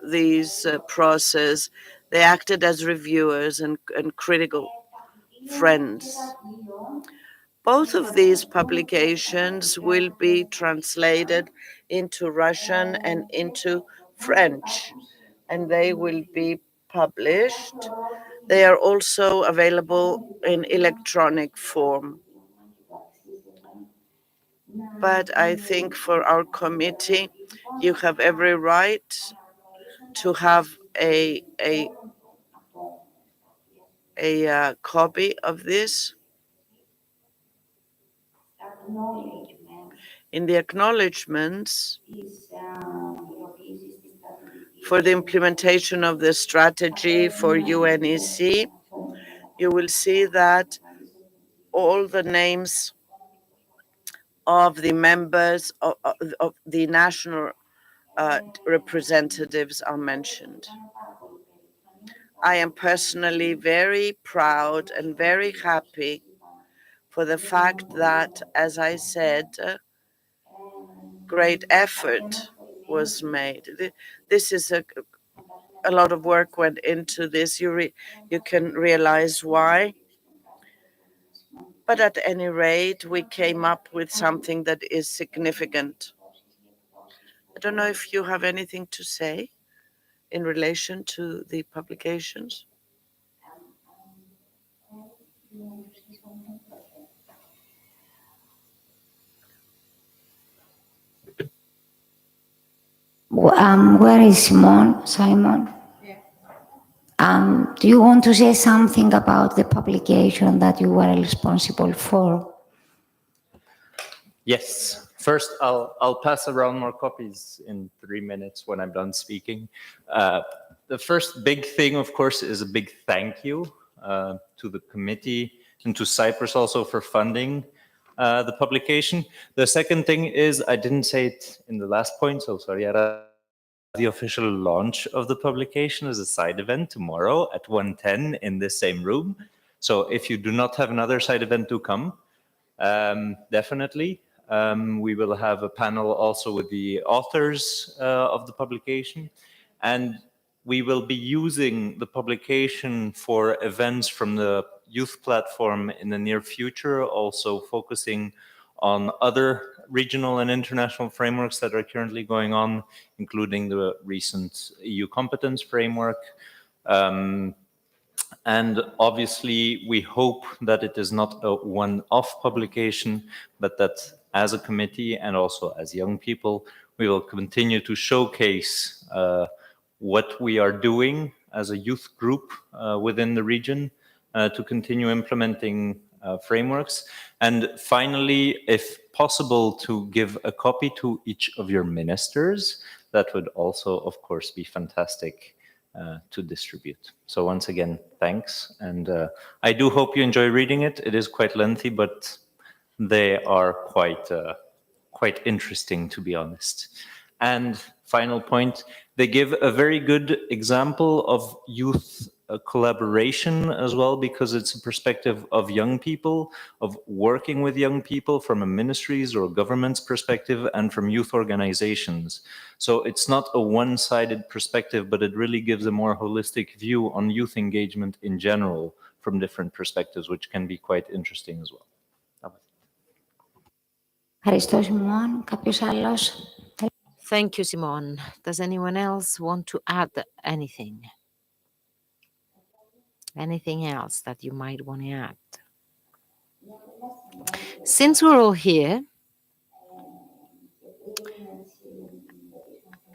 these process. They acted as reviewers and critical friends. Both of these publications will be translated into Russian and into French, and they will be published. They are also available in electronic form. But I think for our committee, you have every right to have a copy of this. In the acknowledgements for the implementation of the strategy for UNECE, you will see that all the names of the members of the national representatives are mentioned. I am personally very proud and very happy for the fact that, as I said, great effort was made. This is a lot of work went into this. You can realize why. But at any rate, we came up with something that is significant. I don't know if you have anything to say in relation to the publications. Where is Simon? Do you want to say something about the publication that you were responsible for? Yes. First, I'll pass around more copies in 3 minutes when I'm done speaking. The first big thing, of course, is a big thank you to the committee and to Cyprus also for funding the publication. The second thing is, I didn't say it in the last point, so sorry, the official launch of the publication is a side event tomorrow at 1:10 in this same room. So if you do not have another side event, do come. Definitely. We will have a panel also with the authors of the publication. And we will be using the publication for events from the youth platform in the near future, also focusing on other regional and international frameworks that are currently going on, including the recent EU competence framework. And obviously, we hope that it is not a one-off publication, but that as a committee and also as young people, we will continue to showcase what we are doing as a youth group within the region to continue implementing frameworks. And finally, if possible, to give a copy to each of your ministers. That would also, of course, be fantastic to distribute. So once again, thanks. And I do hope you enjoy reading it. It is quite lengthy, but they are quite interesting, to be honest. And final point, they give a very good example of youth collaboration as well, because it's a perspective of young people, of working with young people from a ministries or government's perspective and from youth organizations. So it's not a one-sided perspective, but it really gives a more holistic view on youth engagement in general from different perspectives, which can be quite interesting as well. Thank you, Simon. Does anyone else want to add anything? Anything else that you might want to add? Since we're all here,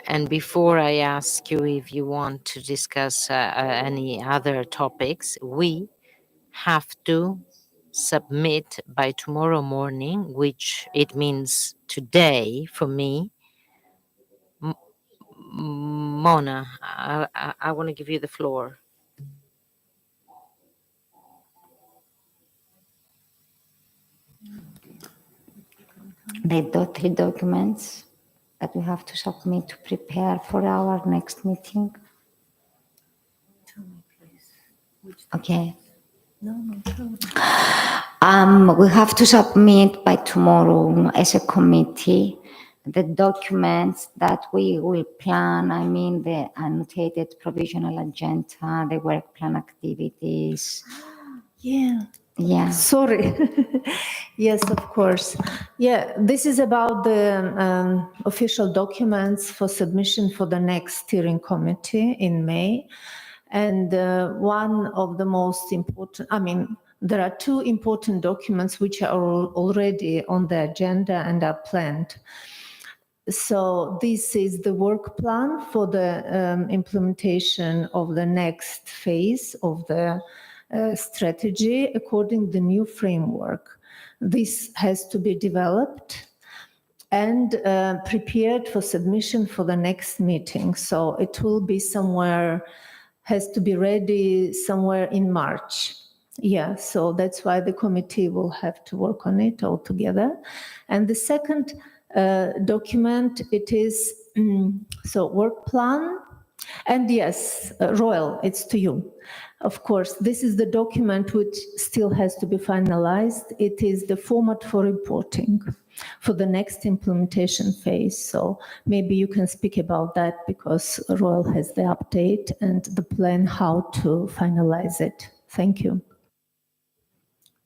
and before I ask you if you want to discuss any other topics, we have to submit by tomorrow morning, which it means today for me. Mona, I want to give you the floor. The 3 documents that we have to submit to prepare for our next meeting. Okay. We have to submit by tomorrow as a committee the documents that we will plan. I mean, the annotated provisional agenda, the work plan activities. Yeah. Yeah. Sorry. Yes, of course. Yeah, this is about the official documents for submission for the next steering committee in May. And one of the most important, I mean, there are two important documents which are already on the agenda and are planned. So this is the work plan for the implementation of the next phase of the strategy according to the new framework. This has to be developed and prepared for submission for the next meeting. So it will be somewhere, has to be ready somewhere in March. Yeah, so that's why the committee will have to work on it all together. And the second document, it is, so work plan. And yes, Royal, it's to you. Of course, this is the document which still has to be finalized. It is the format for reporting for the next implementation phase. So maybe you can speak about that because Royal has the update and the plan how to finalize it. Thank you.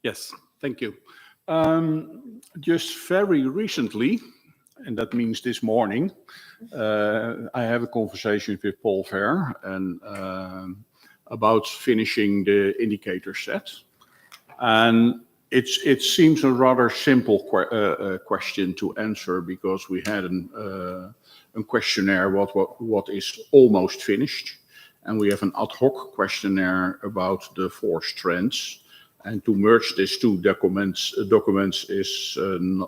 Yes, thank you. Just very recently, and that means this morning, I have a conversation with Paul Ver and about finishing the indicator set. And it seems a rather simple question to answer because we had a questionnaire what is almost finished, and we have an ad hoc questionnaire about the 4 strands. And to merge these two documents is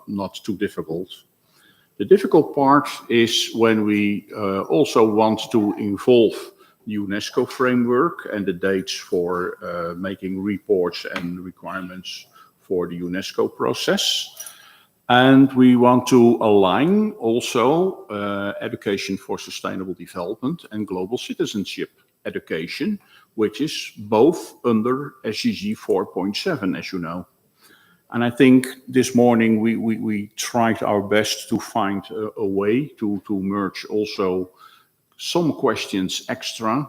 not too difficult. The difficult part is when we also want to involve the UNESCO framework and the dates for making reports and requirements for the UNESCO process. And we want to align also education for sustainable development and global citizenship education, which is both under SDG 4.7, as you know. And I think this morning we tried our best to find a way to merge also some questions extra,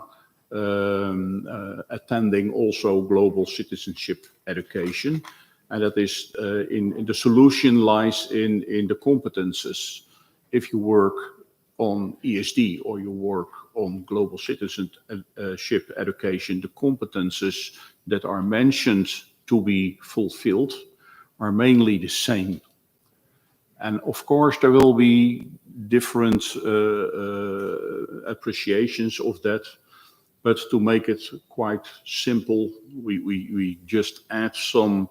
attending also global citizenship education. And that is in the solution lies in the competences. If you work on ESD or you work on global citizenship education, the competences that are mentioned to be fulfilled are mainly the same. And of course, there will be different appreciations of that. But to make it quite simple, we just add some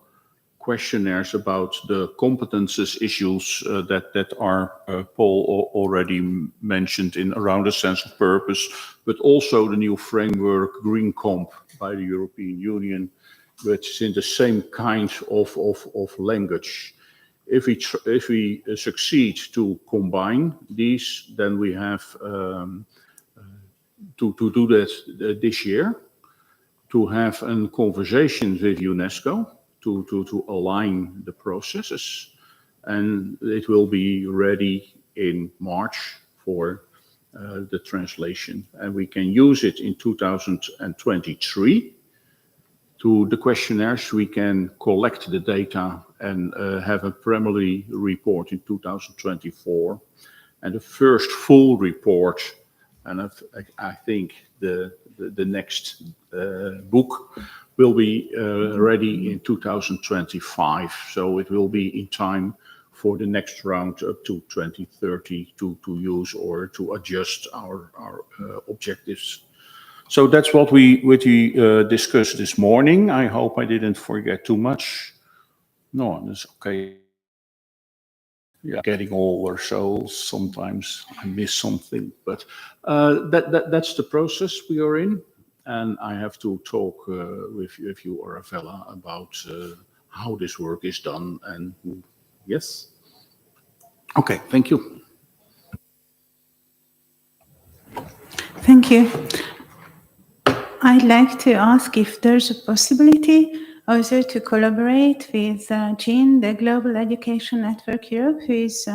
questionnaires about the competences issues that are Paul already mentioned in around a sense of purpose, but also the new framework Green Comp by the European Union, which is in the same kind of language. If we succeed to combine these, then we have to do that this year, to have a conversation with UNESCO to align the processes, and it will be ready in March for the translation, and we can use it in 2023. To the questionnaires, we can collect the data and have a preliminary report in 2024, and the first full report, and I think the next book will be ready in 2025. So it will be in time for the next round up to 2030 to use or to adjust our objectives. So that's what we discussed this morning. I hope I didn't forget too much. No, that's okay. Yeah, getting older, so sometimes I miss something, but that's the process we are in, and I have to talk with you, Arabella, about how this work is done, and yes. Okay, thank you. Thank you. I'd like to ask if there's a possibility also to collaborate with Jean, the Global Education Network Europe, who is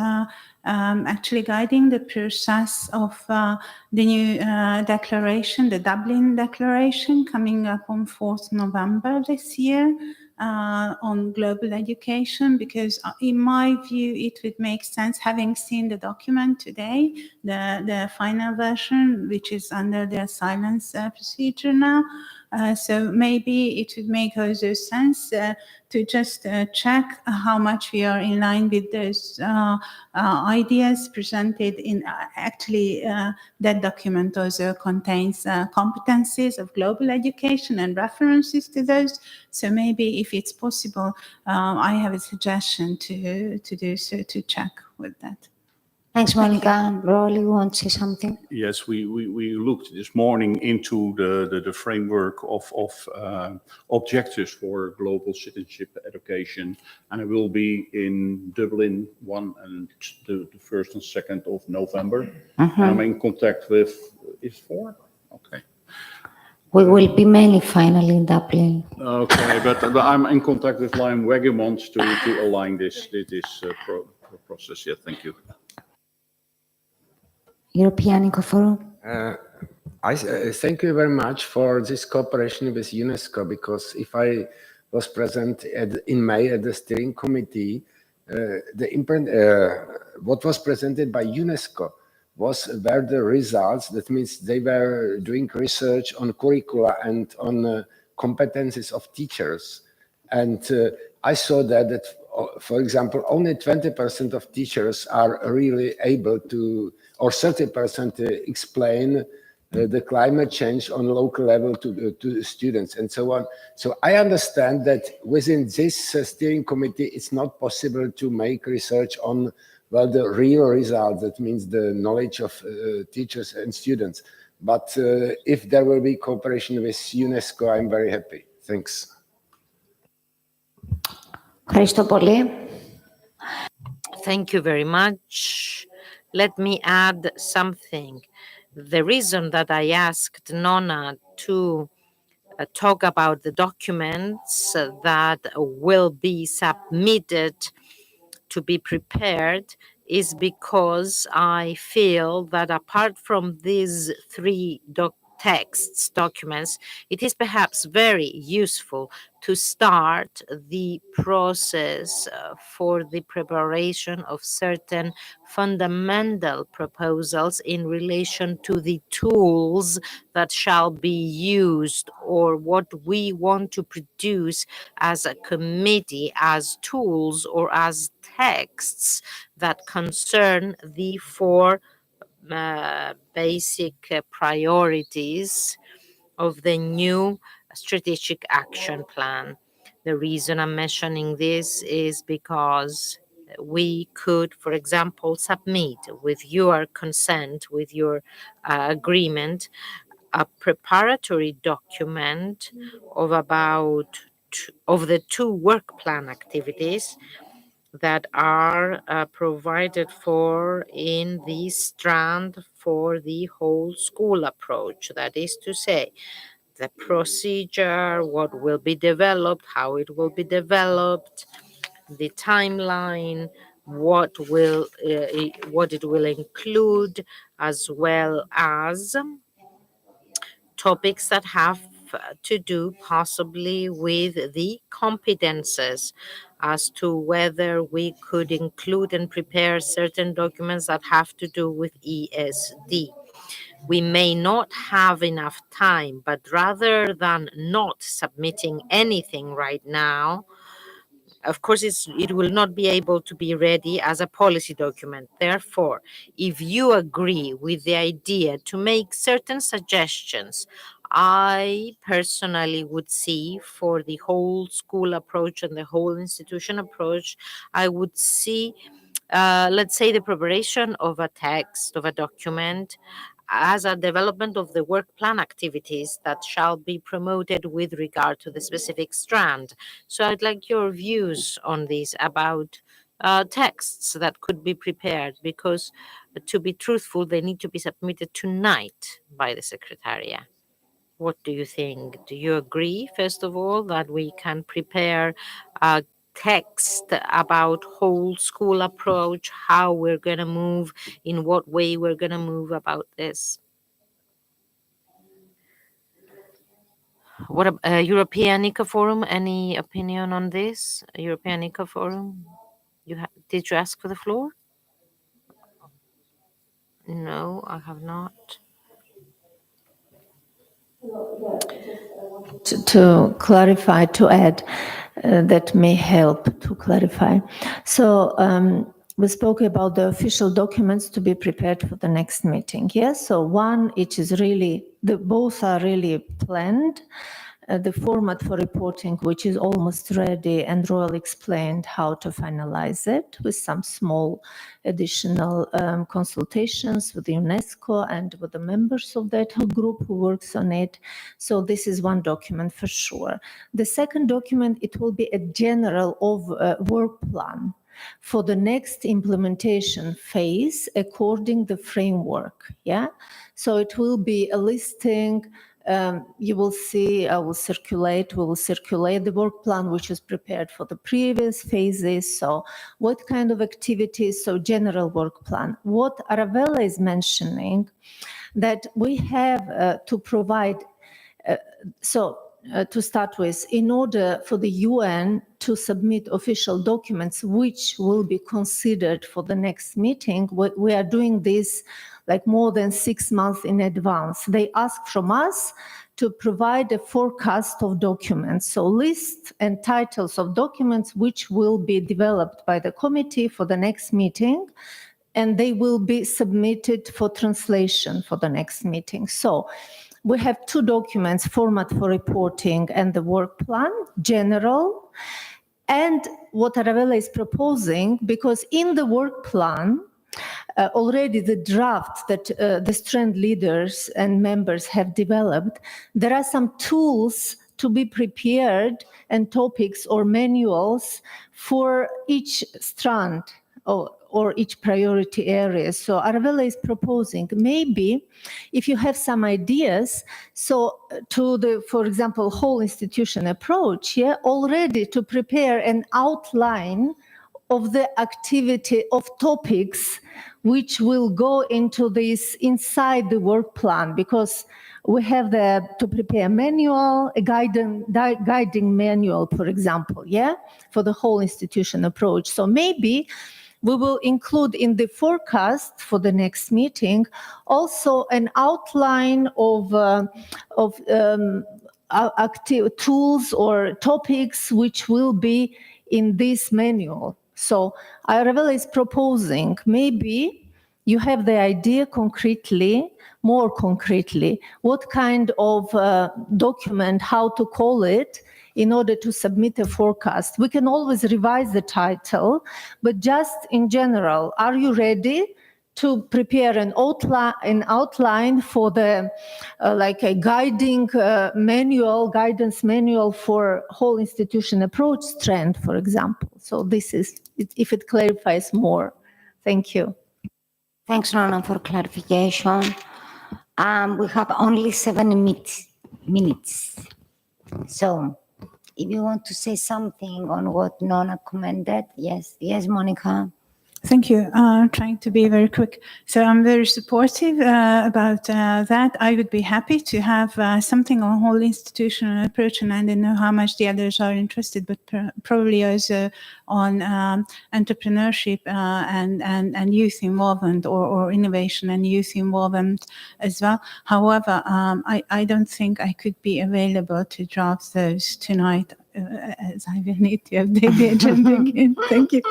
actually guiding the process of the new declaration, the Dublin Declaration, coming up on 4th November this year. On global education, because in my view it would make sense, having seen the document today, the final version, which is under the silence procedure now. So maybe it would make also sense to just check how much we are in line with those ideas presented in actually that document also contains competencies of global education and references to those. So maybe if it's possible, I have a suggestion to do so, to check with that. Thanks, Monica. Rolly, you want to say something? Yes, we looked this morning into the framework of objectives for global citizenship education, and it will be in Dublin 1 and the 1st and 2nd of November. And I'm in contact with, is 4? Okay. We will be mainly finally in Dublin. Okay, but I'm in contact with Liam Wegemont to align this process. Yeah, thank you. European Forum. I thank you very much for this cooperation with UNESCO, because if I was present in May at the steering committee, what was presented by UNESCO were the results. That means they were doing research on curricula and on competencies of teachers. And I saw that, for example, only 20% of teachers are really able to, or 30% explain the climate change on local level to students and so on. So I understand that within this steering committee, it's not possible to make research on, well, the real results. That means the knowledge of teachers and students. But if there will be cooperation with UNESCO, I'm very happy. Thanks. Thank you very much. Let me add something. The reason that I asked Nona to talk about the documents that will be submitted to be prepared is because I feel that apart from these three documents, it is perhaps very useful to start the process for the preparation of certain fundamental proposals in relation to the tools that shall be used, or what we want to produce as a committee as tools or as texts that concern the four basic priorities of the new strategic action plan. The reason I'm mentioning this is because we could, for example, submit with your consent, with your agreement, a preparatory document of of the two work plan activities that are provided for in the strand for the whole school approach. That is to say, the procedure, what will be developed, how it will be developed, the timeline, what it will include, as well as topics that have to do possibly with the competences as to whether we could include and prepare certain documents that have to do with ESD. We may not have enough time, but rather than not submitting anything right now, of course, it will not be able to be ready as a policy document. Therefore, if you agree with the idea to make certain suggestions, I personally would see for the whole school approach and the whole institution approach, I would see, let's say, the preparation of a text, of a document, as a development of the work plan activities that shall be promoted with regard to the specific strand. So I'd like your views on this about texts that could be prepared, because to be truthful, they need to be submitted tonight by the Secretariat. What do you think? Do you agree, first of all, that we can prepare a text about whole school approach, how we're going to move, in what way we're going to move about this? What European Eco Forum? Any opinion on this? European Eco Forum? Did you ask for the floor? No, I have not. To clarify, to add, that may help to clarify. So we spoke about the official documents to be prepared for the next meeting. Yes, so one, it is really, both are really planned. The format for reporting, which is almost ready, and Royal explained how to finalize it with some small additional consultations with UNESCO and with the members of that group who works on it. So this is one document for sure. The second document, it will be a general work plan for the next implementation phase according the framework. Yeah, so it will be a listing. You will see, we will circulate the work plan which is prepared for the previous phases. So what kind of activities, so general work plan. What Arabella is mentioning, that we have to provide, to start with, in order for the UN to submit official documents which will be considered for the next meeting, we are doing this like more than 6 months in advance. They ask from us to provide a forecast of documents, so lists and titles of documents which will be developed by the committee for the next meeting, and they will be submitted for translation for the next meeting. So we have 2 documents, format for reporting and the work plan, general, and what Arabella is proposing, because in the work plan, already the draft that the strand leaders and members have developed, there are some tools to be prepared and topics or manuals for each strand or each priority area. So Arabella is proposing maybe if you have some ideas, so to the, for example, whole institution approach, yeah, already to prepare an outline of the activity of topics which will go into this inside the work plan, because we have to prepare a manual, a guiding manual, for example, yeah, for the whole institution approach. So maybe we will include in the forecast for the next meeting also an outline of active tools or topics which will be in this manual. So Arabella is proposing maybe you have the idea concretely, more concretely, what kind of document, how to call it, in order to submit a forecast. We can always revise the title, but just in general, are you ready to prepare an outline for the like a guiding manual, guidance manual for whole institution approach strand, for example? So this is, if it clarifies more. Thank you. Thanks, Nona, for clarification. We have only 7 minutes. So if you want to say something on what Nona commented, yes, Monica. Thank you. Trying to be very quick. So I'm very supportive about that. I would be happy to have something on whole institutional approach, and I don't know how much the others are interested, but probably also on entrepreneurship and youth involvement, or innovation and youth involvement as well. However, I don't think I could be available to draft those tonight, as I will need to update the agenda again. Thank you.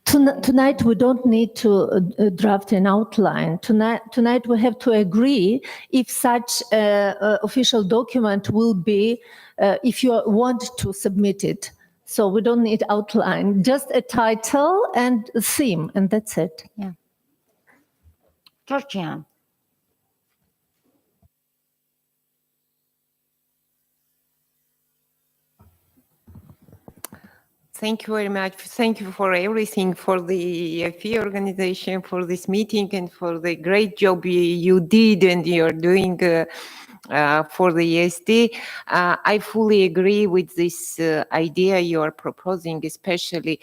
Tonight we don't need to draft an outline. Tonight we have to agree if such official document will be, if you want to submit it. So we don't need outline, just a title and a theme, and that's it. Yeah. Georgia. Thank you very much. Thank you for everything, for the EFE organization, for this meeting, and for the great job you did and you're doing for the ESD. I fully agree with this idea you are proposing, especially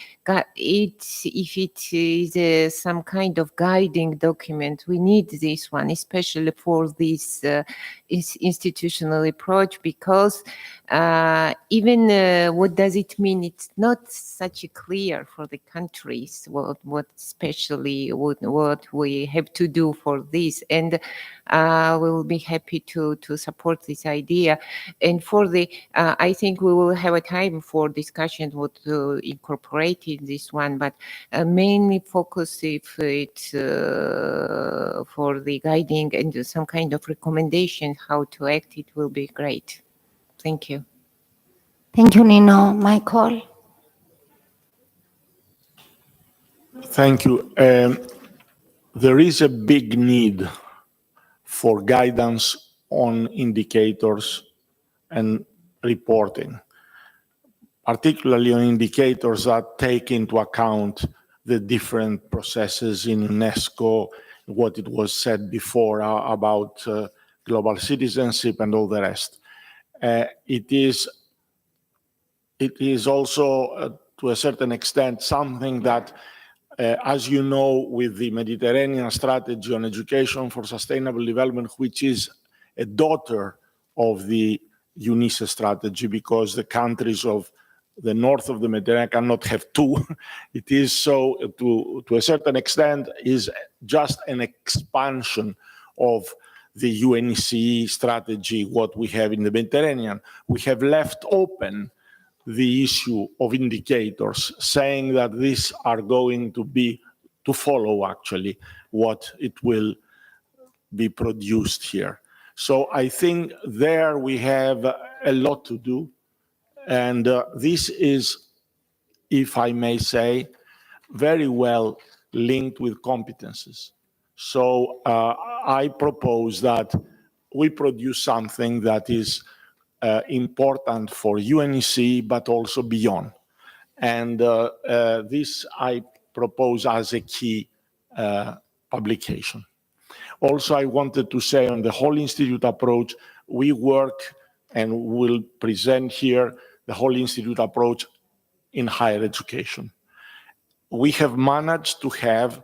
if it is some kind of guiding document. We need this one, especially for this institutional approach, because even what does it mean? It's not such clear for the countries what especially what we have to do for this, and we will be happy to support this idea. And for the I think we will have a time for discussion what to incorporate in this one, but mainly focus if it's for the guiding and some kind of recommendation how to act, it will be great. Thank you. Thank you, Nino. Michael? Thank you. There is a big need for guidance on indicators and reporting, particularly on indicators that take into account the different processes in UNESCO, what it was said before about global citizenship and all the rest. It is also, to a certain extent, something that, as you know, with the Mediterranean strategy on education for sustainable development, which is a daughter of the UNECE strategy, because the countries of the north of the Mediterranean cannot have two. It is so, to a certain extent, is just an expansion of the UNECE strategy, what we have in the Mediterranean. We have left open the issue of indicators, saying that these are going to follow actually what it will be produced here. So I think there we have a lot to do. And this is, if I may say, very well linked with competences. So I propose that we produce something that is important for UNECE, but also beyond. And this I propose as a key publication. Also, I wanted to say on the whole institute approach, we work and will present here the whole institute approach in higher education. We have managed to have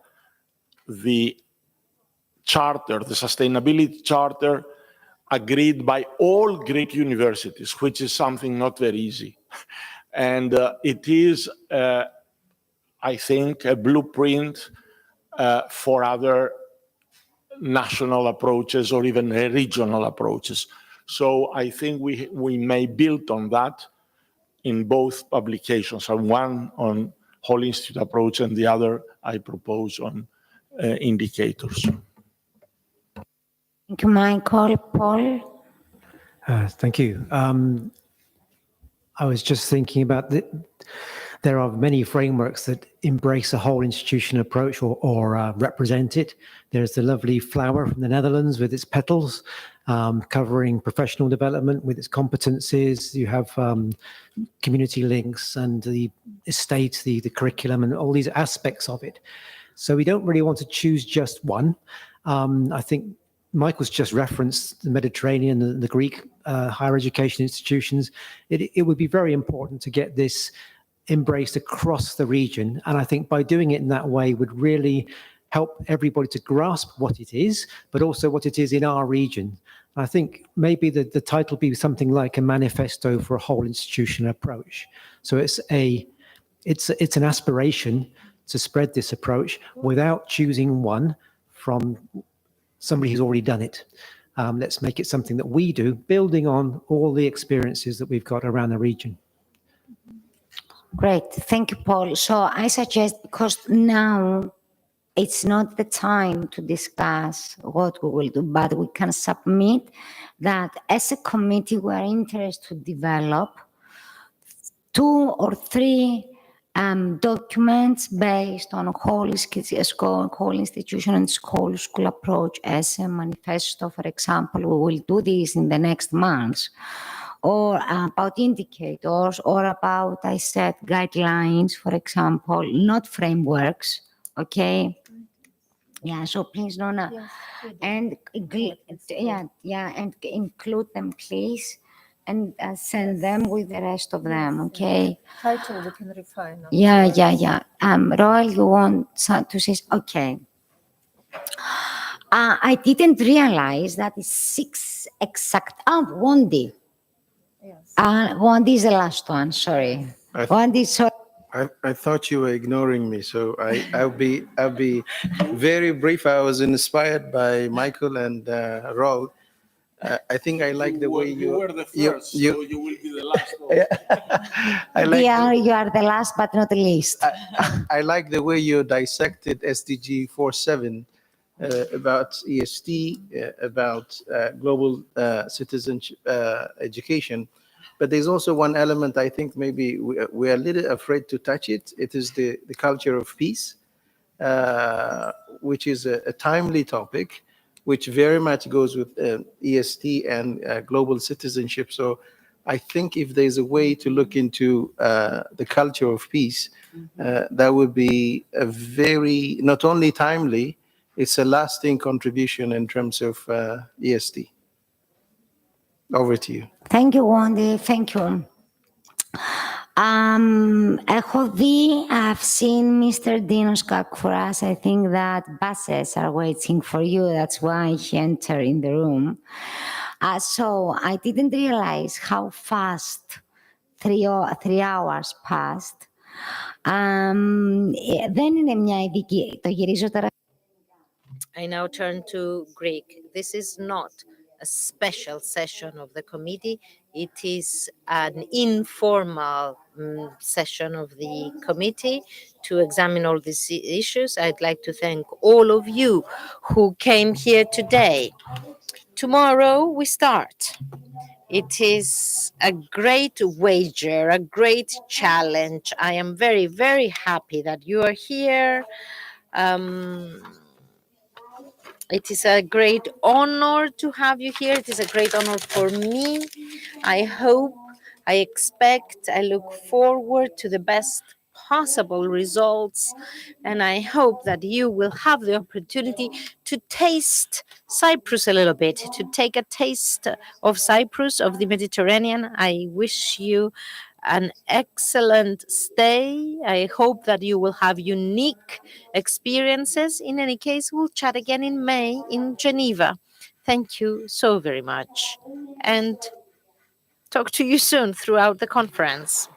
the charter, the sustainability charter, agreed by all Greek universities, which is something not very easy. And it is, I think, a blueprint for other national approaches or even regional approaches. So I think we may build on that in both publications, and one on whole institute approach and the other I propose on indicators. Thank you, Michael. Paul? Thank you. I was just thinking about there are many frameworks that embrace a whole institution approach or represent it. There's the lovely flower from the Netherlands with its petals, covering professional development with its competencies. You have community links and the estate, the curriculum, and all these aspects of it. So we don't really want to choose just one. I think Michael's just referenced the Mediterranean and the Greek higher education institutions. It would be very important to get this embraced across the region. And I think by doing it in that way would really help everybody to grasp what it is, but also what it is in our region. I think maybe the title be something like a manifesto for a whole institution approach. So it's an aspiration to spread this approach without choosing one from somebody who's already done it. Let's make it something that we do, building on all the experiences that we've got around the region. Great, thank you, Paul. So I suggest, because now it's not the time to discuss what we will do, but we can submit that as a committee we are interested to develop 2 or 3 documents based on whole institution and school approach as a manifesto. For example, we will do this in the next months, or about indicators, or about, I said, guidelines, for example, not frameworks, okay? Yeah, so please, Nona, and and include them, please, and send them with the rest of them, okay? Title we can refine. Yeah. Roel, you want to say? Okay. I didn't realize that it's 6 exact. Wondi. Yes. Wondi is the last one. Sorry. Wondi, sorry. I thought you were ignoring me, so I'll be very brief. I was inspired by Michael and Raul. I think I like the way You were the first, so you will be the last. I like You are the last but not the least. I like the way you dissected SDG 47 about ESD, about global citizenship education. But there's also one element I think maybe we're a little afraid to touch it. It is the culture of peace, which is a timely topic, which very much goes with ESD and global citizenship. So I think if there's a way to look into the culture of peace, that would be a very, not only timely, it's a lasting contribution in terms of ESD. Over to you. Thank you, Wondi. Thank you. I've seen Mr. Dinos for us. I think that buses are waiting for you. That's why he entered in the room. So I didn't realize how fast 3 hours passed. Δεν είναι μια ειδική, το γυρίζω τώρα. I now turn to Greek. This is not a special session of the committee. It is an informal session of the committee to examine all these issues. I'd like to thank all of you who came here today. Tomorrow we start. It is a great wager, a great challenge. I am very, very happy that you are here. It is a great honor to have you here. It is a great honor for me. I hope, I expect, I look forward to the best possible results. And I hope that you will have the opportunity to taste Cyprus a little bit, to take a taste of Cyprus, of the Mediterranean. I wish you an excellent stay. I hope that you will have unique experiences. In any case, we'll chat again in May in Geneva. Thank you so very much. And talk to you soon throughout the conference.